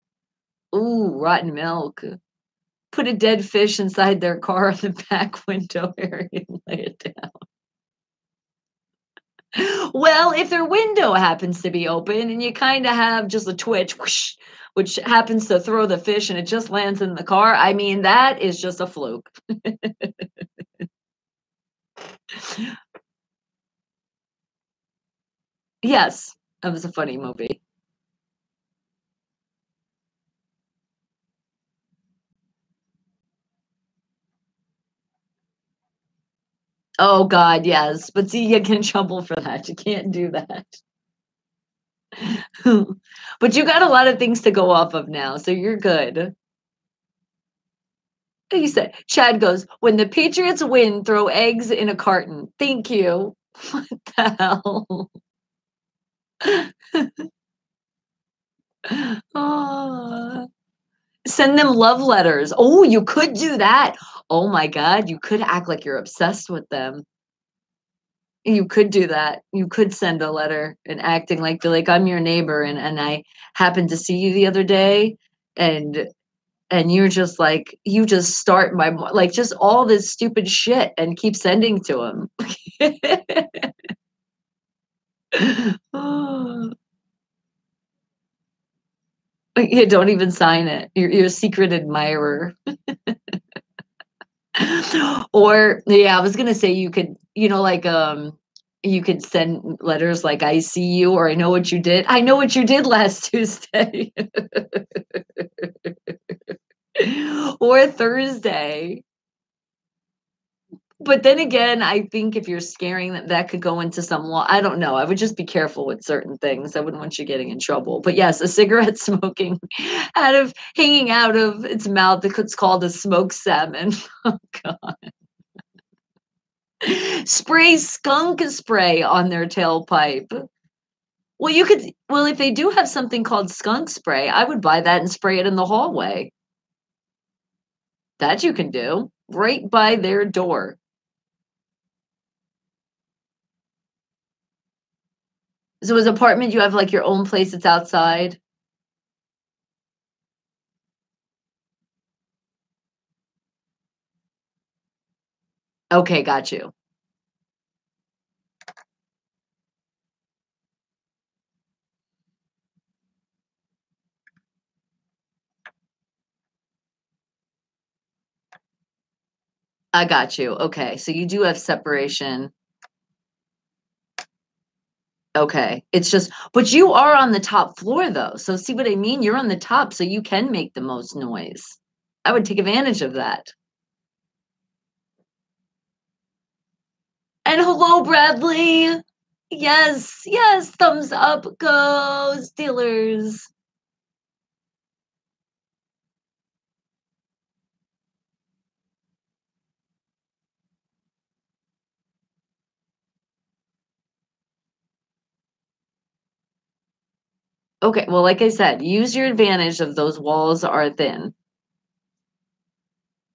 Ooh, rotten milk. Put a dead fish inside their car on the back window area and lay it down. Well, if their window happens to be open and you kind of have just a twitch, whoosh, which happens to throw the fish and it just lands in the car, I mean, that is just a fluke. Yes, that was a funny movie. Oh God, yes. But see, you get in trouble for that. You can't do that. But you got a lot of things to go off of now, so you're good. He said, Chad goes, when the Patriots win, throw eggs in a carton. Thank you. What the hell? Oh, send them love letters. Oh, you could do that. Oh my God, you could act like you're obsessed with them. You could do that. You could send a letter and acting like be like I'm your neighbor and I happened to see you the other day and you're just like you just start my like just all this stupid shit and keep sending to him. Oh, you don't even sign it. You're a secret admirer. Or yeah, I was gonna say you could, like you could send letters like I see you or I know what you did. I know what you did last Tuesday. Or Thursday. But then again, I think if you're scaring them, that could go into some law. I don't know. I would just be careful with certain things. I wouldn't want you getting in trouble. But yes, a cigarette smoking hanging out of its mouth, it's called a smoked salmon. Oh God. Spray skunk spray on their tailpipe. Well, if they do have something called skunk spray, I would buy that and spray it in the hallway. That you can do right by their door. So his apartment, you have like your own place that's outside. Okay, got you. I got you. Okay, so you do have separation. Okay, it's just, but you are on the top floor though. So see what I mean? You're on the top, so you can make the most noise. I would take advantage of that. And hello, Bradley. Yes, yes, thumbs up, go Steelers. Okay, well, like I said, use your advantage of those walls are thin.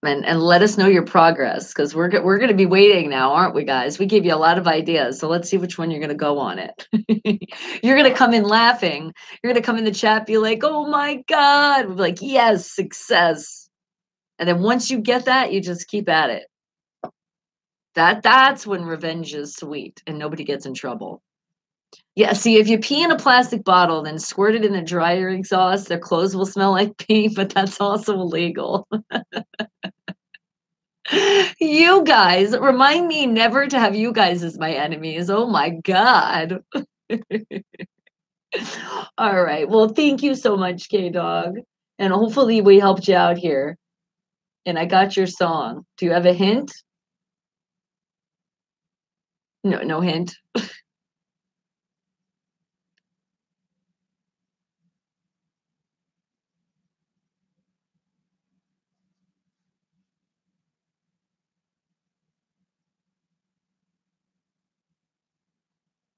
And let us know your progress because we're going to be waiting now, aren't we, guys? We gave you a lot of ideas, so let's see which one you're going to go on it. You're going to come in laughing. You're going to come in the chat, be like, "Oh my God!" We're like, "Yes, success!" And then once you get that, you just keep at it. That's when revenge is sweet and nobody gets in trouble. Yeah, see, if you pee in a plastic bottle, then squirt it in the dryer exhaust, their clothes will smell like pee, but that's also illegal. You guys, remind me never to have you guys as my enemies. Oh my God. All right. Well, thank you so much, K Dog. And hopefully we helped you out here. And I got your song. Do you have a hint? No, no hint.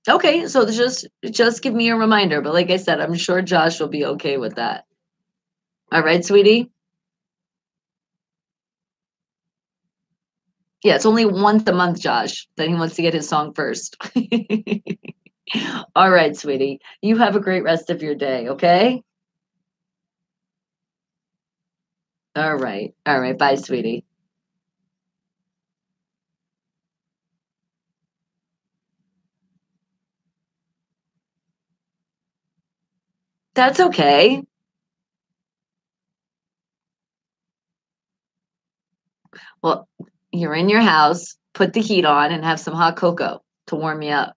Okay, so just give me a reminder. But like I said, I'm sure Josh will be okay with that. All right, sweetie? Yeah, it's only once a month, Josh, that he wants to get his song first. All right, sweetie. You have a great rest of your day, okay? All right. All right. Bye, sweetie. That's okay. Well, you're in your house, put the heat on and have some hot cocoa to warm you up.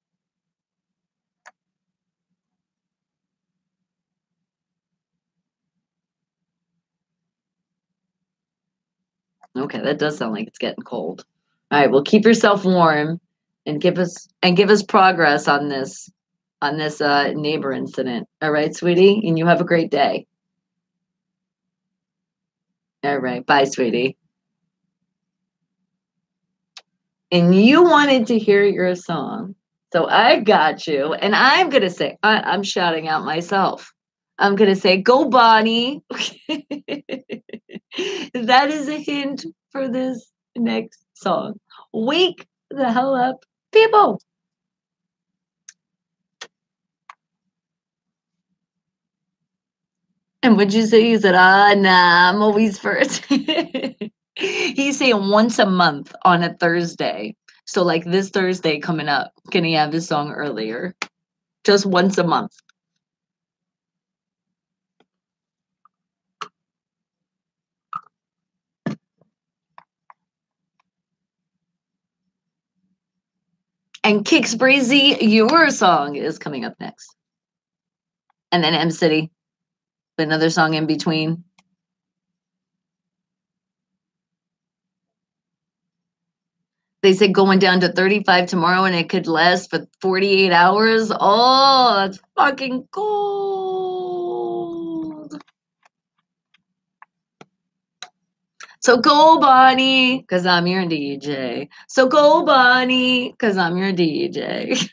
Okay, that does sound like it's getting cold. All right, well, keep yourself warm and give us progress on this neighbor incident. All right, sweetie, and you have a great day. All right, bye, sweetie. And you wanted to hear your song. So I got you. And I'm going to say, I'm shouting out myself. I'm going to say, go, Bonnie. That is a hint for this next song. Wake the hell up, people. And would you say, he said, nah, I'm always first. He's saying once a month on a Thursday. So, like this Thursday coming up, can he have his song earlier? Just once a month. And Kicks Breezy, your song is coming up next. And then M City, another song in between. They said going down to 35 tomorrow and it could last for 48 hours. Oh, that's fucking cold. So go, Bonnie, because I'm your DJ. So go, Bonnie, because I'm your DJ.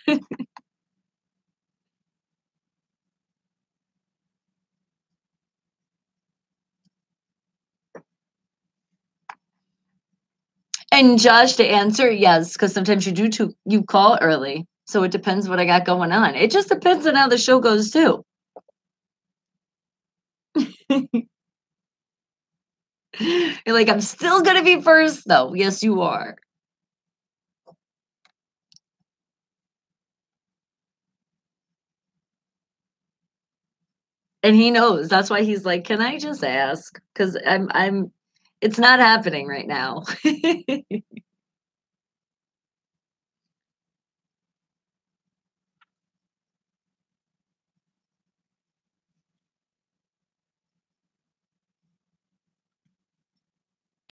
And Josh, to answer, yes, because sometimes you call early. So it depends what I got going on. It just depends on how the show goes too. You're like, I'm still gonna be first though. Yes, you are. And he knows. That's why he's like, can I just ask? Because I'm it's not happening right now.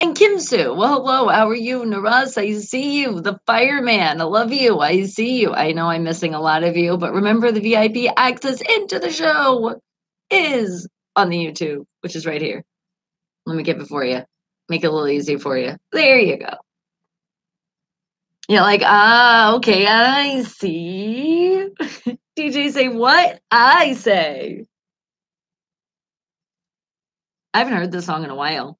And Kim Soo, well, hello, how are you? Naraz, I see you. The fireman, I love you. I see you. I know I'm missing a lot of you, but remember the VIP access into the show is on the YouTube, which is right here. Let me get it for you. Make it a little easy for you. There you go. You're like, okay, I see. DJ say what? I say. I haven't heard this song in a while.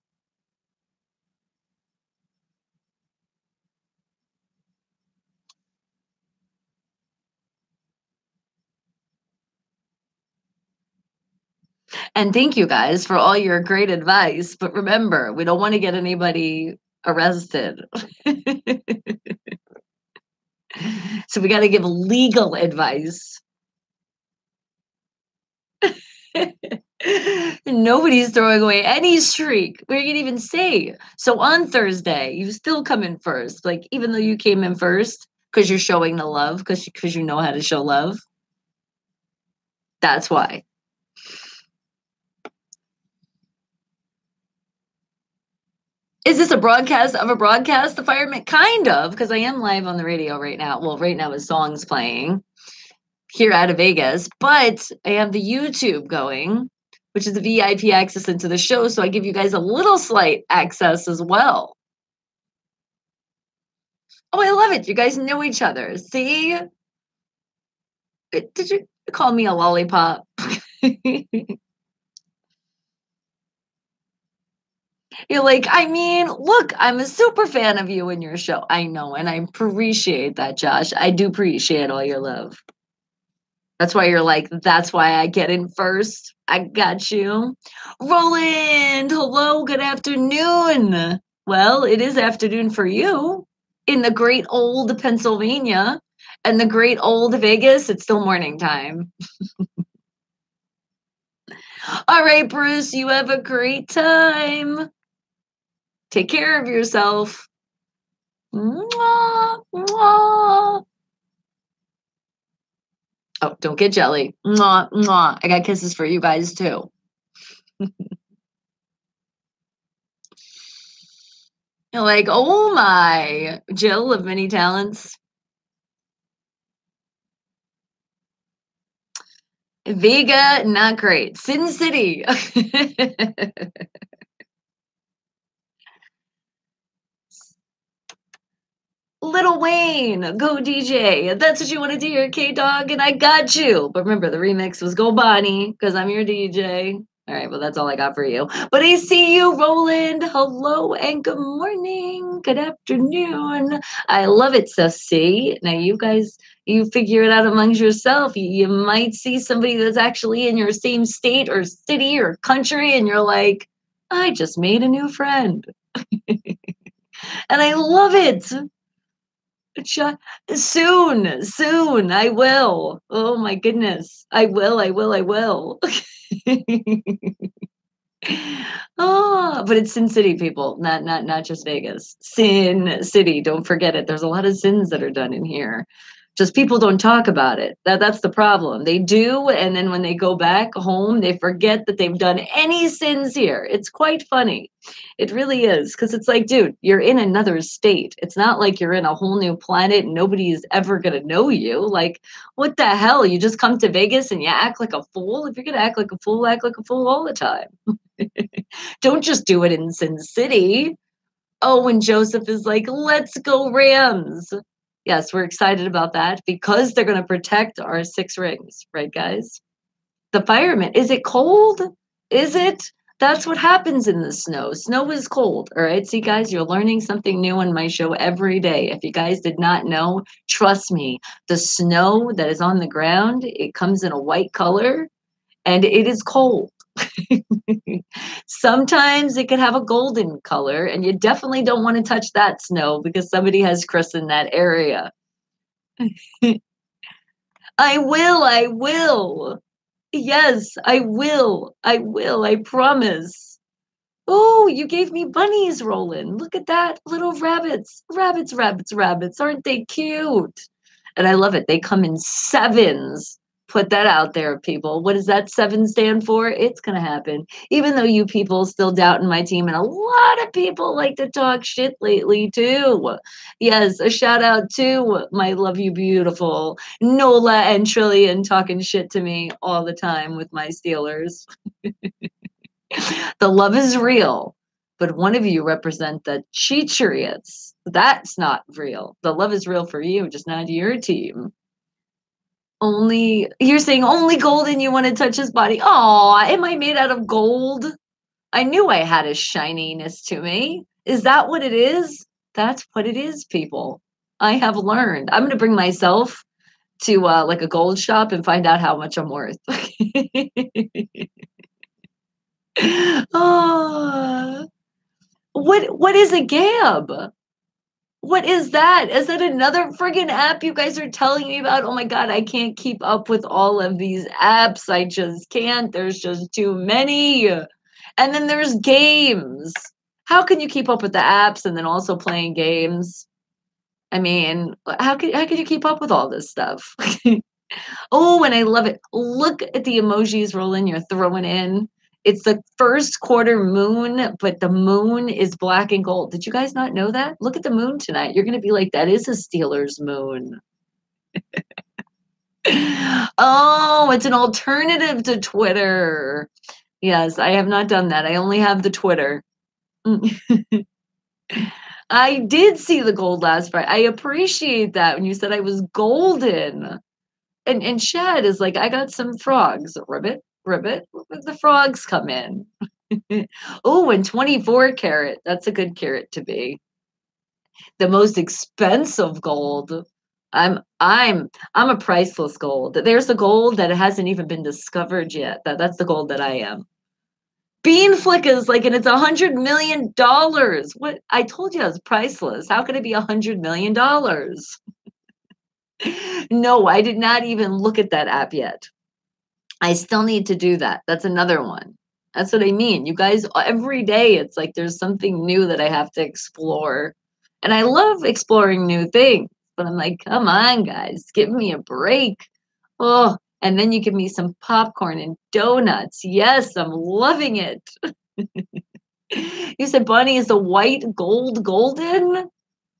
And thank you guys for all your great advice. But remember, we don't want to get anybody arrested. So we got to give legal advice. Nobody's throwing away any streak. We can even say so on Thursday. You still come in first, like even though you came in first because you're showing the love because you know how to show love. That's why. Is this a broadcast of a broadcast? The fireman, kind of, because I am live on the radio right now. Well, right now is songs playing here out of Vegas, but I have the YouTube going, which is the VIP access into the show. So I give you guys a little slight access as well. Oh, I love it. You guys know each other. See? Did you call me a lollipop? You're like, I mean, look, I'm a super fan of you and your show. I know, and I appreciate that, Josh. I do appreciate all your love. That's why you're like, that's why I get in first. I got you. Roland, hello, good afternoon. Well, it is afternoon for you in the great old Pennsylvania and the great old Vegas. It's still morning time. All right, Bruce, you have a great time. Take care of yourself. Mwah, mwah. Oh, don't get jelly. Mwah, mwah. I got kisses for you guys too. You're like, oh my, Jill of many talents. Vega, not great. Sin City. Little Wayne, go DJ. That's what you want to do here, K Dog, and I got you. But remember, the remix was Go Bonnie, because I'm your DJ. All right, well, that's all I got for you. But I see you, Roland. Hello and good morning. Good afternoon. I love it, so see. Now, you guys, you figure it out amongst yourself. You might see somebody that's actually in your same state or city or country, and you're like, I just made a new friend. And I love it. Soon, I will. Oh my goodness. I will. Oh, but it's Sin City, people, not just Vegas. Sin City. Don't forget it. There's a lot of sins that are done in here. Just people don't talk about it. That's the problem. They do, and then when they go back home, they forget that they've done any sins here. It's quite funny. It really is, because it's like, dude, you're in another state. It's not like you're in a whole new planet and nobody's ever gonna know you. Like, what the hell? You just come to Vegas and you act like a fool? If you're gonna act like a fool all the time. Don't just do it in Sin City. Oh, when Joseph is like, let's go Rams. Yes, we're excited about that because they're going to protect our 6 rings, right, guys? The fireman, is it cold? Is it? That's what happens in the snow. Snow is cold. All right. See, guys, you're learning something new on my show every day. If you guys did not know, trust me, the snow that is on the ground, it comes in a white color and it is cold. Sometimes it could have a golden color, and you definitely don't want to touch that snow because somebody has christened that area. I will. Yes, I will. I promise. Oh, you gave me bunnies, Roland. Look at that. Little rabbits. Rabbits. Aren't they cute? And I love it. They come in 7s. Put that out there, people. What does that 7 stand for? It's going to happen. Even though you people still doubt in my team, and a lot of people like to talk shit lately, too. Yes, a shout out to my Love You Beautiful Nola and Trillian talking shit to me all the time with my Steelers. The love is real, but one of you represent the Cheatriots. That's not real. The love is real for you, just not your team. Only you're saying only gold and you want to touch his body. Oh, am I made out of gold? I knew I had a shininess to me. Is that what it is? That's what it is, people. I have learned. I'm going to bring myself to like a gold shop and find out how much I'm worth. Oh, what is a gab? What is that? Is that another friggin' app you guys are telling me about? Oh my God, I can't keep up with all of these apps. I just can't. There's just too many. And then there's games. How can you keep up with the apps and then also playing games? I mean, how can you keep up with all this stuff? Oh, and I love it. Look at the emojis, Roland, you're throwing in. It's the first quarter moon, but the moon is black and gold. Did you guys not know that? Look at the moon tonight. You're going to be like, that is a Steelers moon. Oh, it's an alternative to Twitter. Yes, I have not done that. I only have the Twitter. I did see the gold last Friday. I appreciate that when you said I was golden. And Shad is like, I got some frogs. Ribbit, ribbit. The frogs come in. Oh, and 24 carat. That's a good carat to be. The most expensive gold. I'm a priceless gold. There's the gold that hasn't even been discovered yet. That's the gold that I am. Bean Flick is like, and it's $100 million. What I told you, it's priceless. How could it be $100 million? No, I did not even look at that app yet. I still need to do that. That's another one. That's what I mean. You guys, every day it's like there's something new that I have to explore. And I love exploring new things, but I'm like, come on, guys, give me a break. Oh, and then you give me some popcorn and donuts. Yes, I'm loving it. You said Bonnie is the white gold golden?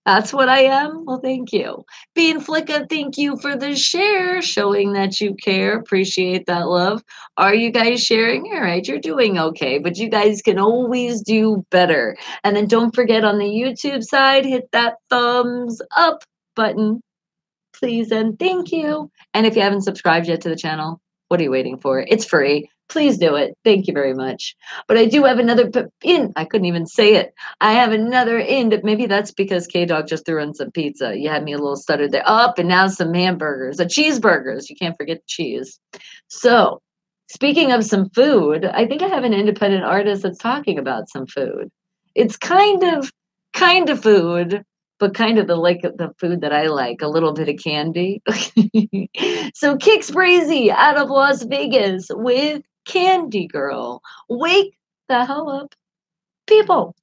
That's what I am? Well, thank you. Bean Flicka, thank you for the share, showing that you care. Appreciate that, love. Are you guys sharing? All right, you're doing okay, but you guys can always do better. And then don't forget on the YouTube side, hit that thumbs up button, please and thank you. And if you haven't subscribed yet to the channel, what are you waiting for? It's free. Please do it. Thank you very much. But I do have another in. I couldn't even say it. I have another in. Maybe that's because K-Dog just threw in some pizza. You had me a little stuttered there. Up and now some hamburgers, cheeseburgers. You can't forget cheese. So speaking of some food, I think I have an independent artist that's talking about some food. It's kind of food, but kind of the food that I like, a little bit of candy. So Kix Brazy out of Las Vegas with Candy Girl. Wake the hell up, people.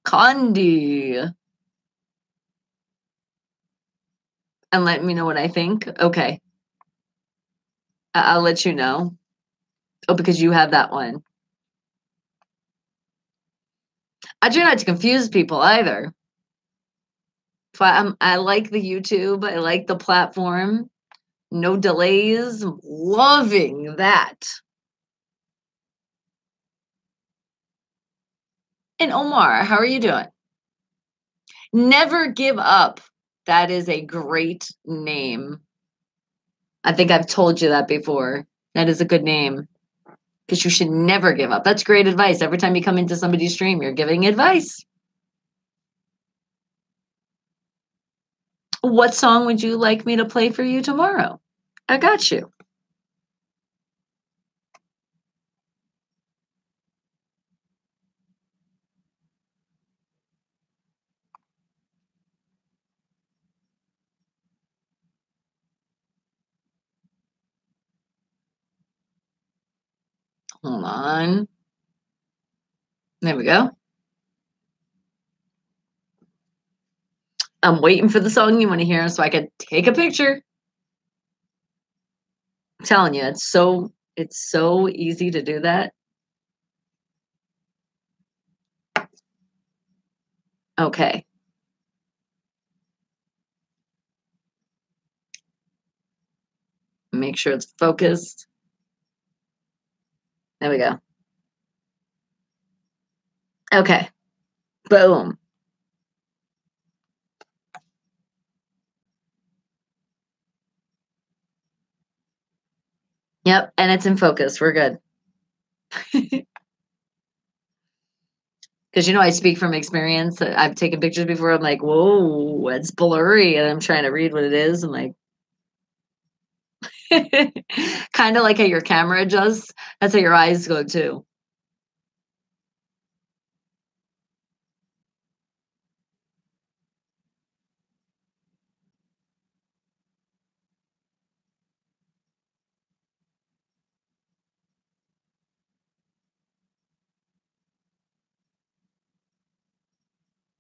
Candy. And let me know what I think. Okay. I'll let you know. Oh, because you have that one. I try not to confuse people either. I like the YouTube. I like the platform. No delays. Loving that. And Omar, how are you doing? Never Give Up. That is a great name. I think I've told you that before. That is a good name because you should never give up. That's great advice. Every time you come into somebody's stream, you're giving advice. What song would you like me to play for you tomorrow? I got you. Hold on. There we go. I'm waiting for the song you want to hear so I can take a picture. I'm telling you, it's so easy to do that. Okay. Make sure it's focused. There we go. Okay. Boom. Yep, and it's in focus. We're good. Because I speak from experience. I've taken pictures before. I'm like, whoa, it's blurry, and I'm trying to read what it is. I'm like, kind of like how your camera adjusts. That's how your eyes go too.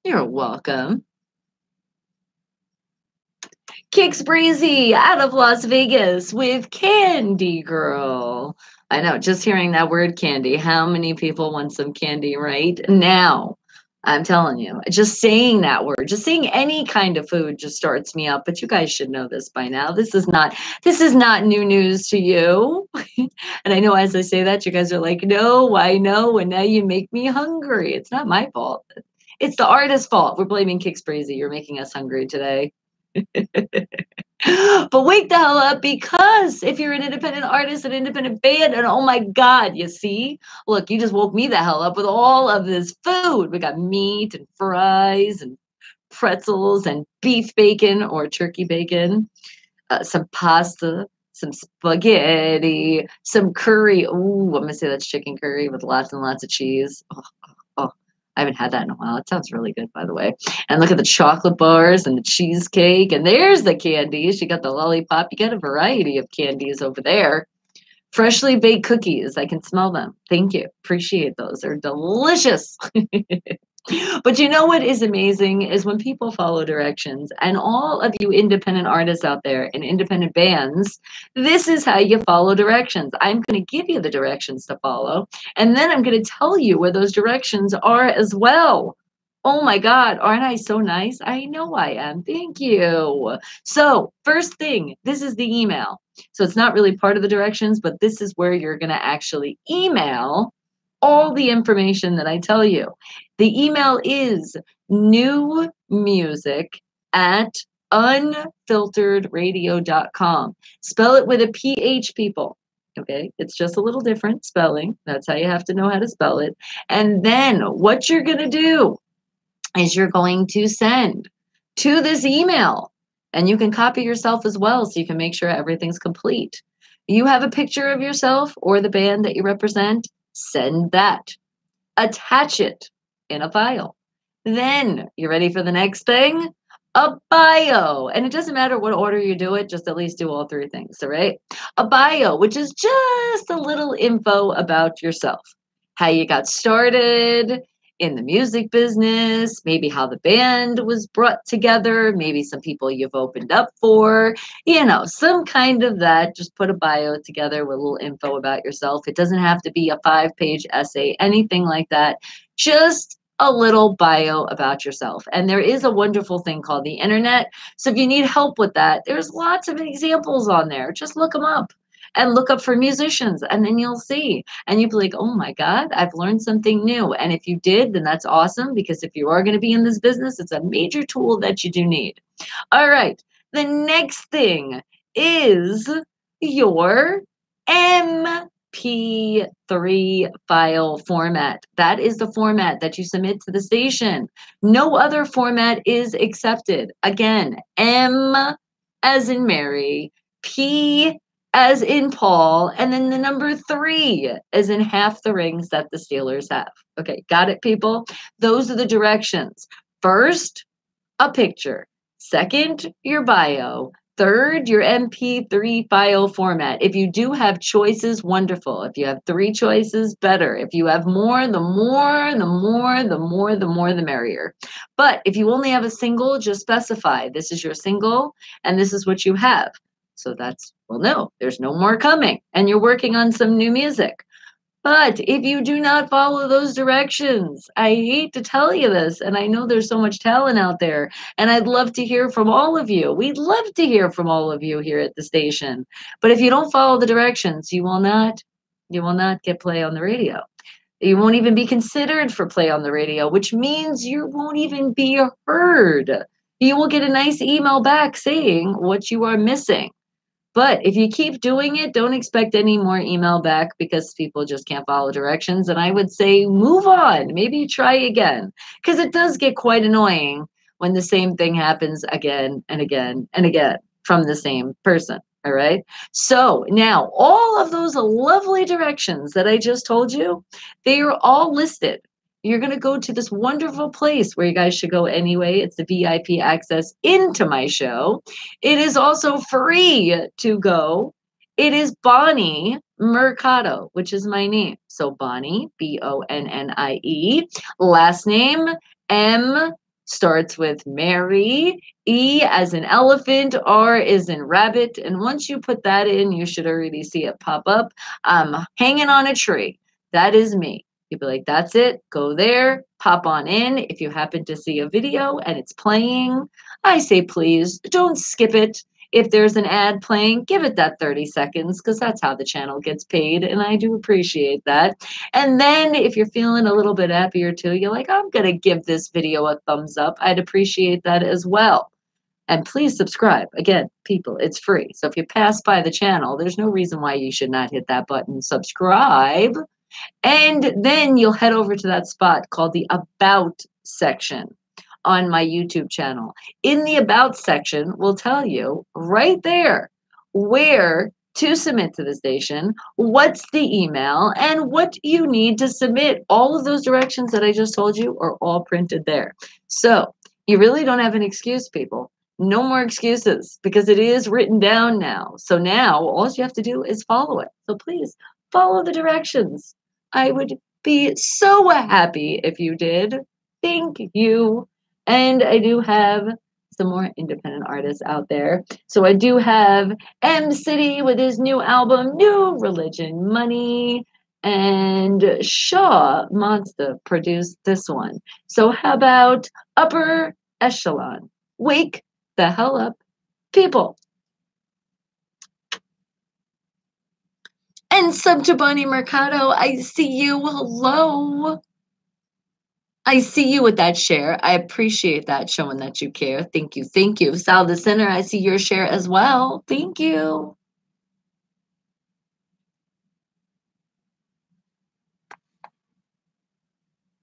You're welcome. Kix Breezy out of Las Vegas with Candy Girl. I know, just hearing that word candy, how many people want some candy right now? I'm telling you, just saying that word, just saying any kind of food just starts me up. But you guys should know this by now. This is not new news to you. And I know as I say that, you guys are like, no, I know. And now you make me hungry. It's not my fault. It's the artist's fault. We're blaming Kix Breezy. You're making us hungry today. But wake the hell up, because if you're an independent artist, an independent band, and oh my God, you see, look, you just woke me the hell up with all of this food. We got meat and fries and pretzels and beef bacon or turkey bacon, some pasta, some spaghetti, some curry. Ooh, I'm gonna say that's chicken curry with lots and lots of cheese. Oh, I haven't had that in a while. It sounds really good, by the way. And look at the chocolate bars and the cheesecake. And there's the candies. You got the lollipop. You got a variety of candies over there. Freshly baked cookies. I can smell them. Thank you. Appreciate those. They're delicious. But you know what is amazing is when people follow directions, and all of you independent artists out there and independent bands, this is how you follow directions. I'm going to give you the directions to follow, and then I'm going to tell you where those directions are as well. Oh my God, aren't I so nice? I know I am. Thank you. So, first thing, this is the email. So, it's not really part of the directions, but this is where you're going to actually email all the information that I tell you. The email is new music at unfilteredradio.com. Spell it with a PH, people. Okay, it's just a little different spelling. That's how you have to know how to spell it. And then what you're going to do is you're going to send to this email, and you can copy yourself as well so you can make sure everything's complete. You have a picture of yourself or the band that you represent, send that. Attach it in a file. Then you're ready for the next thing? A bio. And it doesn't matter what order you do it, just at least do all three things, all right? A bio, which is just a little info about yourself. How you got started in the music business, maybe how the band was brought together, maybe some people you've opened up for, some kind of that. Just put a bio together with a little info about yourself. It doesn't have to be a 5-page essay, anything like that. Just a little bio about yourself. And there is a wonderful thing called the internet. So if you need help with that, there's lots of examples on there. Just look them up and look up for musicians, and then you'll see. And you'll be like, oh my God, I've learned something new. And if you did, then that's awesome, because if you are going to be in this business, it's a major tool that you do need. All right. The next thing is your MP3 file format. That is the format that you submit to the station. No other format is accepted. Again, M as in Mary, P as in Paul, and then the number 3 as in half the rings that the Steelers have. Okay, got it, people? Those are the directions. First, a picture. Second, your bio. Third, your MP3 file format. If you do have choices, wonderful. If you have 3 choices, better. If you have more, the merrier. But if you only have a single, just specify this is your single and this is what you have. So no, there's no more coming, and you're working on some new music. But if you do not follow those directions, I hate to tell you this, and I know there's so much talent out there, and I'd love to hear from all of you. We'd love to hear from all of you here at the station. But if you don't follow the directions, you will not get play on the radio. You won't even be considered for play on the radio, which means you won't even be heard. You will get a nice email back saying what you are missing. But if you keep doing it, don't expect any more email back, because people just can't follow directions. And I would say move on. Maybe try again, because it does get quite annoying when the same thing happens again and again and again from the same person. All right. So now all of those lovely directions that I just told you, they are all listed. You're going to go to this wonderful place where you guys should go anyway. It's the VIP access into my show. It is also free to go. It is Bonnie Mercado, which is my name. So Bonnie, Bonnie, last name starts with Mary, E as in elephant, R is in rabbit. And once you put that in, you should already see it pop up. I'm hanging on a tree. That is me. You'd be like, that's it. Go there, pop on in. If you happen to see a video and it's playing, I say, please don't skip it. If there's an ad playing, give it that 30 seconds because that's how the channel gets paid. And I do appreciate that. And then if you're feeling a little bit happier too, you're like, I'm going to give this video a thumbs up. I'd appreciate that as well. And please subscribe. Again, people, it's free. So if you pass by the channel, there's no reason why you should not hit that button, subscribe. And then you'll head over to that spot called the About section on my YouTube channel. In the About section, we'll tell you right there where to submit to the station, what's the email, and what you need to submit. All of those directions that I just told you are all printed there. So you really don't have an excuse, people. No more excuses because it is written down now. So now all you have to do is follow it. So please follow the directions. I would be so happy if you did. Thank you. And I do have some more independent artists out there. So I do have M City with his new album, New Religion Money. And Shaw Monster produced this one. So how about Upper Echelon? Wake the hell up, people. And sub to Bonnie Mercado, I see you. Hello. I see you with that share. I appreciate that, showing that you care. Thank you. Thank you. Sal the Sinner, I see your share as well. Thank you.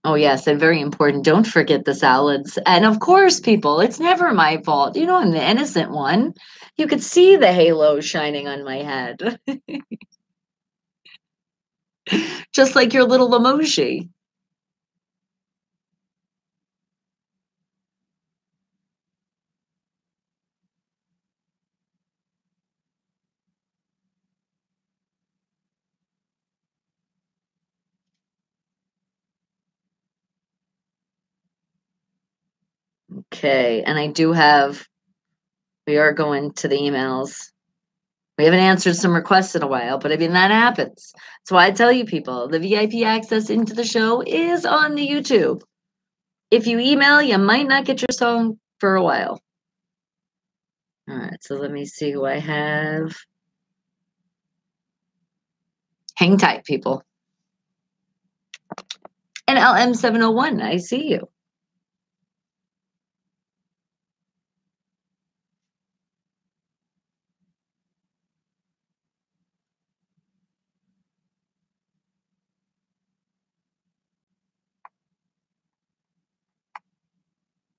Oh, yes, and very important. Don't forget the salads. And of course, people, it's never my fault. You know, I'm the innocent one. You could see the halo shining on my head, just like your little emoji. Okay, and I do have, we are going to the emails. We haven't answered some requests in a while, but I mean, that happens. That's why I tell you people, the VIP access into the show is on the YouTube. If you email, you might not get your song for a while. All right, so let me see who I have. Hang tight, people. And LM701, I see you.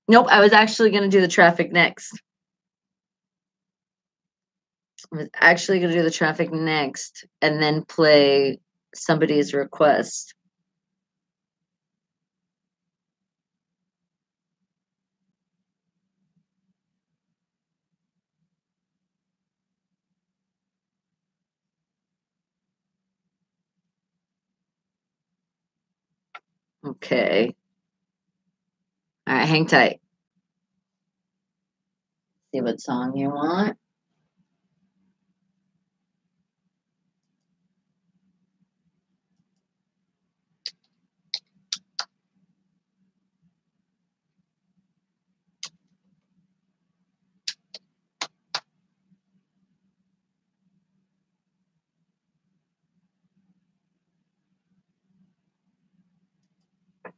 Nope, I was actually going to do the traffic next. I was actually going to do the traffic next and then play somebody's request. Okay. All right, hang tight. See what song you want.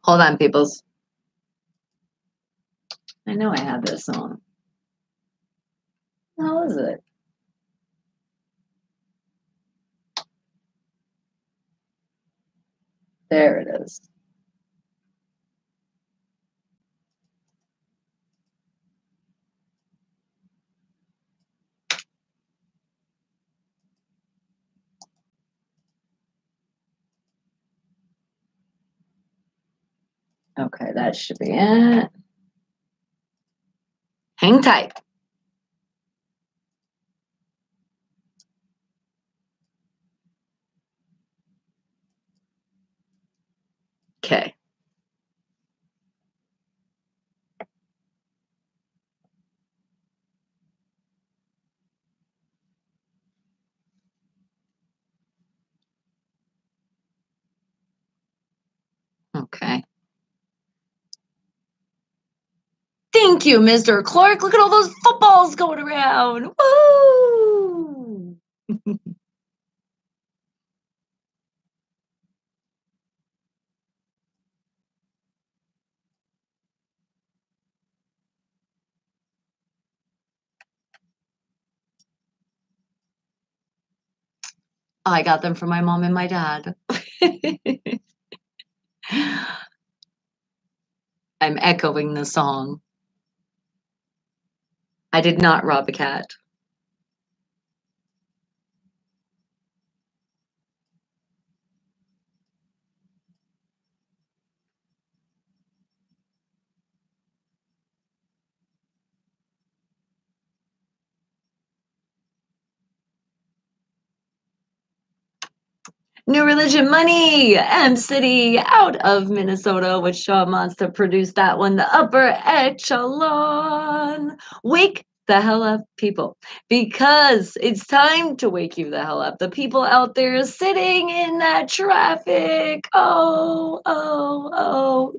Hold on, peoples. I know I have this song. How is it? There it is. Okay, that should be it. Hang tight. Okay. Thank you, Mr. Clark. Look at all those footballs going around. Woo! I got them from my mom and my dad. I'm echoing the song. I did not rob a cat. New Religion Money, M City out of Minnesota with Shaw Monster produced that one, the upper echelon. Wake the hell up, people, because it's time to wake you the hell up. The people out there sitting in that traffic. Oh,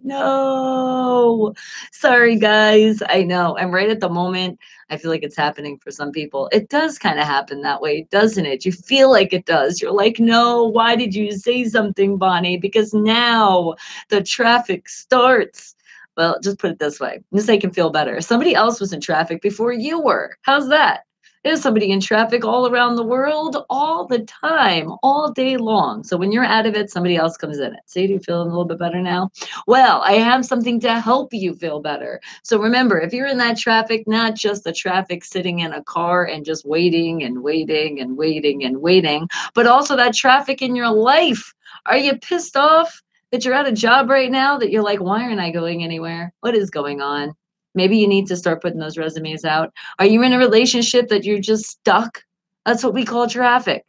no. Sorry, guys. I know. I'm right at the moment. I feel like it's happening for some people. It does kind of happen that way, doesn't it? You feel like it does. You're like, no, why did you say something, Bonnie? Because now the traffic starts. Well, just put it this way. Just so you can feel better. Somebody else was in traffic before you were. How's that? There's somebody in traffic all around the world all the time, all day long. So when you're out of it, somebody else comes in it. See, do you feel a little bit better now? Well, I have something to help you feel better. So remember, if you're in that traffic, not just the traffic sitting in a car and just waiting and waiting and waiting and waiting, but also that traffic in your life. Are you pissed off that you're at a job right now that you're like, why aren't I going anywhere? What is going on? Maybe you need to start putting those resumes out. Are you in a relationship that you're just stuck? That's what we call traffic.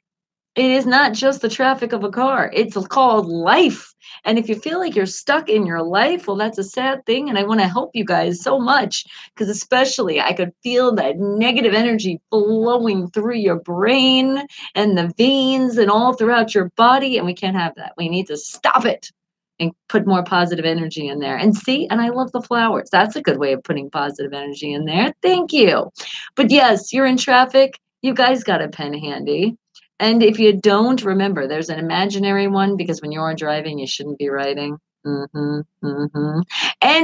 It is not just the traffic of a car. It's called life. And if you feel like you're stuck in your life, well, that's a sad thing. And I want to help you guys so much because especially I could feel that negative energy flowing through your brain and the veins and all throughout your body. And we can't have that. We need to stop it and put more positive energy in there. And see, and I love the flowers. That's a good way of putting positive energy in there. Thank you. But yes, you're in traffic. You guys got a pen handy. And if you don't, remember, there's an imaginary one because when you're driving, you shouldn't be writing. And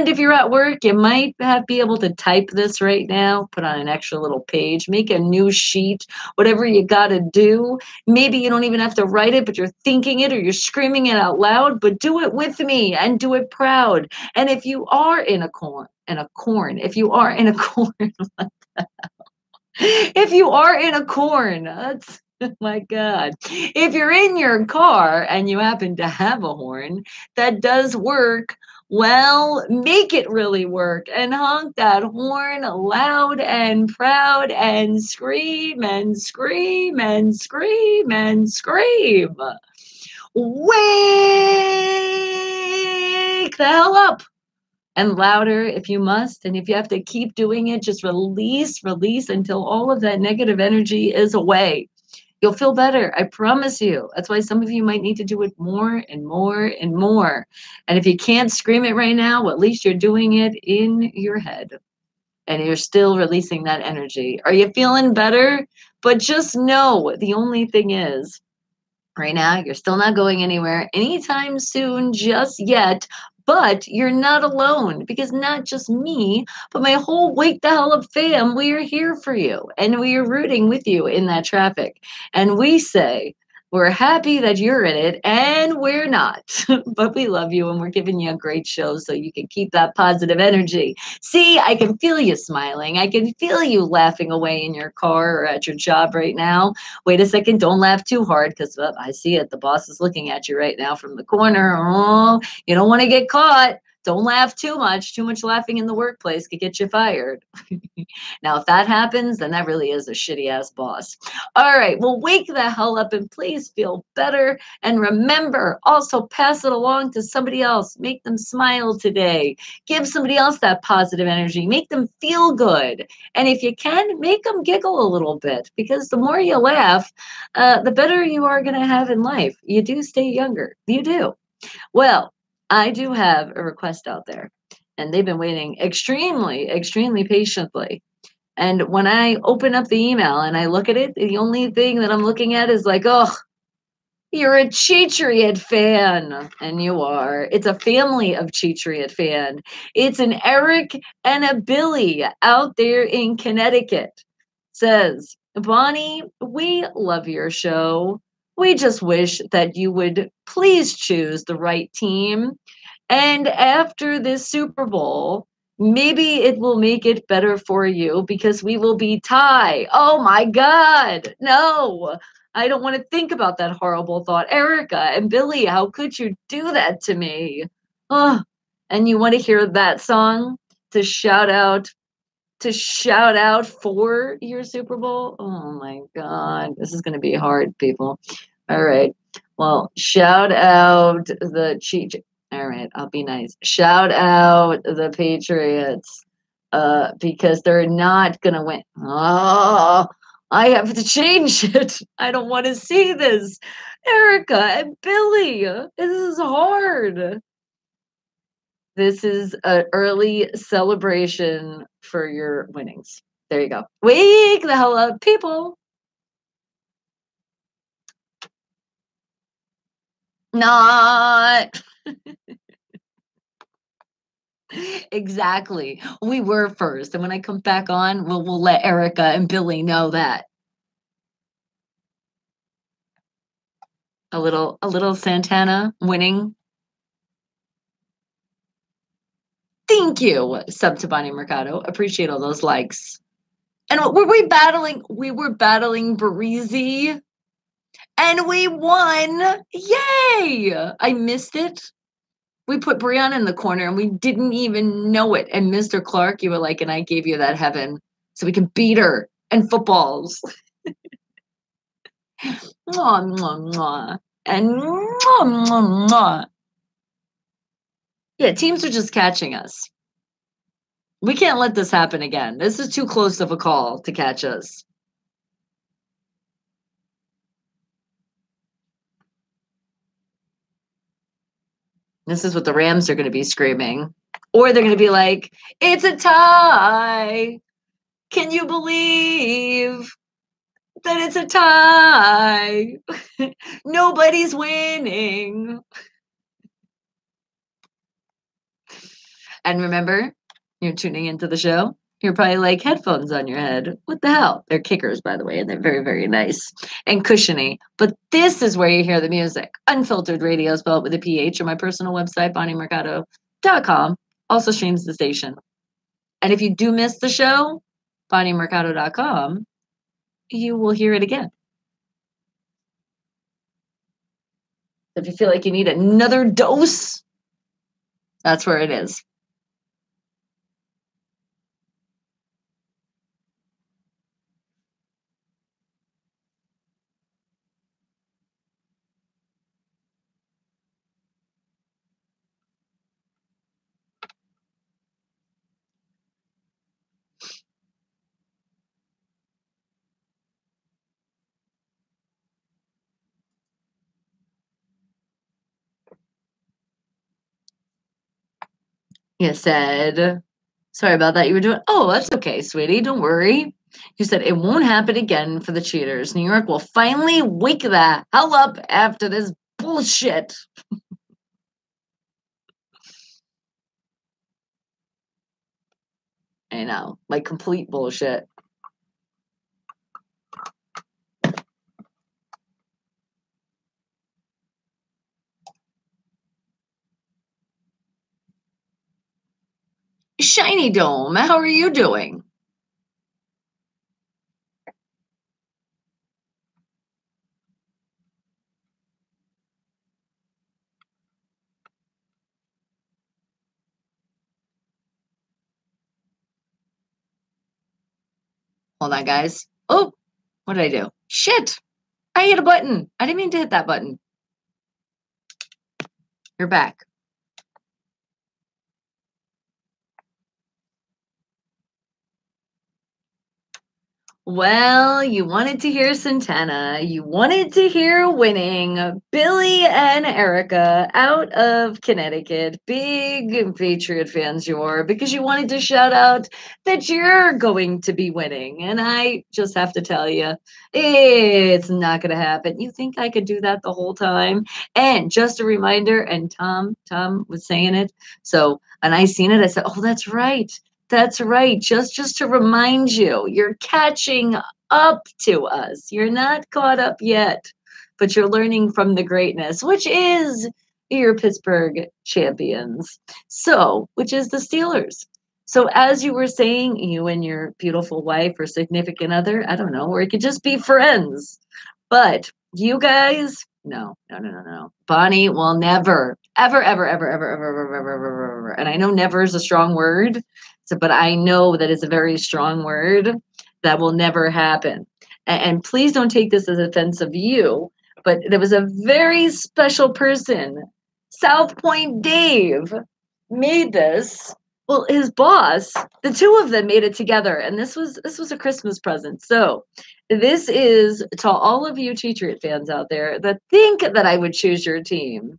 if you're at work, you might be able to type this right now, put on an extra little page, make a new sheet, whatever you got to do. Maybe you don't even have to write it, but you're thinking it or you're screaming it out loud, but do it with me and do it proud. And if you are in a corn, if you are in a corn, if you are in a corn, that's my God. If you're in your car and you happen to have a horn that does work, well, make it really work and honk that horn loud and proud and scream and scream and scream and scream. Wake the hell up. And louder if you must. And if you have to keep doing it, just release until all of that negative energy is away. You'll feel better. I promise you. That's why some of you might need to do it more and more and more. And if you can't scream it right now, well, at least you're doing it in your head and you're still releasing that energy. Are you feeling better? But just know the only thing is, right now, you're still not going anywhere anytime soon, just yet. But you're not alone because not just me, but my whole Wake the Hell Up fam, we are here for you and we are rooting with you in that traffic. And we say, we're happy that you're in it and we're not, but we love you and we're giving you a great show so you can keep that positive energy. See, I can feel you smiling. I can feel you laughing away in your car or at your job right now. Wait a second, don't laugh too hard because I see it. The boss is looking at you right now from the corner. Oh, you don't want to get caught. Don't laugh too much. Too much laughing in the workplace could get you fired. Now, if that happens, then that really is a shitty ass boss. All right, well, wake the hell up and please feel better. And remember, also pass it along to somebody else. Make them smile today. Give somebody else that positive energy. Make them feel good. And if you can, make them giggle a little bit because the more you laugh, the better you are going to have in life. You do stay younger. You do. Well, I do have a request out there. and they've been waiting extremely, extremely patiently. And when I open up the email and I look at it, the only thing that I'm looking at is like, oh, you're a Cheatriot fan. And you are. It's a family of Cheatriot fan. It's an Eric and a Billy out there in Connecticut. Says, Bonnie, we love your show. We just wish that you would please choose the right team. And after this Super Bowl, maybe it will make it better for you because we will be tie. Oh my God. No, I don't want to think about that horrible thought. Erica and Billy, how could you do that to me? Oh, and you want to hear that song to shout out for your Super Bowl? Oh my God. This is going to be hard, people. All right. Well, shout out the cheat. All right, I'll be nice. Shout out the Patriots because they're not going to win. Oh, I have to change it. I don't want to see this. Erica and Billy, this is hard. This is an early celebration for your winnings. There you go. Wake the hell up, people. Not. Exactly. We were first. And when I come back on, we'll let Erica and Billy know that. A little Santana winning. Thank you, sub to Bonnie Mercado. Appreciate all those likes. And were we battling? We were battling Breezy. And we won. Yay! I missed it. We put Brianna in the corner and we didn't even know it. And Mr. Clark, you were like, and I gave you that heaven so we can beat her and footballs. Mwah, mwah, mwah. And mwah, mwah, mwah. Yeah, teams are just catching us. We can't let this happen again. This is too close of a call to catch us. This is what the Rams are going to be screaming. Or they're going to be like, it's a tie. Can you believe that it's a tie? Nobody's winning. And remember, you're tuning into the show. You're probably like headphones on your head. What the hell? They're kickers, by the way, and they're very, very nice and cushiony. But this is where you hear the music. Unfiltered radio spelled with a PH on my personal website, BonnieMercado.com. Also streams the station. And if you do miss the show, BonnieMercado.com, you will hear it again. If you feel like you need another dose, that's where it is. You said, sorry about that. You were doing, oh, that's okay, sweetie. Don't worry. You said it won't happen again for the cheaters. New York will finally wake the hell up after this bullshit. I know, like complete bullshit. Shiny Dome, how are you doing? Hold on, guys. Oh, what did I do? Shit. I hit a button. I didn't mean to hit that button. You're back. Well, you wanted to hear Santana. You wanted to hear winning. Billy and Erica out of Connecticut. Big Patriot fans you are because you wanted to shout out that you're going to be winning. And I just have to tell you, it's not going to happen. You think I could do that the whole time? And just a reminder, and Tom was saying it. So, and I seen it. I said, oh, that's right. That's right. Just to remind you, you're catching up to us. You're not caught up yet, but you're learning from the greatness, which is your Pittsburgh champions. So, which is the Steelers. So, as you were saying, you and your beautiful wife or significant other, I don't know, or it could just be friends. But you guys, no. Bonnie will never, ever. And I know never is a strong word, so, but I know that it's a very strong word that will never happen. And please don't take this as offense of you, but there was a very special person, South Point Dave, made this. Well, his boss, the two of them made it together, and this was a Christmas present. So this is to all of you Patriot fans out there that think that I would choose your team.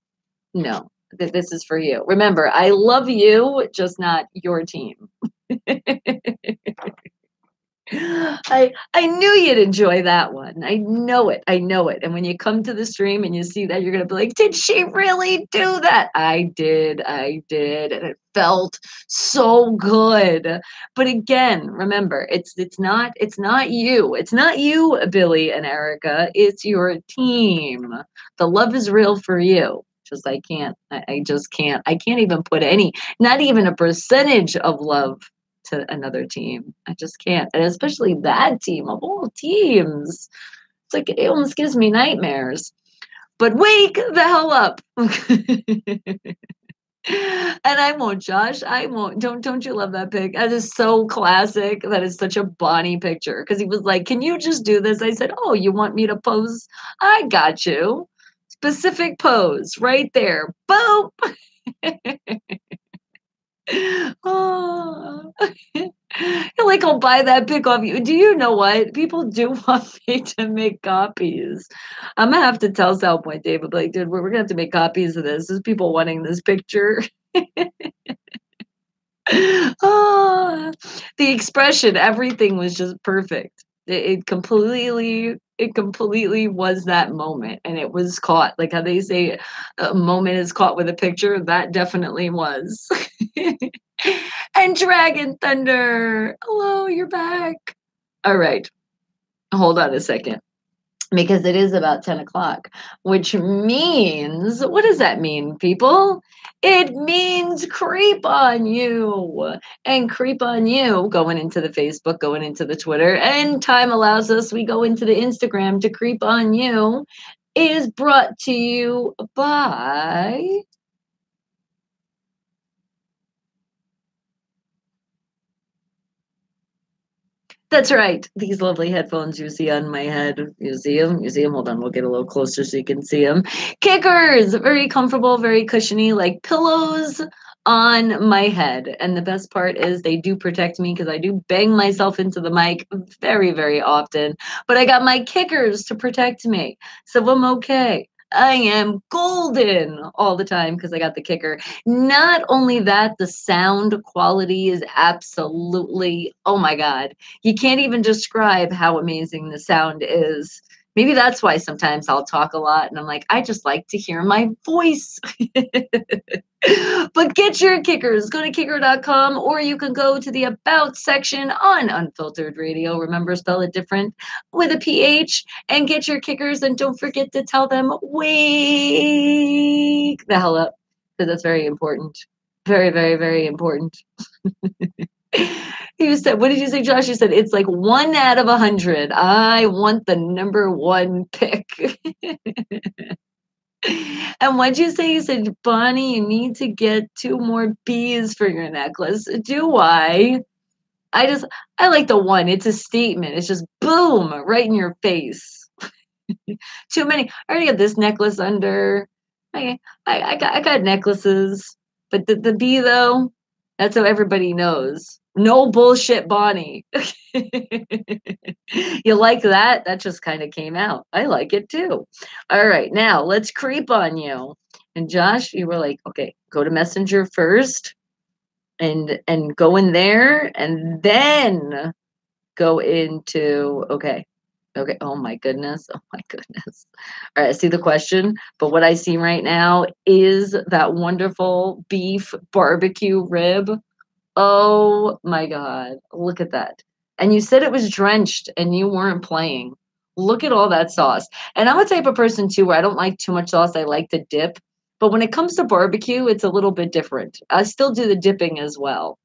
No, this is for you. Remember, I love you, just not your team. I knew you'd enjoy that one. I know it. I know it. And when you come to the stream and you see that, you're gonna be like, "Did she really do that?" I did. I did, and it felt so good. But again, remember, it's not you. It's not you, Billy and Erica. It's your team. The love is real for you. Just I just can't. I can't even put not even a percentage of love to another team. I just can't. And especially that team of all teams. It's like it almost gives me nightmares. But wake the hell up. And I won't, Josh. I won't. Don't you love that pic? That is so classic. That is such a Bonnie picture. Because he was like, "Can you just do this?" I said, "Oh, you want me to pose? I got you. Specific pose right there. Boom." Oh. You're like, I'll buy that pic off you. Do you know what? People do want me to make copies. I'm gonna have to tell South Point David, like, dude, we're gonna have to make copies of this. There's people wanting this picture. Oh, the expression, everything was just perfect. It completely was that moment, and it was caught. Like how they say, a moment is caught with a picture. That definitely was. And Dragon Thunder, hello, you're back. All right, hold on a second. Because it is about 10 o'clock, which means, what does that mean, people? It means creep on you. And creep on you, going into the Facebook, going into the Twitter, and time allows us, we go into the Instagram to creep on you, is brought to you by That's right. These lovely headphones you see on my head. You see them? You see them? Hold on. We'll get a little closer so you can see them. Kickers! Very comfortable, very cushiony, like pillows on my head. And the best part is they do protect me because I do bang myself into the mic very, very often. But I got my kickers to protect me. So I'm okay. I am golden all the time because I got the kicker. Not only that, the sound quality is absolutely, oh my God. You can't even describe how amazing the sound is. Maybe that's why sometimes I'll talk a lot and I'm like, I just like to hear my voice. But get your kickers. Go to kicker.com or you can go to the About section on Unfiltered Radio. Remember, spell it different with a PH and get your kickers. And don't forget to tell them, wake the hell up, because that's very important. Very, very, very important. You said, what did you say, Josh? You said it's like 1 out of 100. I want the number one pick. And what'd you say? You said, Bonnie, you need to get 2 more bees for your necklace. Do I? I like the one. It's a statement. It's just boom, right in your face. Too many. I already got this necklace under. I got necklaces, but the bee though, that's how everybody knows. No bullshit, Bonnie. You like that? That just kind of came out. I like it too. All right, now let's creep on you. And Josh, you were like, okay, go to Messenger first and go in there and then go into okay. Okay. Oh my goodness. Oh my goodness. All right, I see the question, but what I see right now is that wonderful beef barbecue rib. Oh my God. Look at that. And you said it was drenched and you weren't playing. Look at all that sauce. And I'm a type of person too where I don't like too much sauce. I like the dip. But when it comes to barbecue, it's a little bit different. I still do the dipping as well.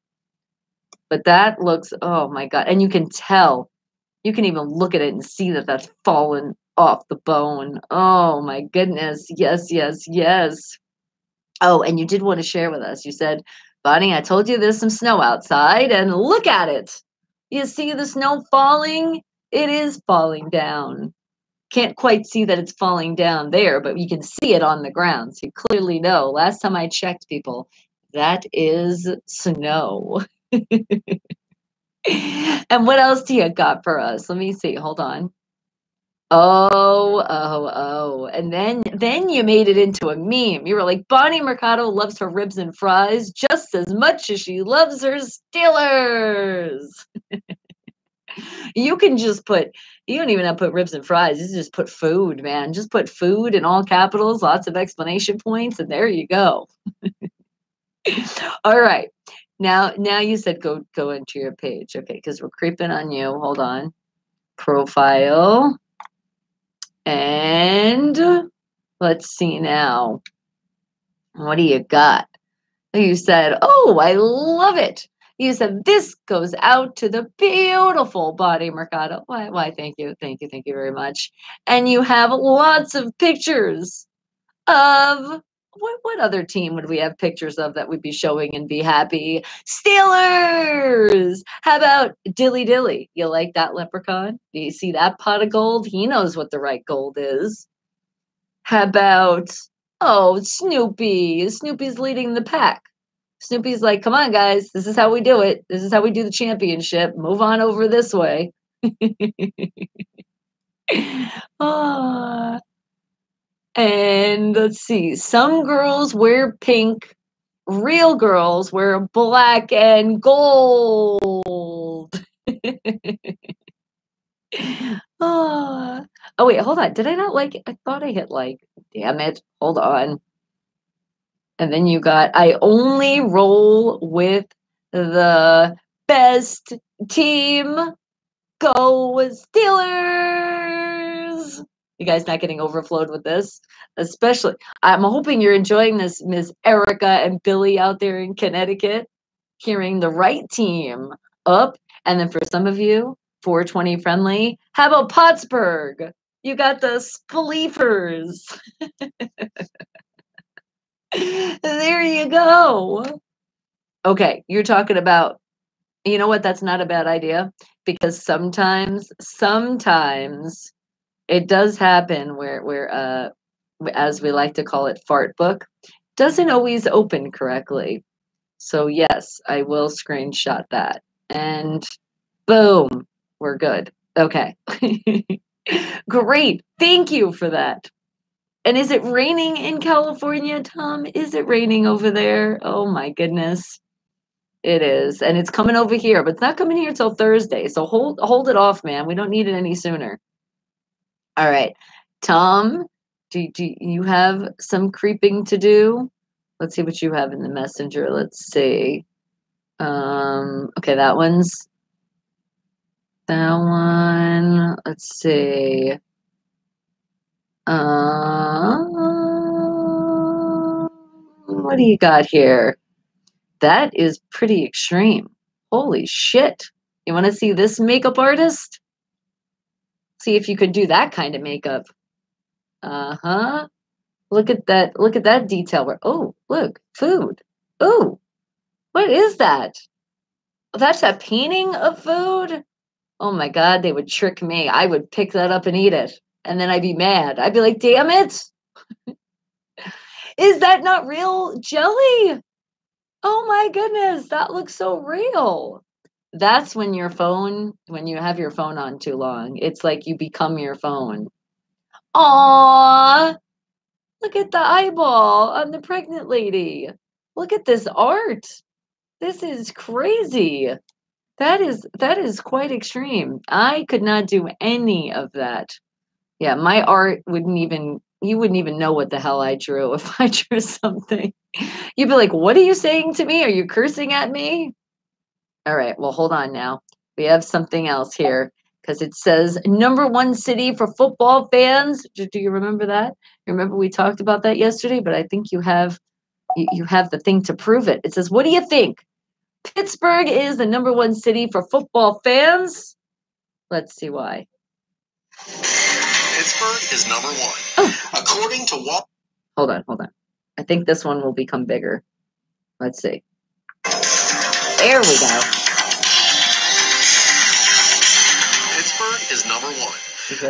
But that looks, oh my God. And you can tell, you can even look at it and see that that's fallen off the bone. Oh my goodness. Yes, yes, yes. Oh, and you did want to share with us. You said, Bonnie, I told you there's some snow outside, and look at it. You see the snow falling? It is falling down. Can't quite see that it's falling down there, but you can see it on the ground. So you clearly know. Last time I checked, people, that is snow. And what else do you got for us? Let me see. Hold on. Oh, oh, oh. And then you made it into a meme. You were like, Bonnie Mercado loves her ribs and fries just as much as she loves her Steelers. You can just put, you don't even have to put ribs and fries. You just put food, man. Just put food in all capitals, lots of exclamation points, and there you go. All right. Now you said go into your page. Okay, because we're creeping on you. Hold on. Profile. And let's see now. What do you got? You said, oh, I love it. You said, this goes out to the beautiful Bonnie Mercado. Why, thank you. Thank you. Thank you very much. And you have lots of pictures of what other team would we have pictures of that would be showing and be happy? Steelers! How about Dilly Dilly? You like that leprechaun? Do you see that pot of gold? He knows what the right gold is. How about, oh, Snoopy? Snoopy's leading the pack. Snoopy's like, come on, guys. This is how we do it. This is how we do the championship. Move on over this way. Ah. And let's see. Some girls wear pink. Real girls wear black and gold. Oh, oh wait, hold on. Did I not like it? I thought I hit like. Damn it. Hold on. And then you got, I only roll with the best team. Go Steelers! You guys not getting overflowed with this? Especially, I'm hoping you're enjoying this, Miss Erica and Billy out there in Connecticut, hearing the right team up. And then for some of you, 420 friendly, how about Pottsburgh? You got the Spleefers. There you go. Okay, you're talking about, you know what? That's not a bad idea because sometimes it does happen where as we like to call it, fart book doesn't always open correctly. So yes, I will screenshot that. And boom, we're good. Okay. Great. Thank you for that. And is it raining in California, Tom? Is it raining over there? Oh my goodness. It is. And it's coming over here, but it's not coming here till Thursday. So hold it off, man. We don't need it any sooner. All right. Tom, do you have some creeping to do? Let's see what you have in the messenger. Let's see. Okay, that one. Let's see. What do you got here? That is pretty extreme. Holy shit. You want to see this makeup artist? See if you could do that kind of makeup. Uh-huh. Look at that. Look at that detail. Oh, look, food. Oh, what is that? Oh, that's a painting of food? Oh my God, they would trick me. I would pick that up and eat it. And then I'd be mad. I'd be like, damn it. Is that not real jelly? Oh my goodness, that looks so real. That's when when you have your phone on too long, it's like you become your phone. Aww, look at the eyeball on the pregnant lady. Look at this art. This is crazy. That is quite extreme. I could not do any of that. Yeah, my art you wouldn't even know what the hell I drew if I drew something. You'd be like, "What are you saying to me? Are you cursing at me?" All right, well, hold on now. We have something else here because it says number one city for football fans. Do you remember that? Remember we talked about that yesterday, but I think you have the thing to prove it. It says, "What do you think? Pittsburgh is the number one city for football fans?" Let's see why. Pittsburgh is number one. Oh. According to Wall. Hold on. I think this one will become bigger. Let's see. There we go. Pittsburgh is number one.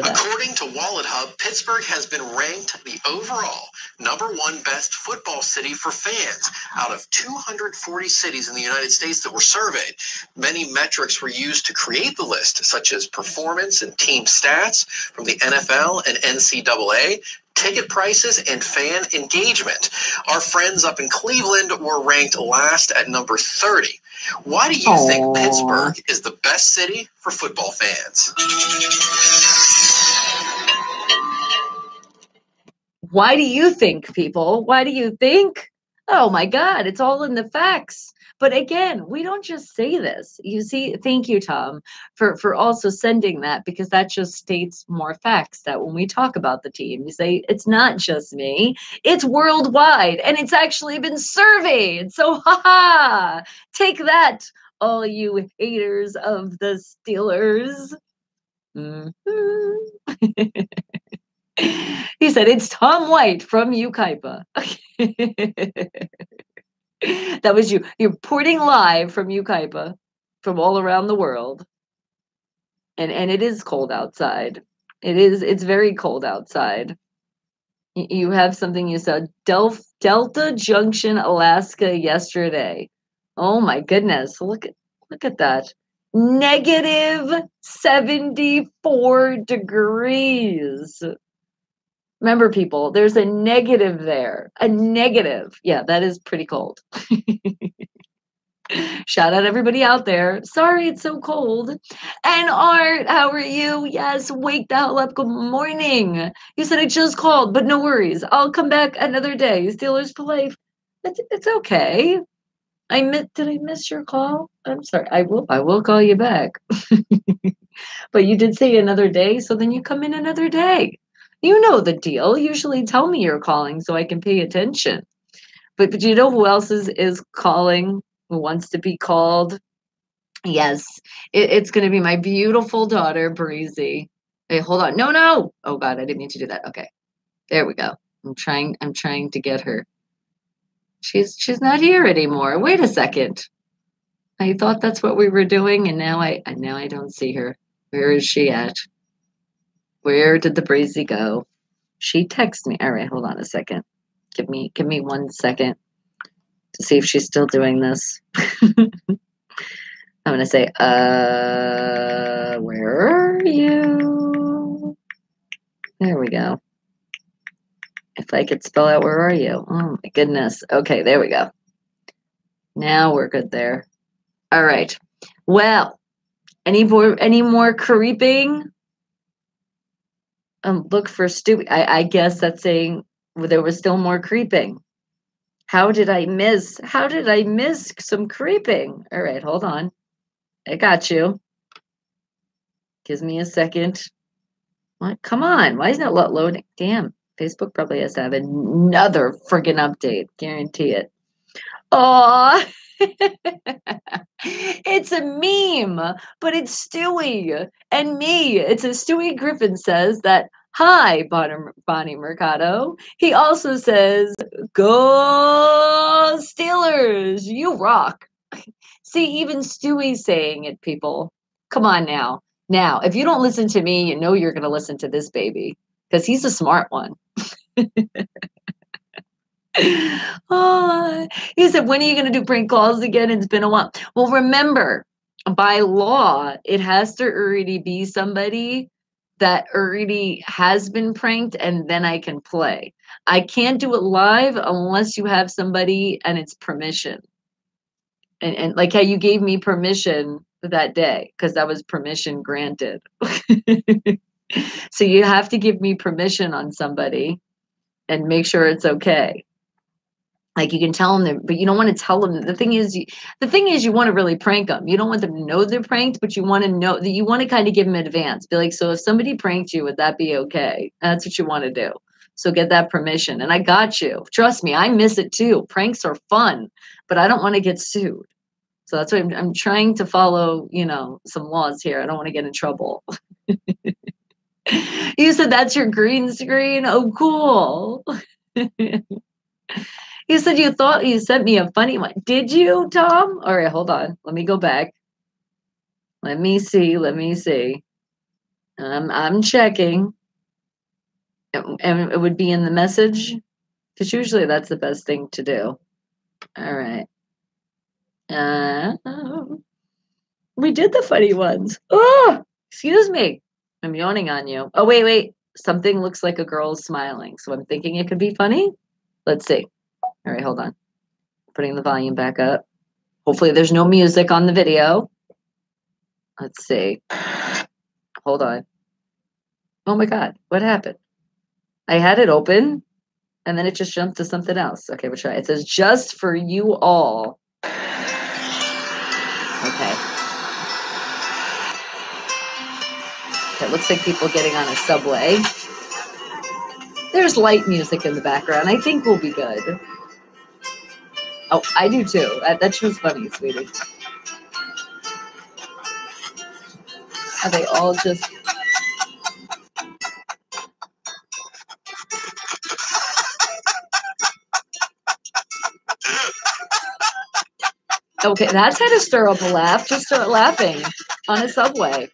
According to Wallet Hub, Pittsburgh has been ranked the overall number one best football city for fans out of 240 cities in the United States that were surveyed. Many metrics were used to create the list, such as performance and team stats from the NFL and NCAA, ticket prices, and fan engagement. Our friends up in Cleveland were ranked last at number 30. Why do you think Pittsburgh is the best city for football fans? Why do you think, people? Why do you think? Oh my God, it's all in the facts. But again, we don't just say this. You see, thank you, Tom, for also sending that, because that just states more facts that when we talk about the team, you say it's not just me, it's worldwide, and it's actually been surveyed. So haha, take that, all you haters of the Steelers. Mm-hmm. He said, "It's Tom White from Yucaipa." That was you. You're reporting live from Yucaipa, from all around the world. And it is cold outside. It's very cold outside. You have something you said, Delta Junction, Alaska yesterday. Oh my goodness. Look at that. -74 degrees. Remember, people, there's a negative there. A negative. Yeah, that is pretty cold. Shout out everybody out there. Sorry it's so cold. And Art, how are you? Yes, wake the hell up. Good morning. You said it just called, but no worries. I'll come back another day. Steelers for life. It's okay. Did I miss your call? I'm sorry. I will call you back. But you did say another day, so then you come in another day. You know the deal. Usually tell me you're calling so I can pay attention. But you know who else is calling, who wants to be called? Yes, it's going to be my beautiful daughter, Breezy. Hey, hold on. No. Oh God, I didn't mean to do that. Okay, there we go. I'm trying to get her. She's not here anymore. Wait a second. I thought that's what we were doing, and now I don't see her. Where is she at? Where did the Breezy go? She texted me. All right, hold on a second. Give me 1 second to see if she's still doing this. I'm gonna say, where are you? There we go. If I could spell out, where are you? Oh my goodness. Okay, there we go. Now we're good there. All right. Well, any more creeping? Look for Stewie. I guess that's saying there was still more creeping. How did I miss some creeping? All right, hold on. I got you. Give me a second. What? Come on. Why isn't it loading? Damn. Facebook probably has to have another friggin' update. Guarantee it. Oh, it's a meme, but it's Stewie and me. It's a Stewie Griffin says that, "Hi, Bonnie Mercado." He also says, "Go Steelers, you rock." See, even Stewie's saying it, people. Come on now. Now, if you don't listen to me, you know you're going to listen to this baby because he's a smart one. Oh, he said, "When are you going to do prank calls again? It's been a while." Well, remember, by law, it has to already be somebody that already has been pranked, and then I can play. I can't do it live unless you have somebody and it's permission. And like how you gave me permission that day, because that was permission granted. So you have to give me permission on somebody and make sure it's okay. Like you can tell them that, but you don't want to tell them. The thing is, you want to really prank them. You don't want them to know they're pranked, but you want to know that you want to kind of give them advance. Be like, so if somebody pranked you, would that be okay? That's what you want to do. So get that permission. And I got you. Trust me, I miss it too. Pranks are fun, but I don't want to get sued. So that's why I'm trying to follow, some laws here. I don't want to get in trouble. You said that's your green screen? Oh, cool. You said you thought you sent me a funny one. Did you, Tom? All right, hold on. Let me go back. Let me see. I'm checking. And it would be in the message, because usually that's the best thing to do. All right. We did the funny ones. Oh, excuse me. I'm yawning on you. Oh, wait. Something looks like a girl's smiling, so I'm thinking it could be funny. Let's see. All right, hold on. Putting the volume back up. Hopefully there's no music on the video. Let's see. Hold on. Oh my God, what happened? I had it open and then it just jumped to something else. Okay, we'll try. It says just for you all. Okay. It looks like people getting on a subway. There's light music in the background. I think we'll be good. Oh, I do too. That show's funny, sweetie. Are they all just... Okay, that's how to stir up a laugh. Just start laughing on a subway.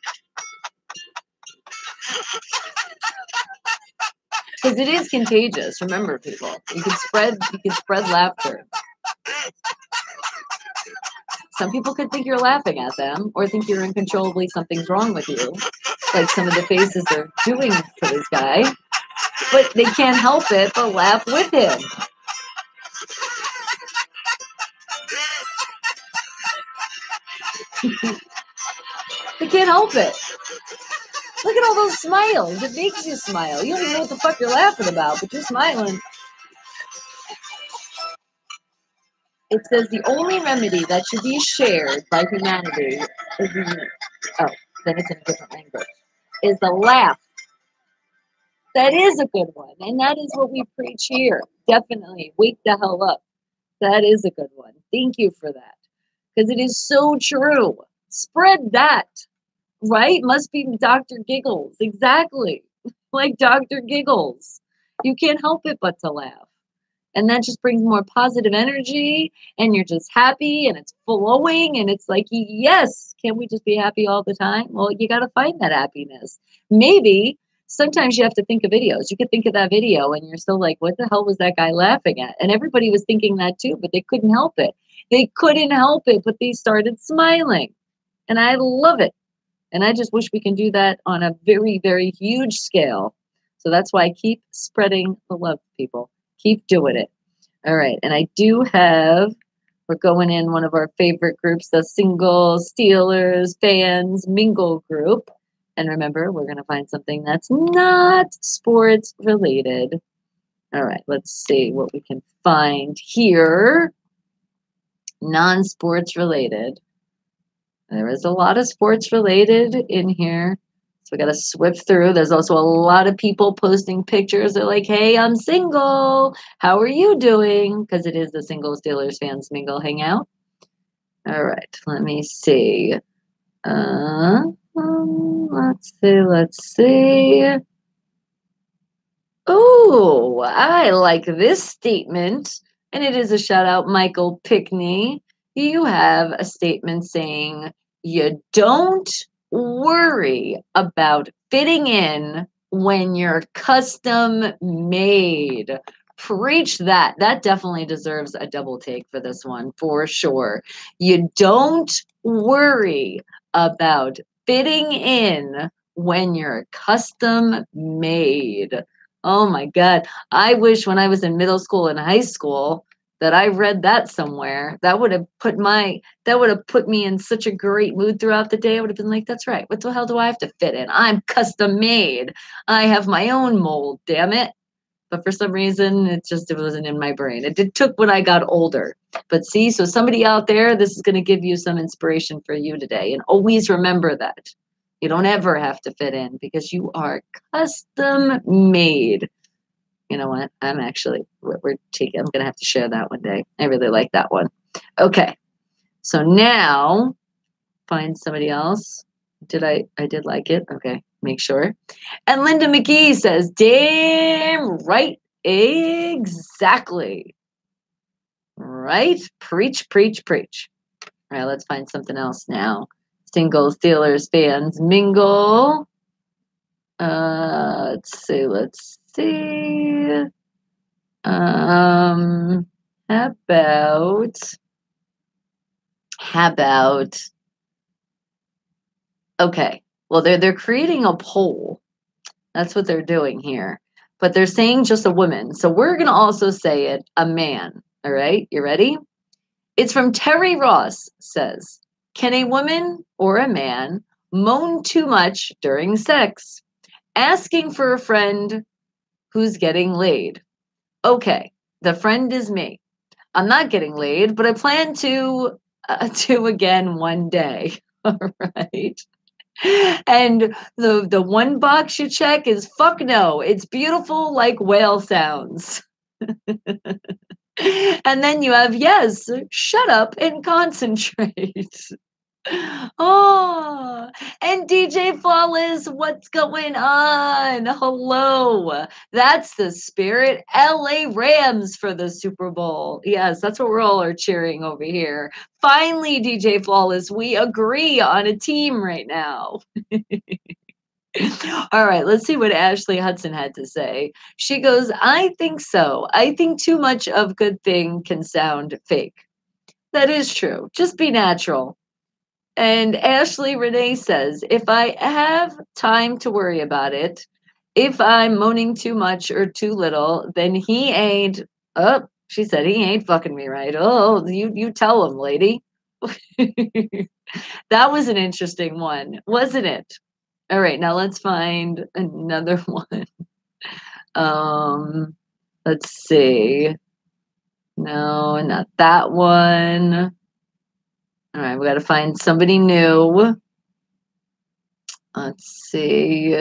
Because it is contagious. Remember, people. You can spread laughter. Some people could think you're laughing at them or think you're uncontrollably something's wrong with you. Like some of the faces they're doing to this guy. But they can't help it but laugh with him. They can't help it. Look at all those smiles. It makes you smile. You don't even know what the fuck you're laughing about, but you're smiling. It says the only remedy that should be shared by humanity is then it's in a different language, is the laugh. That is a good one. And that is what we preach here. Definitely. Wake the hell up. That is a good one. Thank you for that. Because it is so true. Spread that. Right? Must be Dr. Giggles. Exactly. Like Dr. Giggles. You can't help it but to laugh. And that just brings more positive energy, and you're just happy, and it's flowing, and it's like, yes, can't we just be happy all the time? Well, you got to find that happiness. Maybe sometimes you have to think of videos. You could think of that video, and you're still like, what the hell was that guy laughing at? And everybody was thinking that too, but they couldn't help it. They couldn't help it, but they started smiling. And I love it. And I just wish we can do that on a very, very huge scale. So that's why I keep spreading the love, people. Keep doing it. All right. And I do have, we're going in one of our favorite groups, the Single Steelers Fans Mingle group. And remember, we're going to find something that's not sports related. All right. Let's see what we can find here. Non-sports related. There is a lot of sports related in here. So we got to swift through. There's also a lot of people posting pictures. They're like, hey, I'm single. How are you doing? Because it is the Single Steelers Fans Mingle Hangout. All right, let me see. Let's see. Oh, I like this statement. And it is a shout out, Michael Pickney. You have a statement saying, you don't worry about fitting in when you're custom made. Preach that. That definitely deserves a double take for this one, for sure. You don't worry about fitting in when you're custom made. Oh my God. I wish when I was in middle school and high school that I read that somewhere. That would have put me in such a great mood throughout the day. I would have been like, that's right. What the hell do I have to fit in? I'm custom made. I have my own mold, damn it. But for some reason, it wasn't in my brain. It took when I got older. But see, so somebody out there, this is going to give you some inspiration for you today. And always remember that. You don't ever have to fit in because you are custom made. You know what? I'm going to have to share that one day. I really like that one. Okay. So now find somebody else. I did like it. Okay. Make sure. And Linda McGee says, damn right. Exactly. Right? Preach, preach, preach. All right, let's find something else now. Single Steelers fans mingle. Let's see. How about okay. Well, they're creating a poll. That's what they're doing here. But they're saying just a woman. So we're going to also say it a man. All right. You ready? It's from Terry Ross says, can a woman or a man moan too much during sex? Asking for a friend who's getting laid. Okay. The friend is me. I'm not getting laid, but I plan to again one day. All right. And the one box you check is fuck no. It's beautiful like whale sounds. And then you have yes, shut up and concentrate. Oh, and DJ Flawless, what's going on? Hello. That's the spirit. LA Rams for the Super Bowl. Yes, that's what we're all are cheering over here. Finally, DJ Flawless, we agree on a team right now. All right, let's see what Ashley Hudson had to say. She goes, I think so. I think too much of good thing can sound fake. That is true. Just be natural. And Ashley Renee says, if I have time to worry about it, if I'm moaning too much or too little, then he ain't, oh, she said, he ain't fucking me right. Oh, you tell him, lady. That was an interesting one, wasn't it? All right, now let's find another one. Let's see. No, not that one. All right, we got to find somebody new. Let's see.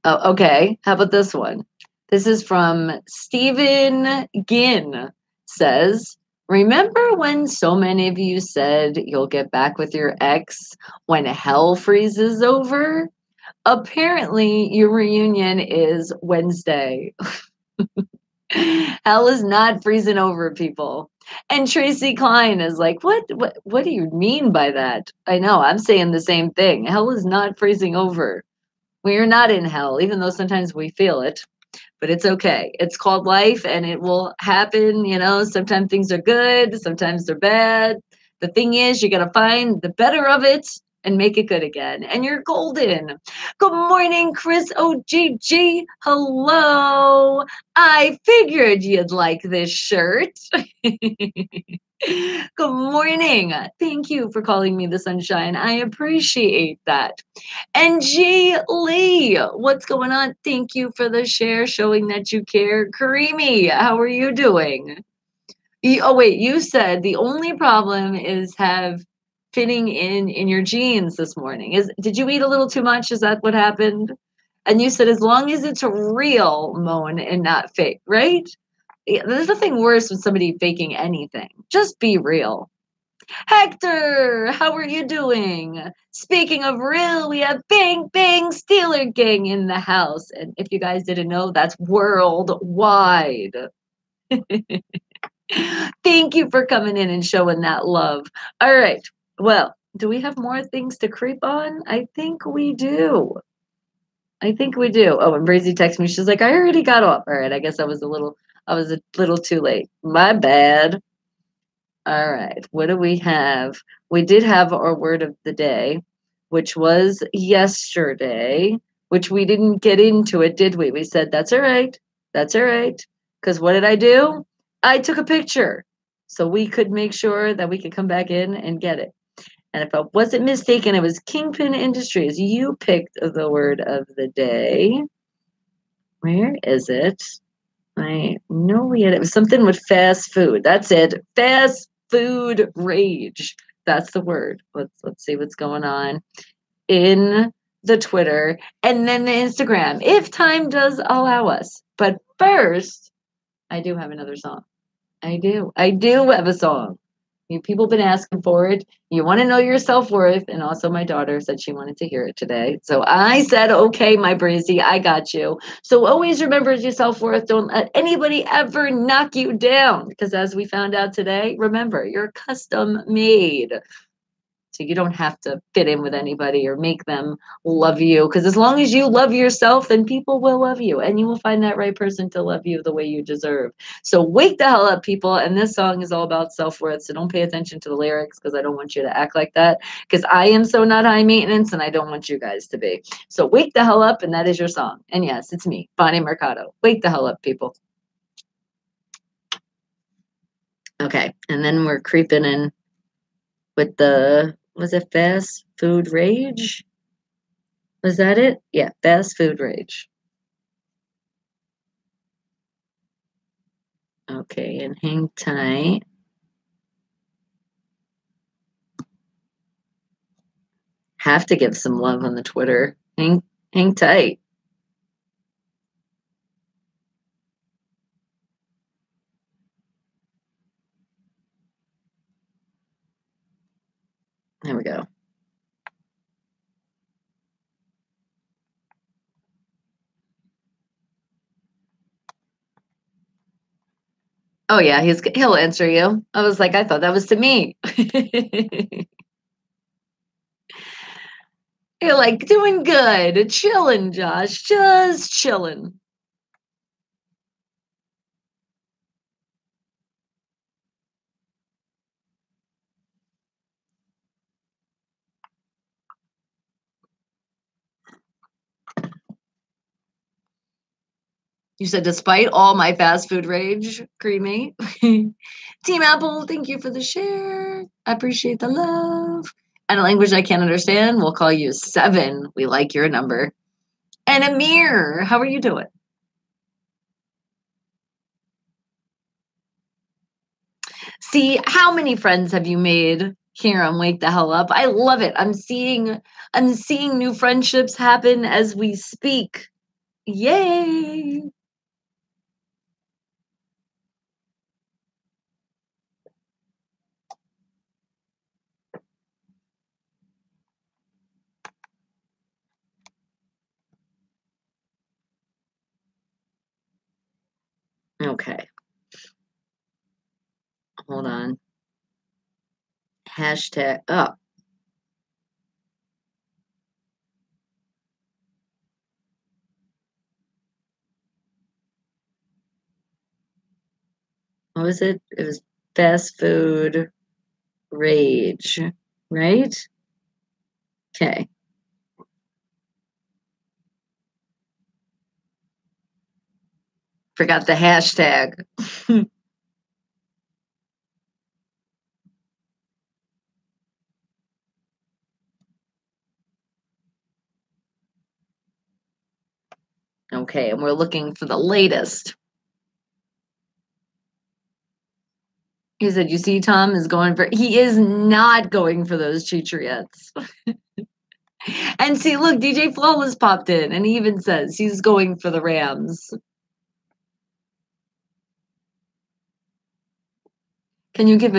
Oh, okay. How about this one? This is from Stephen Ginn. Says, remember when so many of you said you'll get back with your ex when hell freezes over? Apparently, your reunion is Wednesday. Hell is not freezing over, people. And Tracy Klein is like, what do you mean by that? I know, I'm saying the same thing. Hell is not freezing over. We are not in hell, even though sometimes we feel it. But it's okay. It's called life and it will happen. You know, sometimes things are good, sometimes they're bad. The thing is, you got to find the better of it and make it good again. And you're golden. Good morning, Chris OGG. Hello. I figured you'd like this shirt. Good morning. Thank you for calling me the sunshine. I appreciate that. And G. Lee, what's going on? Thank you for the share, showing that you care. Karimi, how are you doing? Wait, you said the only problem is fitting in your jeans this morning. Did you eat a little too much? Is that what happened? And you said as long as it's real, Moan, and not fake, right? There's nothing worse than somebody faking anything. Just be real. Hector, how are you doing? Speaking of real, we have Bang Bang Steeler Gang in the house. And if you guys didn't know, that's worldwide. Thank you for coming in and showing that love. All right. Well, do we have more things to creep on? I think we do. I think we do. Oh, and Brazy texted me. She's like, I already got off. All right. I guess I was a little too late. My bad. All right. What do we have? We did have our word of the day, which was yesterday, which we didn't get into it, did we? We said, that's all right. That's all right. Because what did I do? I took a picture so we could make sure that we could come back in and get it. And if I wasn't mistaken, it was Kingpin Industries. You picked the word of the day. Where is it? I know we had it was something with fast food. That's it. Fast food rage. That's the word. Let's see what's going on in the Twitter and then the Instagram, if time does allow us. But first, I do have another song. I do. I do have a song. People have been asking for it. You want to know your self-worth. And also my daughter said she wanted to hear it today. So I said, okay, my Breezy, I got you. So always remember your self-worth. Don't let anybody ever knock you down. Because as we found out today, remember, you're custom made. So you don't have to fit in with anybody or make them love you. Because as long as you love yourself, then people will love you. And you will find that right person to love you the way you deserve. So wake the hell up, people. And this song is all about self-worth. So don't pay attention to the lyrics because I don't want you to act like that. Because I am so not high maintenance and I don't want you guys to be. So wake the hell up, and that is your song. And yes, it's me, Bonnie Mercado. Wake the hell up, people. Okay. And then we're creeping in with was it fast food rage? Was that it? Yeah, fast food rage. Okay, and hang tight. Have to give some love on the Twitter. Hang tight. There we go. Oh yeah, he'll answer you. I was like, I thought that was to me. You're like doing good, chilling, Josh, just chilling. You said, despite all my fast food rage, creamy. Team Apple, thank you for the share. I appreciate the love. And a language I can't understand, we'll call you 7. We like your number. And Amir, how are you doing? See, how many friends have you made here on Wake the Hell Up? I love it. I'm seeing new friendships happen as we speak. Yay! Okay. Hold on. Hashtag up. What was it? It was fast food rage, right? Okay. Forgot the hashtag. Okay, and we're looking for the latest. He said, you see, Tom is going for, he is not going for those Chichariettes. And see, look, DJ Flawless popped in and he even says he's going for the Rams. Can you give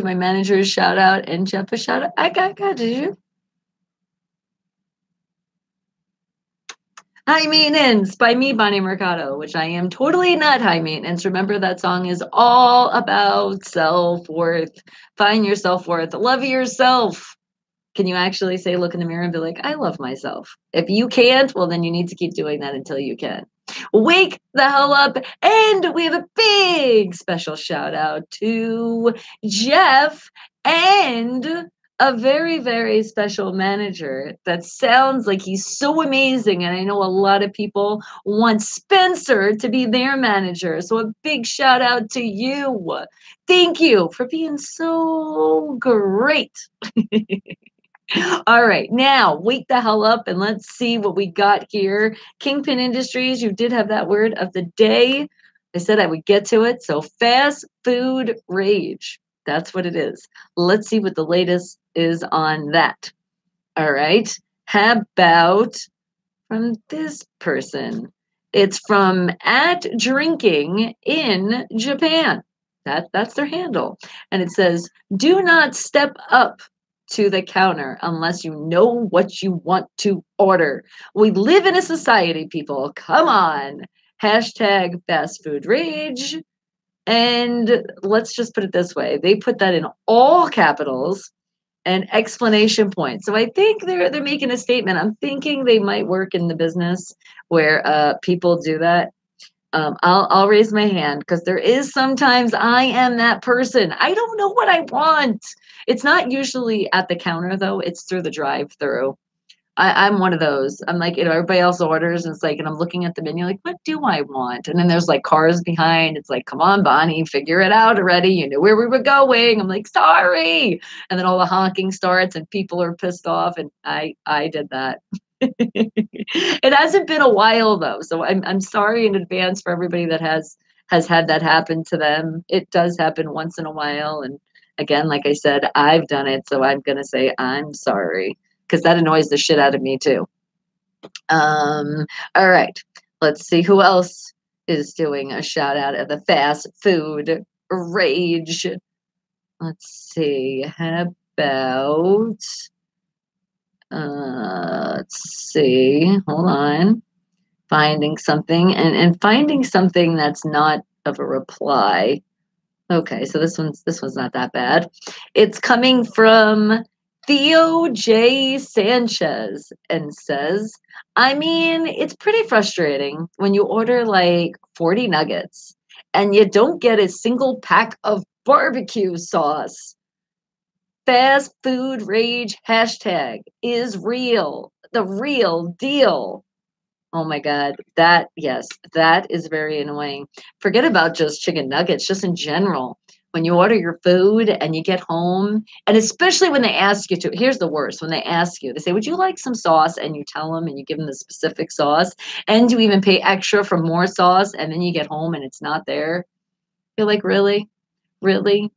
my manager a shout out and Jeff a shout out? I got you. High Maintenance by me, Bonnie Mercado, which I am totally not high maintenance. Remember, that song is all about self-worth. Find your self-worth. Love yourself. Can you actually say, look in the mirror and be like, I love myself? If you can't, well, then you need to keep doing that until you can. Wake the hell up. And we have a big special shout out to Jeff and a very, very special manager that sounds like he's so amazing. And I know a lot of people want Spencer to be their manager. So a big shout out to you. Thank you for being so great. All right, now wake the hell up and let's see what we got here. Kingpin Industries, you did have that word of the day. I said I would get to it. So fast food rage. That's what it is. Let's see what the latest is on that. All right. How about from this person? It's from at drinking in Japan. That's their handle. And it says, do not step up to the counter unless you know what you want to order. We live in a society, people. Come on. Hashtag fast food rage. And let's just put it this way. They put that in all capitals and explanation points. So I think they're making a statement. I'm thinking they might work in the business where people do that. I'll raise my hand because there is sometimes I am that person. I don't know what I want. It's not usually at the counter though. It's through the drive-through. I'm one of those. I'm like, everybody else orders and it's like, and I'm looking at the menu like, what do I want? And then there's like cars behind. It's like, come on, Bonnie, figure it out already. You knew where we were going. I'm like, sorry. And then all the honking starts and people are pissed off. And I did that. It hasn't been a while though, so I'm sorry in advance for everybody that has had that happen to them. It does happen once in a while, and again, like I said, I've done it, so I'm gonna say I'm sorry because that annoys the shit out of me too. All right, let's see who else is doing a shout out of the fast food rage. Let's see, how about let's see. Hold on. Finding something and finding something that's not of a reply. Okay, so this one's not that bad. It's coming from Theo J. Sanchez and says, I mean, it's pretty frustrating when you order like 40 nuggets and you don't get a single pack of barbecue sauce. Fast food rage hashtag is real. The real deal. Oh my God. Yes, that is very annoying. Forget about just chicken nuggets, just in general. When you order your food and you get home, and especially when they ask you to, here's the worst, when they ask you, they say, would you like some sauce? And you tell them and you give them the specific sauce, and you even pay extra for more sauce, and then you get home and it's not there. You're like, really? Really?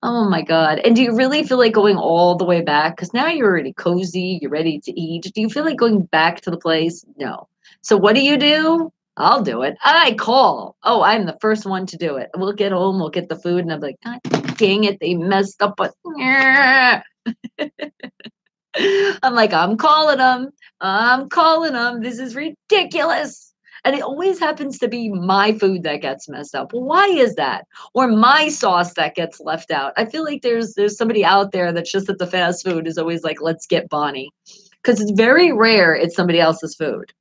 Oh my God. And do you really feel like going all the way back? Because now you're already cozy, you're ready to eat. Do you feel like going back to the place? No. So what do? I'll do it. I call. Oh, I'm the first one to do it. We'll get home, we'll get the food, and I'm like, God dang it, they messed up with. I'm like, I'm calling them. I'm calling them. This is ridiculous. And it always happens to be my food that gets messed up. Why is that? Or my sauce that gets left out. I feel like there's somebody out there that's just at the fast food is always like, let's get Bonnie. Because it's very rare it's somebody else's food.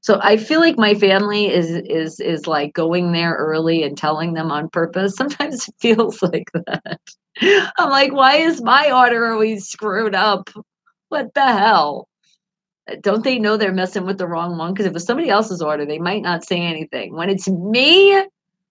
So I feel like my family is like going there early and telling them on purpose. Sometimes it feels like that. I'm like, why is my order always screwed up? What the hell? Don't they know they're messing with the wrong one? Because if it's somebody else's order, they might not say anything. When it's me,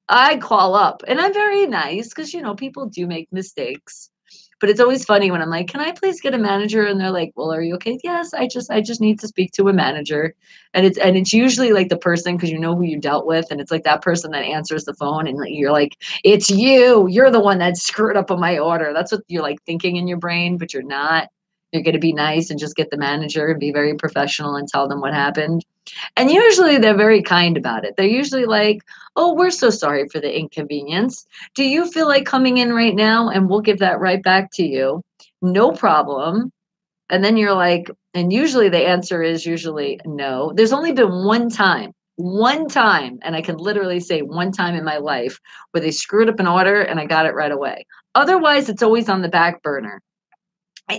I call up. And I'm very nice because, people do make mistakes. But it's always funny when I'm like, can I please get a manager? And they're like, well, are you okay? Yes, I just need to speak to a manager. And it's usually like the person, because you know who you dealt with. And it's like that person that answers the phone. And you're like, it's you. You're the one that screwed up on my order. That's what you're like thinking in your brain, but you're not. You're going to be nice and just get the manager and be very professional and tell them what happened. And usually they're very kind about it. They're usually like, oh, we're so sorry for the inconvenience. Do you feel like coming in right now? And we'll give that right back to you. No problem. And then you're like, and usually the answer is usually no. There's only been one time, and I can literally say one time in my life where they screwed up an order and I got it right away. Otherwise, it's always on the back burner.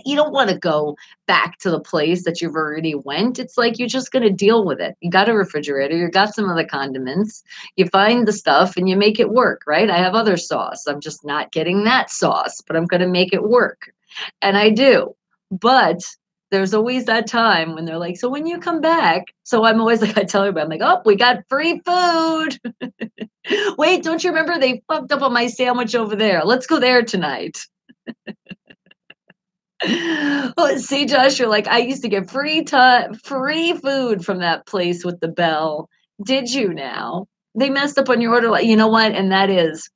You don't want to go back to the place that you've already went. It's like you're just going to deal with it. You got a refrigerator, you got some of the condiments, you find the stuff and you make it work, right? I have other sauce. I'm just not getting that sauce, but I'm going to make it work. And I do. But there's always that time when they're like, so when you come back, so I'm always like, I tell everybody, I'm like, oh, we got free food. Wait, don't you remember they fucked up on my sandwich over there? Let's go there tonight. Oh, see, Josh, you're like, I used to get free food from that place with the bell. Did you now? They messed up on your order. Like, you know what? And that is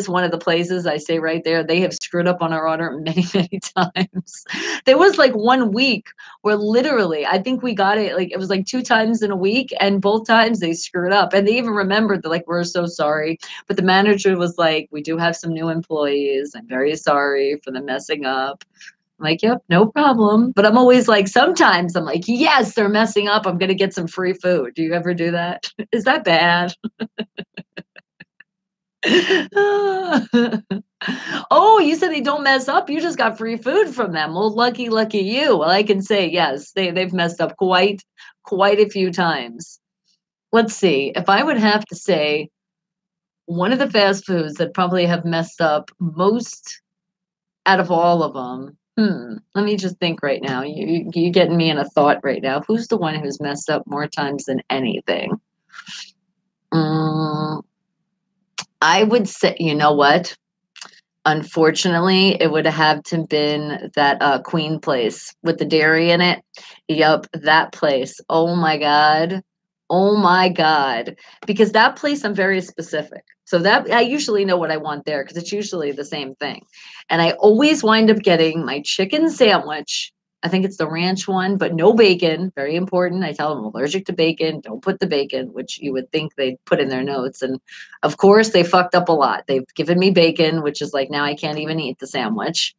one of the places I say right there. They have screwed up on our order many, many times. There was like 1 week where literally, I think we got it like it was like 2 times in a week, and both times they screwed up. And they even remembered, they're like, we're so sorry. But the manager was like, we do have some new employees. I'm very sorry for the messing up. I'm like, yep, no problem. But I'm always like, sometimes I'm like, yes, they're messing up. I'm going to get some free food. Do you ever do that? Is that bad? Oh, you said they don't mess up. You just got free food from them. Well, lucky, lucky you. Well, I can say, yes, they've messed up quite a few times. Let's see. If I would have to say one of the fast foods that probably have messed up most out of all of them. Let me just think right now. You getting me in a thought right now. Who's the one who's messed up more times than anything? I would say, you know what? Unfortunately, it would have to been that Queen place with the dairy in it. Yup, that place. Oh my God. Oh my God. Because that place, I'm very specific. So that I usually know what I want there because it's usually the same thing. And I always wind up getting my chicken sandwich. I think it's the ranch one, but no bacon. Very important. I tell them I'm allergic to bacon. Don't put the bacon, which you would think they'd put in their notes. And of course, they fucked up a lot. They've given me bacon, which is like now I can't even eat the sandwich.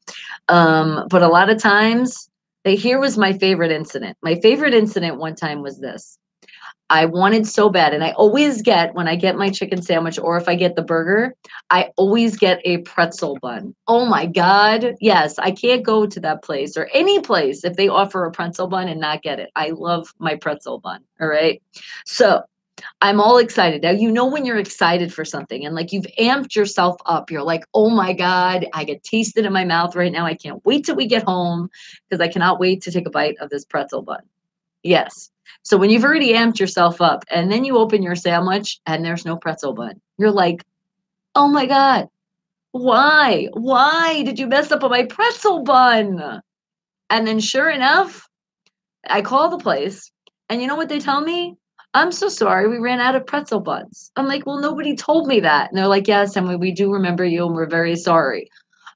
But a lot of times, here was my favorite incident. My favorite incident one time was this. I wanted so bad, and I always get, when I get my chicken sandwich or if I get the burger, I always get a pretzel bun. Oh my God. Yes, I can't go to that place or any place if they offer a pretzel bun and not get it. I love my pretzel bun. All right. So I'm all excited. Now, you know, when you're excited for something and like you've amped yourself up, you're like, oh my God, I get tasted in my mouth right now. I can't wait till we get home because I cannot wait to take a bite of this pretzel bun. Yes. So when you've already amped yourself up and then you open your sandwich and there's no pretzel bun, you're like, oh my God, why? Why did you mess up on my pretzel bun? And then sure enough, I call the place and you know what they tell me? I'm so sorry, we ran out of pretzel buns. I'm like, well, nobody told me that. And they're like, yes, and we do remember you and we're very sorry.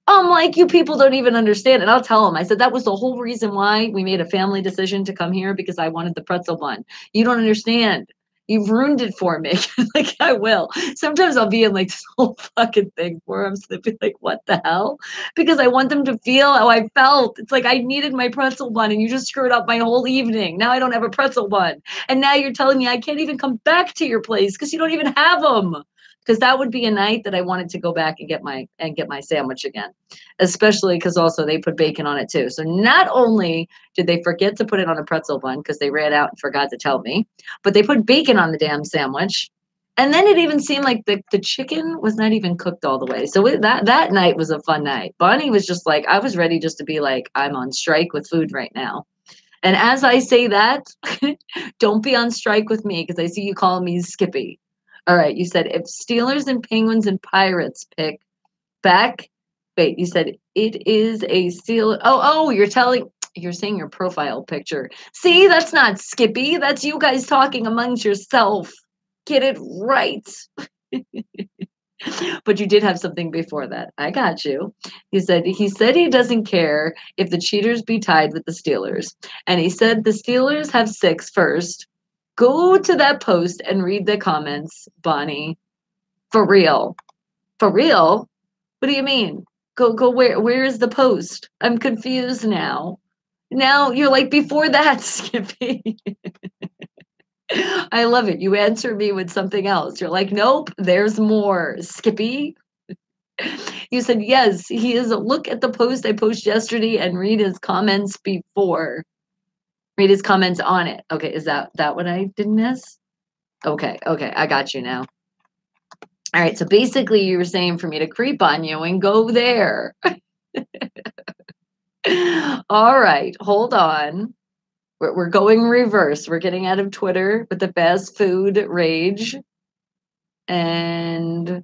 I'm like, you people don't even understand. And I'll tell them, I said, that was the whole reason why we made a family decision to come here because I wanted the pretzel bun. You don't understand. You've ruined it for me. Like, I will. Sometimes I'll be in like this whole fucking thing for them. So they'll be like, what the hell? Because I want them to feel how I felt. It's like I needed my pretzel bun and you just screwed up my whole evening. Now I don't have a pretzel bun. And now you're telling me I can't even come back to your place because you don't even have them. Because that would be a night that I wanted to go back and get my sandwich again, especially because also they put bacon on it too. So not only did they forget to put it on a pretzel bun because they ran out and forgot to tell me, but they put bacon on the damn sandwich. And then it even seemed like the chicken was not even cooked all the way. So that night was a fun night. Bonnie was just like, I was ready just to be like, I'm on strike with food right now. And as I say that, don't be on strike with me because I see you calling me Skippy. All right, you said if Steelers and Penguins and Pirates pick back. Wait, you said it is a Steel. Oh, you're saying your profile picture. See, that's not Skippy. That's you guys talking amongst yourself. Get it right. But you did have something before that. I got you. He said he doesn't care if the Cheaters be tied with the Steelers. And he said the Steelers have 6 first. Go to that post and read the comments, Bonnie. For real. For real? What do you mean? Go where is the post? I'm confused now. Now you're like before that, Skippy. I love it. You answer me with something else. You're like, nope, there's more. Skippy. You said, yes, he is. Look at the post I posted yesterday and read his comments before. Read his comments on it. Okay, is that what I didn't miss? Okay, I got you now. All right, so basically you were saying for me to creep on you and go there. All right, hold on. We're going reverse. We're getting out of Twitter with the fast food rage. And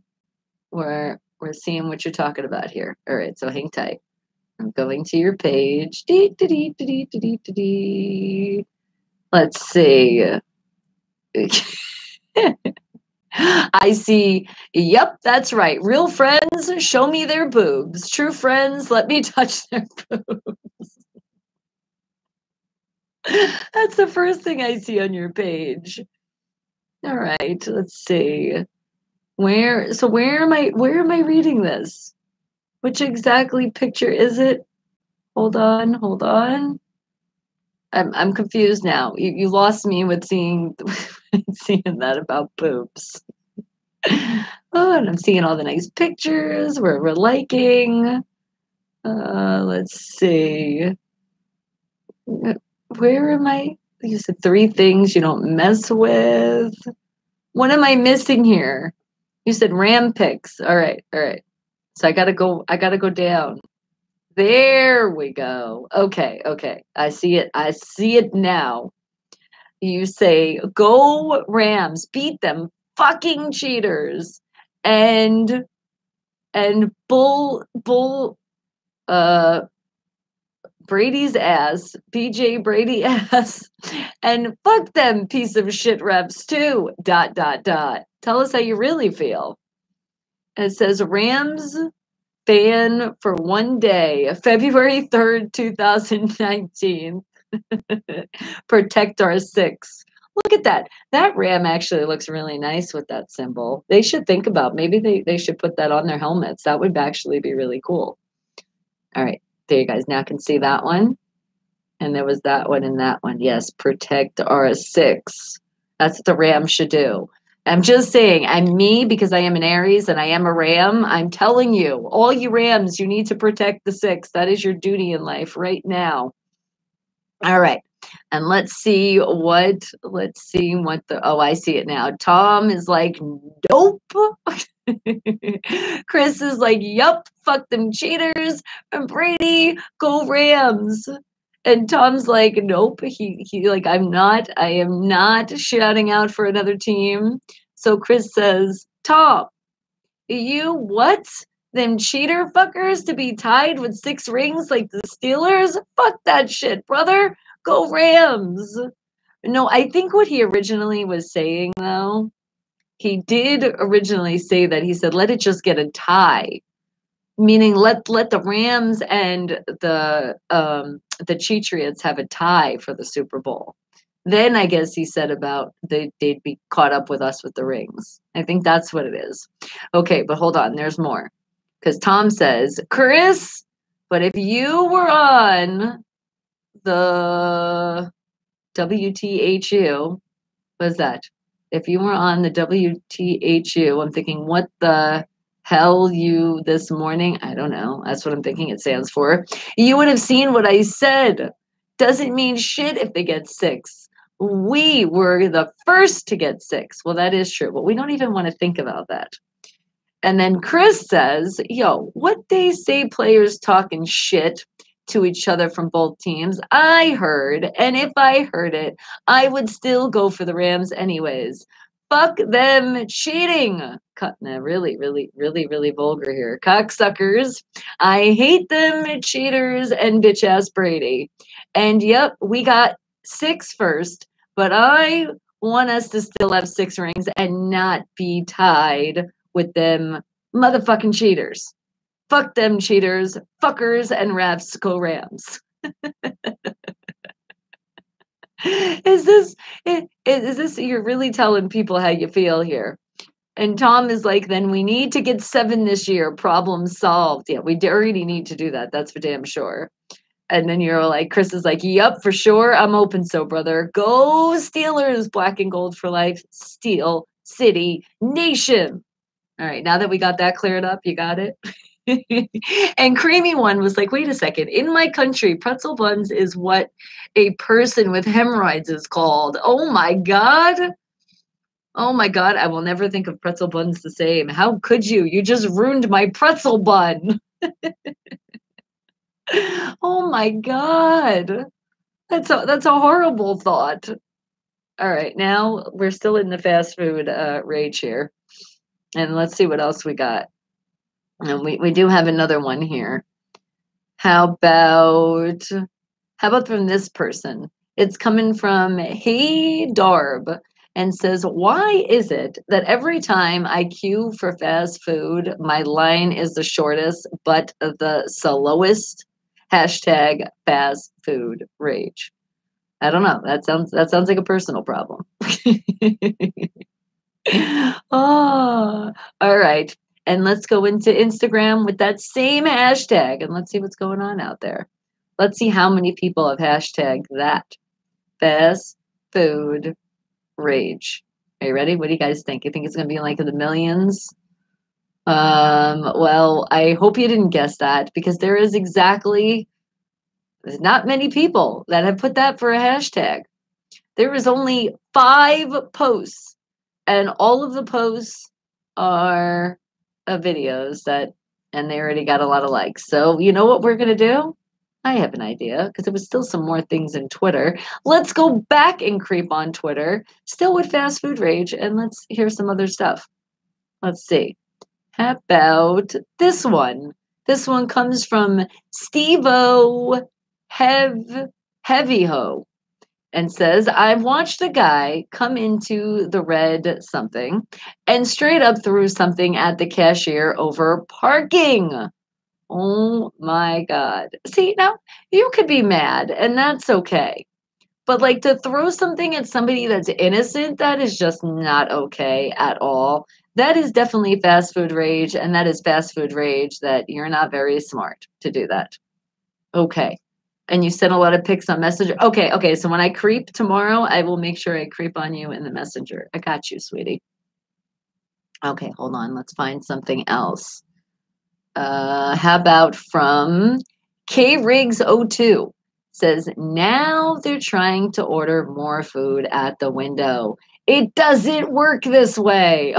we're seeing what you're talking about here. All right, so hang tight. I'm going to your page. Let's see. I see. Yep, that's right. Real friends, show me their boobs. True friends, let me touch their boobs. That's the first thing I see on your page. All right, let's see. Where am I reading this? Which exactly picture is it? Hold on. I'm confused now. You lost me with seeing that about boobs. Oh, and I'm seeing all the nice pictures we're liking. Let's see. Where am I? You said 3 things you don't mess with. What am I missing here? You said Ram pics. All right. So I gotta go down. There we go. Okay. I see it now. You say, go Rams, beat them, fucking cheaters. And bull Brady's ass, BJ Brady ass, and fuck them piece of shit refs too. ... Tell us how you really feel. And it says Rams fan for one day, February 3rd, 2019. Protect our 6. Look at that. That Ram actually looks really nice with that symbol. They should think about maybe they should put that on their helmets. That would actually be really cool. All right. There you guys now can see that one. And there was that one and that one. Yes, protect our 6. That's what the Ram should do. I'm just saying, I'm me because I am an Aries and I am a Ram. I'm telling you, all you Rams, you need to protect the 6. That is your duty in life right now. All right. And let's see what I see it now. Tom is like, nope. Chris is like, yup, fuck them cheaters. And Brady, go Rams. And Tom's like, nope. He like, I am not shouting out for another team. So Chris says, Tom, you what? Them cheater fuckers to be tied with 6 rings like the Steelers? Fuck that shit, brother. Go Rams. No, I think what he originally was saying, though, he did originally say that. He said, let it just get a tie. Meaning let the Rams and the Cheatriots have a tie for the Super Bowl. Then I guess he said about they'd be caught up with us with the rings. I think that's what it is. Okay, but hold on. There's more. Because Tom says, Chris, but if you were on the WTHU, what is that? If you were on the WTHU, I'm thinking, what the hell you this morning? I don't know. That's what I'm thinking it stands for. You would have seen what I said. Doesn't mean shit if they get 6. We were the first to get 6. Well, that is true, but we don't even want to think about that. And then Chris says, yo, what they say players talking shit to each other from both teams, I heard, and if I heard it, I would still go for the Rams anyways. Fuck them cheating. Really vulgar here. Cocksuckers. I hate them cheaters and bitch ass Brady. And yep, we got 6 first, but I want us to still have 6 rings and not be tied with them motherfucking cheaters. Fuck them cheaters, fuckers, and refs, go Rams. Is this you're really telling people how you feel here? And Tom is like, then we need to get 7 this year. Problem solved. Yeah, we already need to do that. That's for damn sure. And then you're like, Chris is like, yup, for sure. I'm open. So, brother, go Steelers, black and gold for life. Steel City Nation. All right, now that we got that cleared up, you got it? And Creamy One was like, wait a second. In my country, pretzel buns is what a person with hemorrhoids is called. Oh my God. Oh my God. I will never think of pretzel buns the same. How could you? You just ruined my pretzel bun. Oh my God. That's a horrible thought. All right, now we're still in the fast food rage here. And let's see what else we got. And we do have another one here. How about from this person? It's coming from Hey Darb and says, why is it that every time I queue for fast food, my line is the shortest but the slowest? Hashtag fast food rage. I don't know. That sounds like a personal problem. Oh, all right. And let's go into Instagram with that same hashtag and let's see what's going on out there. Let's see how many people have hashtagged that. Fast food rage. Are you ready? What do you guys think? You think it's going to be like in the millions? Well, I hope you didn't guess that because there's not many people that have put that for a hashtag. There is only 5 posts, and all of the posts are videos and they already got a lot of likes. So you know what we're going to do? I have an idea because there was still some more things in Twitter. Let's go back and creep on Twitter, still with fast food rage, and let's hear some other stuff. Let's see. How about this one? This one comes from Steve-O Heavy Ho and says, I've watched a guy come into the red something and straight up threw something at the cashier over parking. Oh my God. See, now you could be mad and that's okay. But like to throw something at somebody that's innocent, that is just not okay at all. That is definitely fast food rage. And that is fast food rage that you're not very smart to do that. Okay. And you sent a lot of pics on Messenger. Okay. So when I creep tomorrow, I will make sure I creep on you in the Messenger. I got you, sweetie. Okay, hold on. Let's find something else. How about from KRiggs02? Says, now they're trying to order more food at the window. It doesn't work this way.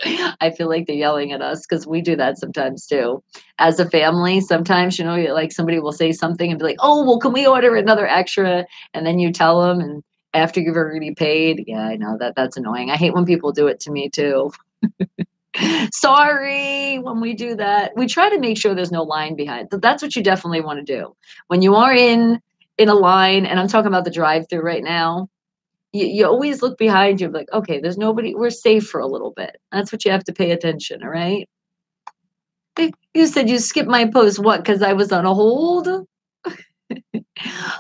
I feel like they're yelling at us because we do that sometimes too. As a family, sometimes, like somebody will say something and be like, oh, well, can we order another extra? And then you tell them, and after you've already paid, yeah, I know that's annoying. I hate when people do it to me too. Sorry when we do that. We try to make sure there's no line behind. That's what you definitely want to do. When you are in a line, and I'm talking about the drive-through right now, you always look behind you like, okay, there's nobody, we're safe for a little bit. That's what you have to pay attention, all right? You said you skipped my post, what, because I was on a hold?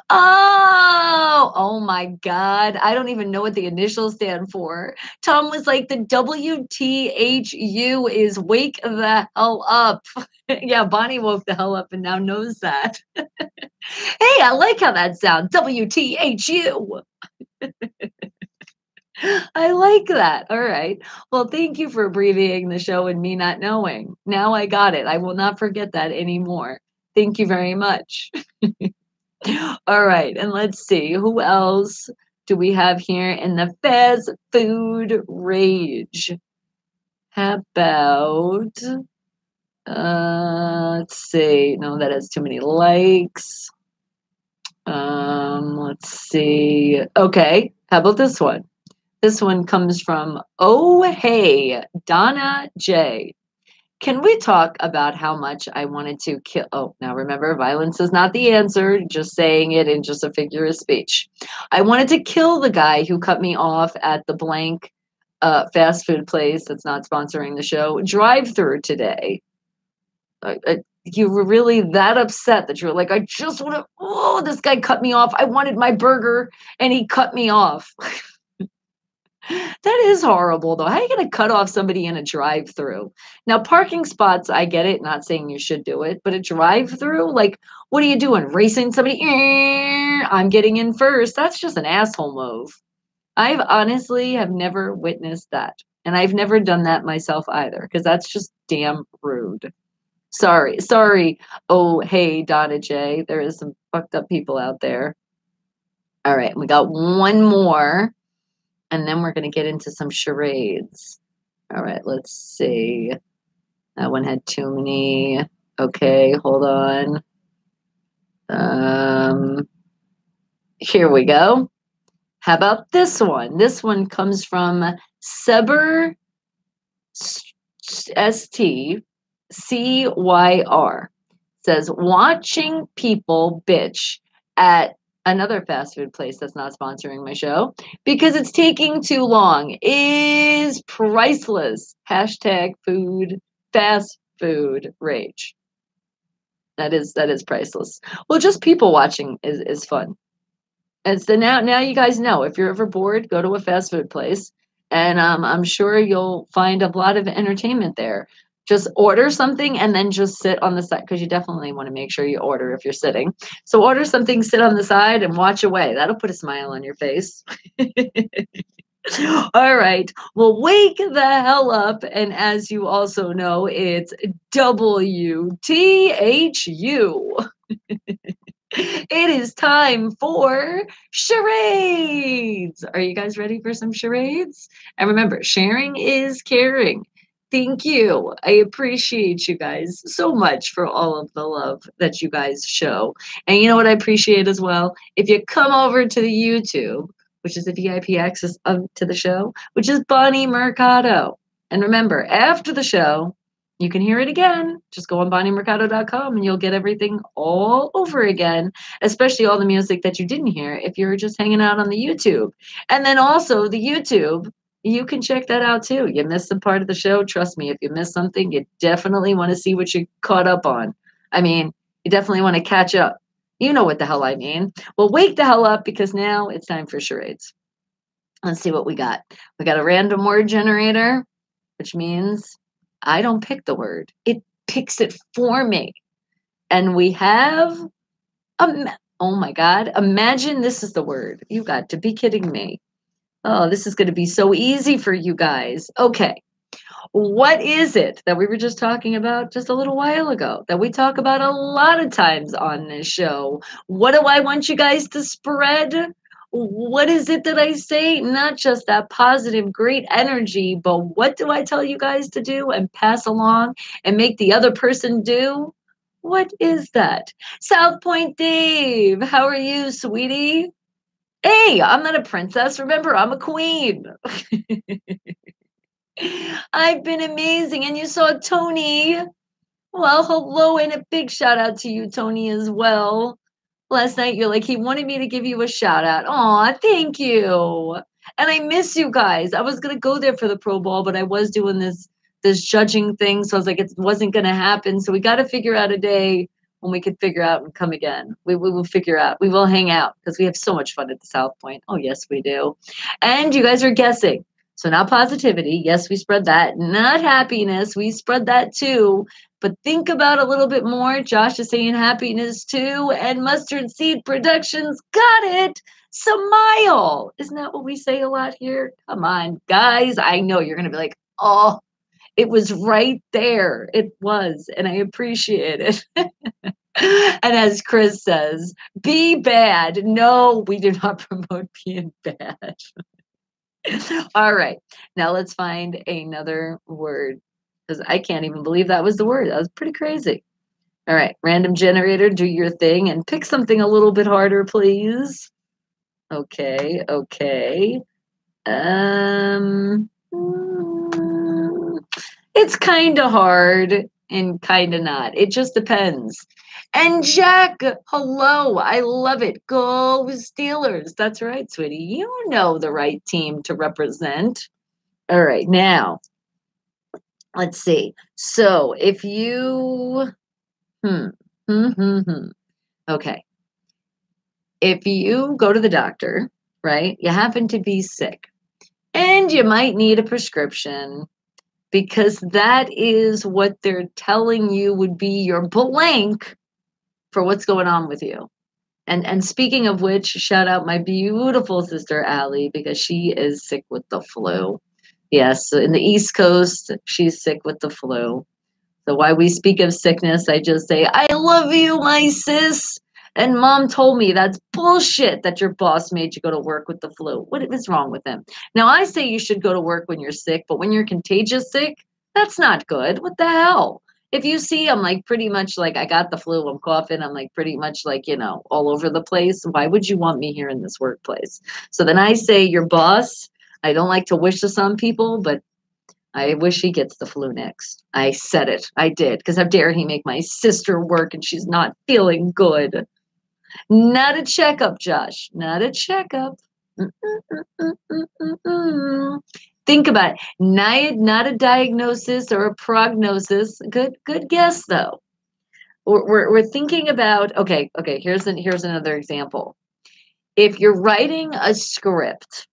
Oh my God. I don't even know what the initials stand for. Tom was like, the WTHU is wake the hell up. Yeah, Bonnie woke the hell up and now knows that. Hey, I like how that sounds. WTHU. I like that. All right. Well, thank you for abbreviating the show and me not knowing. Now I got it. I will not forget that anymore. Thank you very much. All right. And let's see. Who else do we have here in the fast food rage? How about, let's see. No, that has too many likes. Let's see. Okay. How about this one? This one comes from, oh, hey, Donna J. Can we talk about how much I wanted to kill? Oh, now remember, violence is not the answer, just saying it in just a figure of speech. I wanted to kill the guy who cut me off at the blank fast food place that's not sponsoring the show drive-through today. You were really that upset that you were like, I just want to, oh, this guy cut me off. I wanted my burger and he cut me off. That is horrible, though. How are you going to cut off somebody in a drive-through? Now, parking spots, I get it. Not saying you should do it, but a drive-through, like, what are you doing? Racing somebody? I'm getting in first. That's just an asshole move. I've honestly have never witnessed that. And I've never done that myself either, because that's just damn rude. Sorry. Oh, hey, Donna J. There is some fucked up people out there. All right, we got one more, and then we're going to get into some charades. All right, let's see. That one had too many. Okay, hold on. Here we go. How about this one? This one comes from Seber STCYR. Says, watching people bitch at another fast food place that's not sponsoring my show because it's taking too long is priceless. Hashtag fast food rage. That is priceless. Well, just people watching is fun. And so now you guys know, if you're ever bored, go to a fast food place, and I'm sure you'll find a lot of entertainment there. Just order something and then just sit on the side, because you definitely want to make sure you order if you're sitting. So order something, sit on the side, and watch away. That'll put a smile on your face. All right. Well, wake the hell up. And as you also know, it's WTHU. It is time for charades. Are you guys ready for some charades? And remember, sharing is caring. Thank you. I appreciate you guys so much for all of the love that you guys show. And you know what I appreciate as well? If you come over to the YouTube, which is the VIP access to the show, which is Bonnie Mercado. And remember, after the show, you can hear it again. Just go on BonnieMercado.com and you'll get everything all over again, especially all the music that you didn't hear if you were just hanging out on the YouTube. And then also the YouTube, you can check that out too. You missed some part of the show. Trust me, if you missed something, you definitely want to see what you caught up on. I mean, you definitely want to catch up. You know what the hell I mean. Well, wake the hell up, because now it's time for charades. Let's see what we got. We got a random word generator, which means I don't pick the word. It picks it for me. And we have, oh my God, imagine this is the word. You got to be kidding me. Oh, this is going to be so easy for you guys. Okay. What is it that we were just talking about just a little while ago that we talk about a lot of times on this show? What do I want you guys to spread? What is it that I say? Not just that positive, great energy, but what do I tell you guys to do and pass along and make the other person do? What is that? South Point Dave, how are you, sweetie? Hey, I'm not a princess. Remember, I'm a queen. I've been amazing. And you saw Tony. Well, hello, and a big shout out to you, Tony, as well. Last night, you're like, he wanted me to give you a shout out. Aw, thank you. And I miss you guys. I was going to go there for the Pro Bowl, but I was doing this judging thing. So I was like, it wasn't going to happen. So we got to figure out a day when we could figure out and come again. We will figure out. We will hang out because we have so much fun at the South Point. Oh, yes, we do. And you guys are guessing. So not positivity. Yes, we spread that. Not happiness. We spread that too. But think about a little bit more. Josh is saying happiness too. And Mustard Seed Productions got it. Smile. Isn't that what we say a lot here? Come on, guys. I know you're going to be like, oh, it was right there. It was. And I appreciate it. And as Chris says, be bad. No, we do not promote being bad. All right. Now let's find another word, because I can't even believe that was the word. That was pretty crazy. All right. Random generator, do your thing and pick something a little bit harder, please. Okay. It's kind of hard and kind of not. It just depends. And Jack, hello. I love it. Go Steelers. That's right, sweetie. You know the right team to represent. All right. Now, let's see. So if you, okay. If you go to the doctor, right, you happen to be sick and you might need a prescription, because that is what they're telling you would be your blank for what's going on with you. And speaking of which, shout out my beautiful sister Allie, because she is sick with the flu. Yes, in the East Coast, she's sick with the flu. So why we speak of sickness, I just say, I love you, my sis. And mom told me that's bullshit that your boss made you go to work with the flu. What is wrong with him? Now, I say you should go to work when you're sick, but when you're contagious sick, that's not good. What the hell? If you see, I'm like pretty much like, I got the flu, I'm coughing, I'm like pretty much like, all over the place. Why would you want me here in this workplace? So then I say, your boss, I don't like to wish this on people, but I wish he gets the flu next. I said it. I did. Because how dare he make my sister work and she's not feeling good. Not a checkup, Josh. Not a checkup. Think about it. Not a diagnosis or a prognosis. Good guess though. We're thinking about okay. Here's another example. If you're writing a script,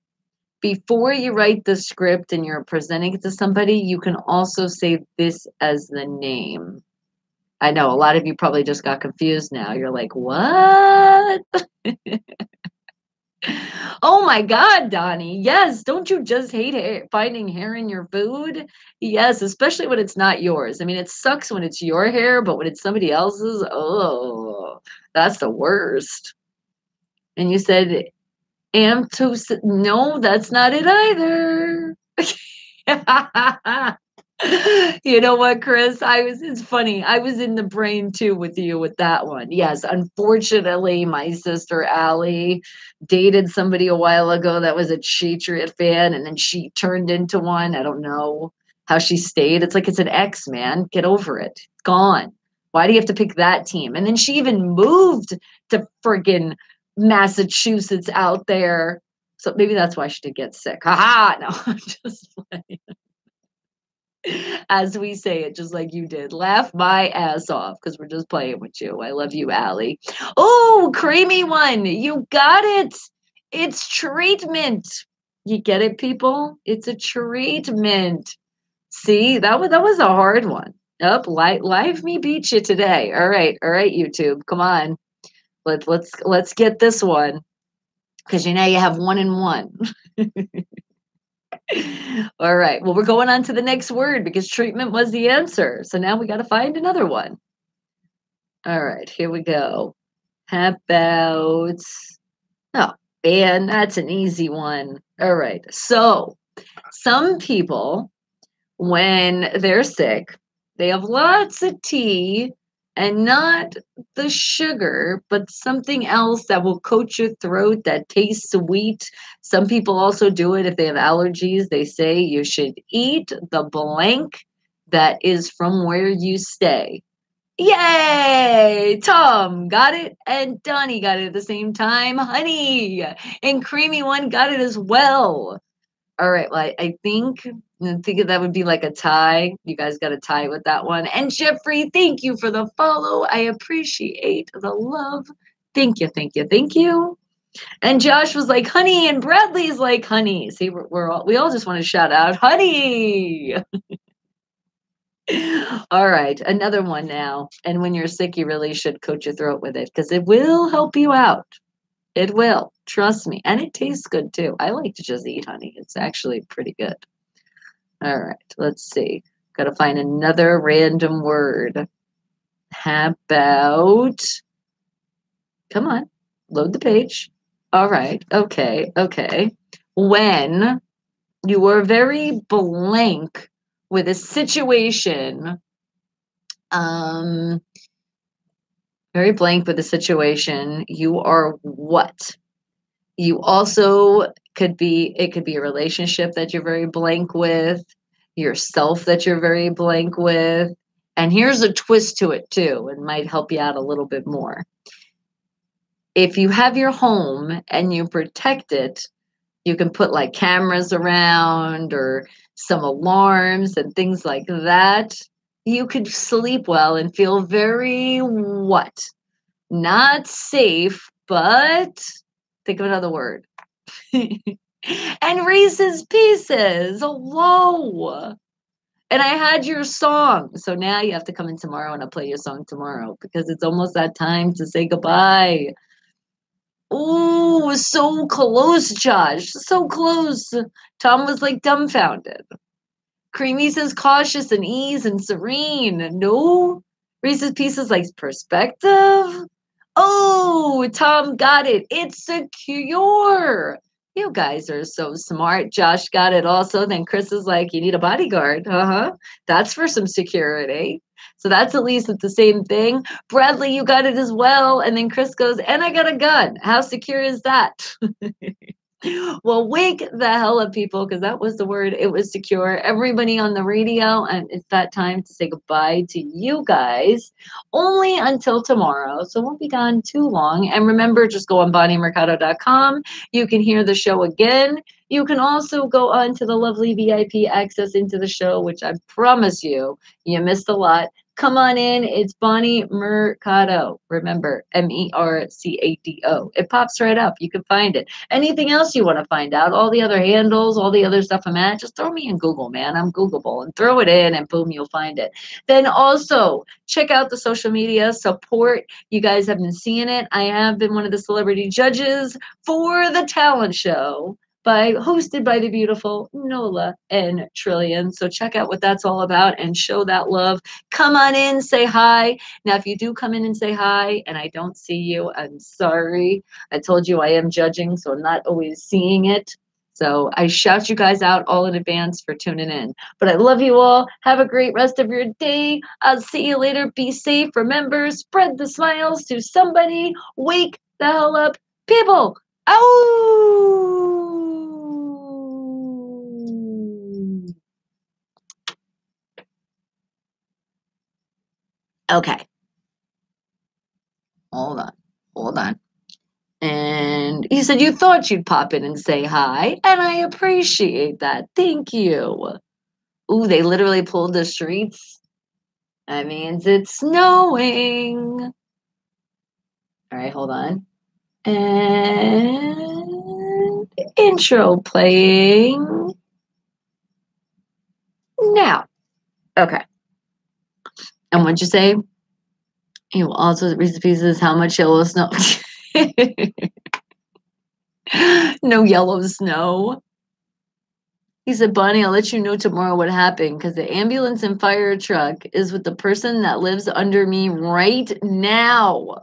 before you write the script and you're presenting it to somebody, you can also say this as the name. I know a lot of you probably just got confused now. You're like, what? Oh my God, Donnie. Yes. Don't you just hate finding hair in your food? Yes, especially when it's not yours. I mean, it sucks when it's your hair, but when it's somebody else's, oh, that's the worst. And you said, no, that's not it either. You know what, Chris? It's funny. I was in the brain too with you with that one. Yes, unfortunately, my sister Allie dated somebody a while ago that was a Patriot fan, and then she turned into one. I don't know how she stayed. It's like it's an ex, man. Get over it. It's gone. Why do you have to pick that team? And then she even moved to friggin' Massachusetts out there. So maybe that's why she did get sick. Ha! No, I'm just playing. As we say it, just like you did. Laugh my ass off because we're just playing with you. I love you, Allie. Oh, creamy one. You got it. It's treatment. You get it, people? It's a treatment. See, that was a hard one. Up, live me beat you today. All right, YouTube. Come on. Let's get this one. Because you have 1 and 1. All right. Well, we're going on to the next word because treatment was the answer. So now we got to find another one. All right. Here we go. How about... Oh, man, that's an easy one. All right. So some people, when they're sick, they have lots of tea and not the sugar, but something else that will coat your throat that tastes sweet. Some people also do it if they have allergies. They say you should eat the blank that is from where you stay. Yay! Tom got it, and Donnie got it at the same time. Honey and Creamy One got it as well. All right, well, I think that would be like a tie. You guys got a tie with that one. And Jeffrey, thank you for the follow. I appreciate the love. Thank you. And Josh was like, honey, and Bradley's like, honey. See, we all just want to shout out, honey. All right, another one now. And when you're sick, you really should coat your throat with it because it will help you out. It will. Trust me. And it tastes good too. I like to just eat honey. It's actually pretty good. All right. Let's see. Got to find another random word. How about... Come on. Load the page. All right. Okay. When you are very blank with a situation, you are what? You also it could be a relationship that you're very blank with, yourself that you're very blank with. And here's a twist to it too. It might help you out a little bit more. If you have your home and you protect it, you can put like cameras around or some alarms and things like that. You could sleep well and feel very what? Not safe, but think of another word. And Reese's Pieces. Whoa. And I had your song. So now you have to come in tomorrow and I'll play your song tomorrow because it's almost that time to say goodbye. Ooh, so close, Josh. So close. Tom was like dumbfounded. Creamy says cautious and ease and serene. No. Reese's Pieces like perspective. Oh, Tom got it. It's secure. You guys are so smart. Josh got it also. Then Chris is like, you need a bodyguard. Uh-huh. That's for some security. So that's at least the same thing. Bradley, you got it as well. And then Chris goes, and I got a gun. How secure is that? Well, wake the hell up, people, because that was the word. It was secure. Everybody on the radio, and it's that time to say goodbye to you guys. Only until tomorrow, so won't be gone too long. And remember, just go on BonnieMercado.com. You can hear the show again. You can also go on to the lovely VIP access into the show, which I promise you missed a lot. Come on in. It's Bonnie Mercado. Remember, Mercado. It pops right up. You can find it. Anything else you want to find out, all the other handles, all the other stuff I'm at, just throw me in Google, man. I'm Googleable, and throw it in and boom, you'll find it. Then also check out the social media support. You guys have been seeing it. I have been one of the celebrity judges for the talent show hosted by the beautiful Nola and Trillion. So check out what that's all about and show that love. Come on in, say hi. Now, if you do come in and say hi and I don't see you, I'm sorry. I told you I am judging, so I'm not always seeing it. So I shout you guys out all in advance for tuning in. But I love you all. Have a great rest of your day. I'll see you later. Be safe. Remember, spread the smiles to somebody. Wake the hell up, people. Ow! Okay. Hold on. And he said, you thought you'd pop in and say hi, and I appreciate that. Thank you. Ooh, they literally pulled the streets. That means it's snowing. All right, hold on. And intro playing now. Okay. And what'd you say? You also Reese's Pieces, how much yellow snow? No yellow snow. He said, Bonnie, I'll let you know tomorrow what happened because the ambulance and fire truck is with the person that lives under me right now.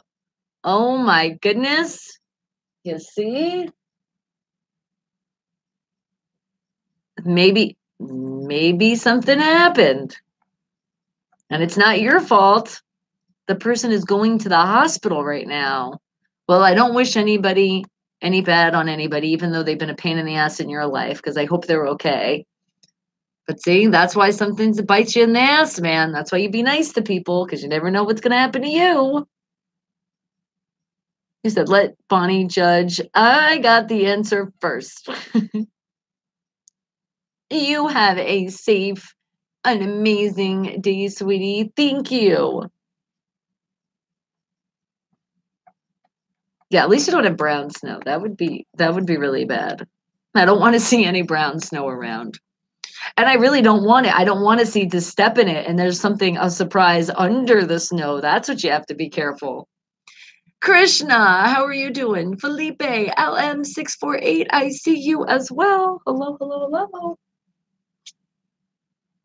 Oh my goodness. You see? Maybe something happened. And it's not your fault. The person is going to the hospital right now. Well, I don't wish anybody any bad on anybody, even though they've been a pain in the ass in your life, because I hope they're okay. But see, that's why some things bite you in the ass, man. That's why you be nice to people, because you never know what's going to happen to you. He said, let Bonnie judge. I got the answer first. You have a safe, an amazing day, sweetie. Thank you. Yeah, at least you don't have brown snow. That would be really bad. I don't want to see any brown snow around. And I really don't want it. I don't want to see to step in it and there's a surprise under the snow. That's what you have to be careful. Krishna, how are you doing? Felipe, LM648, I see you as well. Hello, hello, hello.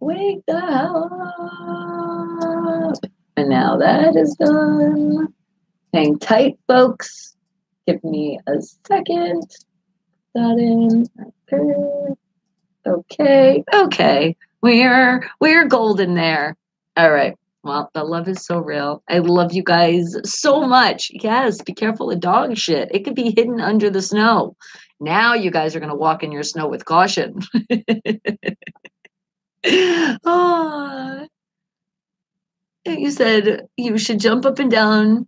Wake the hell up. And now that is done. Hang tight, folks. Give me a second. That in. Okay. We're golden there. All right. Well, the love is so real. I love you guys so much. Yes, be careful of dog shit. It could be hidden under the snow. Now you guys are going to walk in your snow with caution. Oh, you said you should jump up and down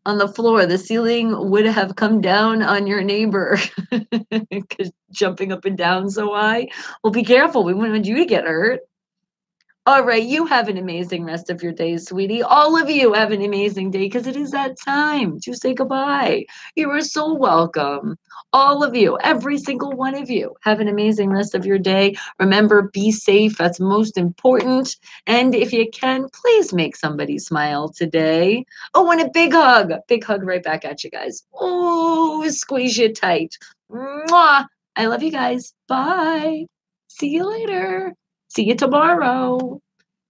on the floor. The ceiling would have come down on your neighbor because jumping up and down so high. Well, be careful. We wouldn't want you to get hurt. All right, you have an amazing rest of your day, sweetie. All of you have an amazing day because it is that time to say goodbye. You are so welcome. All of you, every single one of you, have an amazing rest of your day. Remember, be safe. That's most important. And if you can, please make somebody smile today. Oh, and a big hug. Big hug right back at you guys. Oh, squeeze you tight. Mwah. I love you guys. Bye. See you later. See you tomorrow.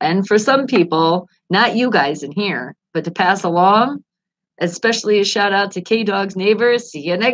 And for some people, not you guys in here, but to pass along, especially a shout out to K Dog's neighbors. See you next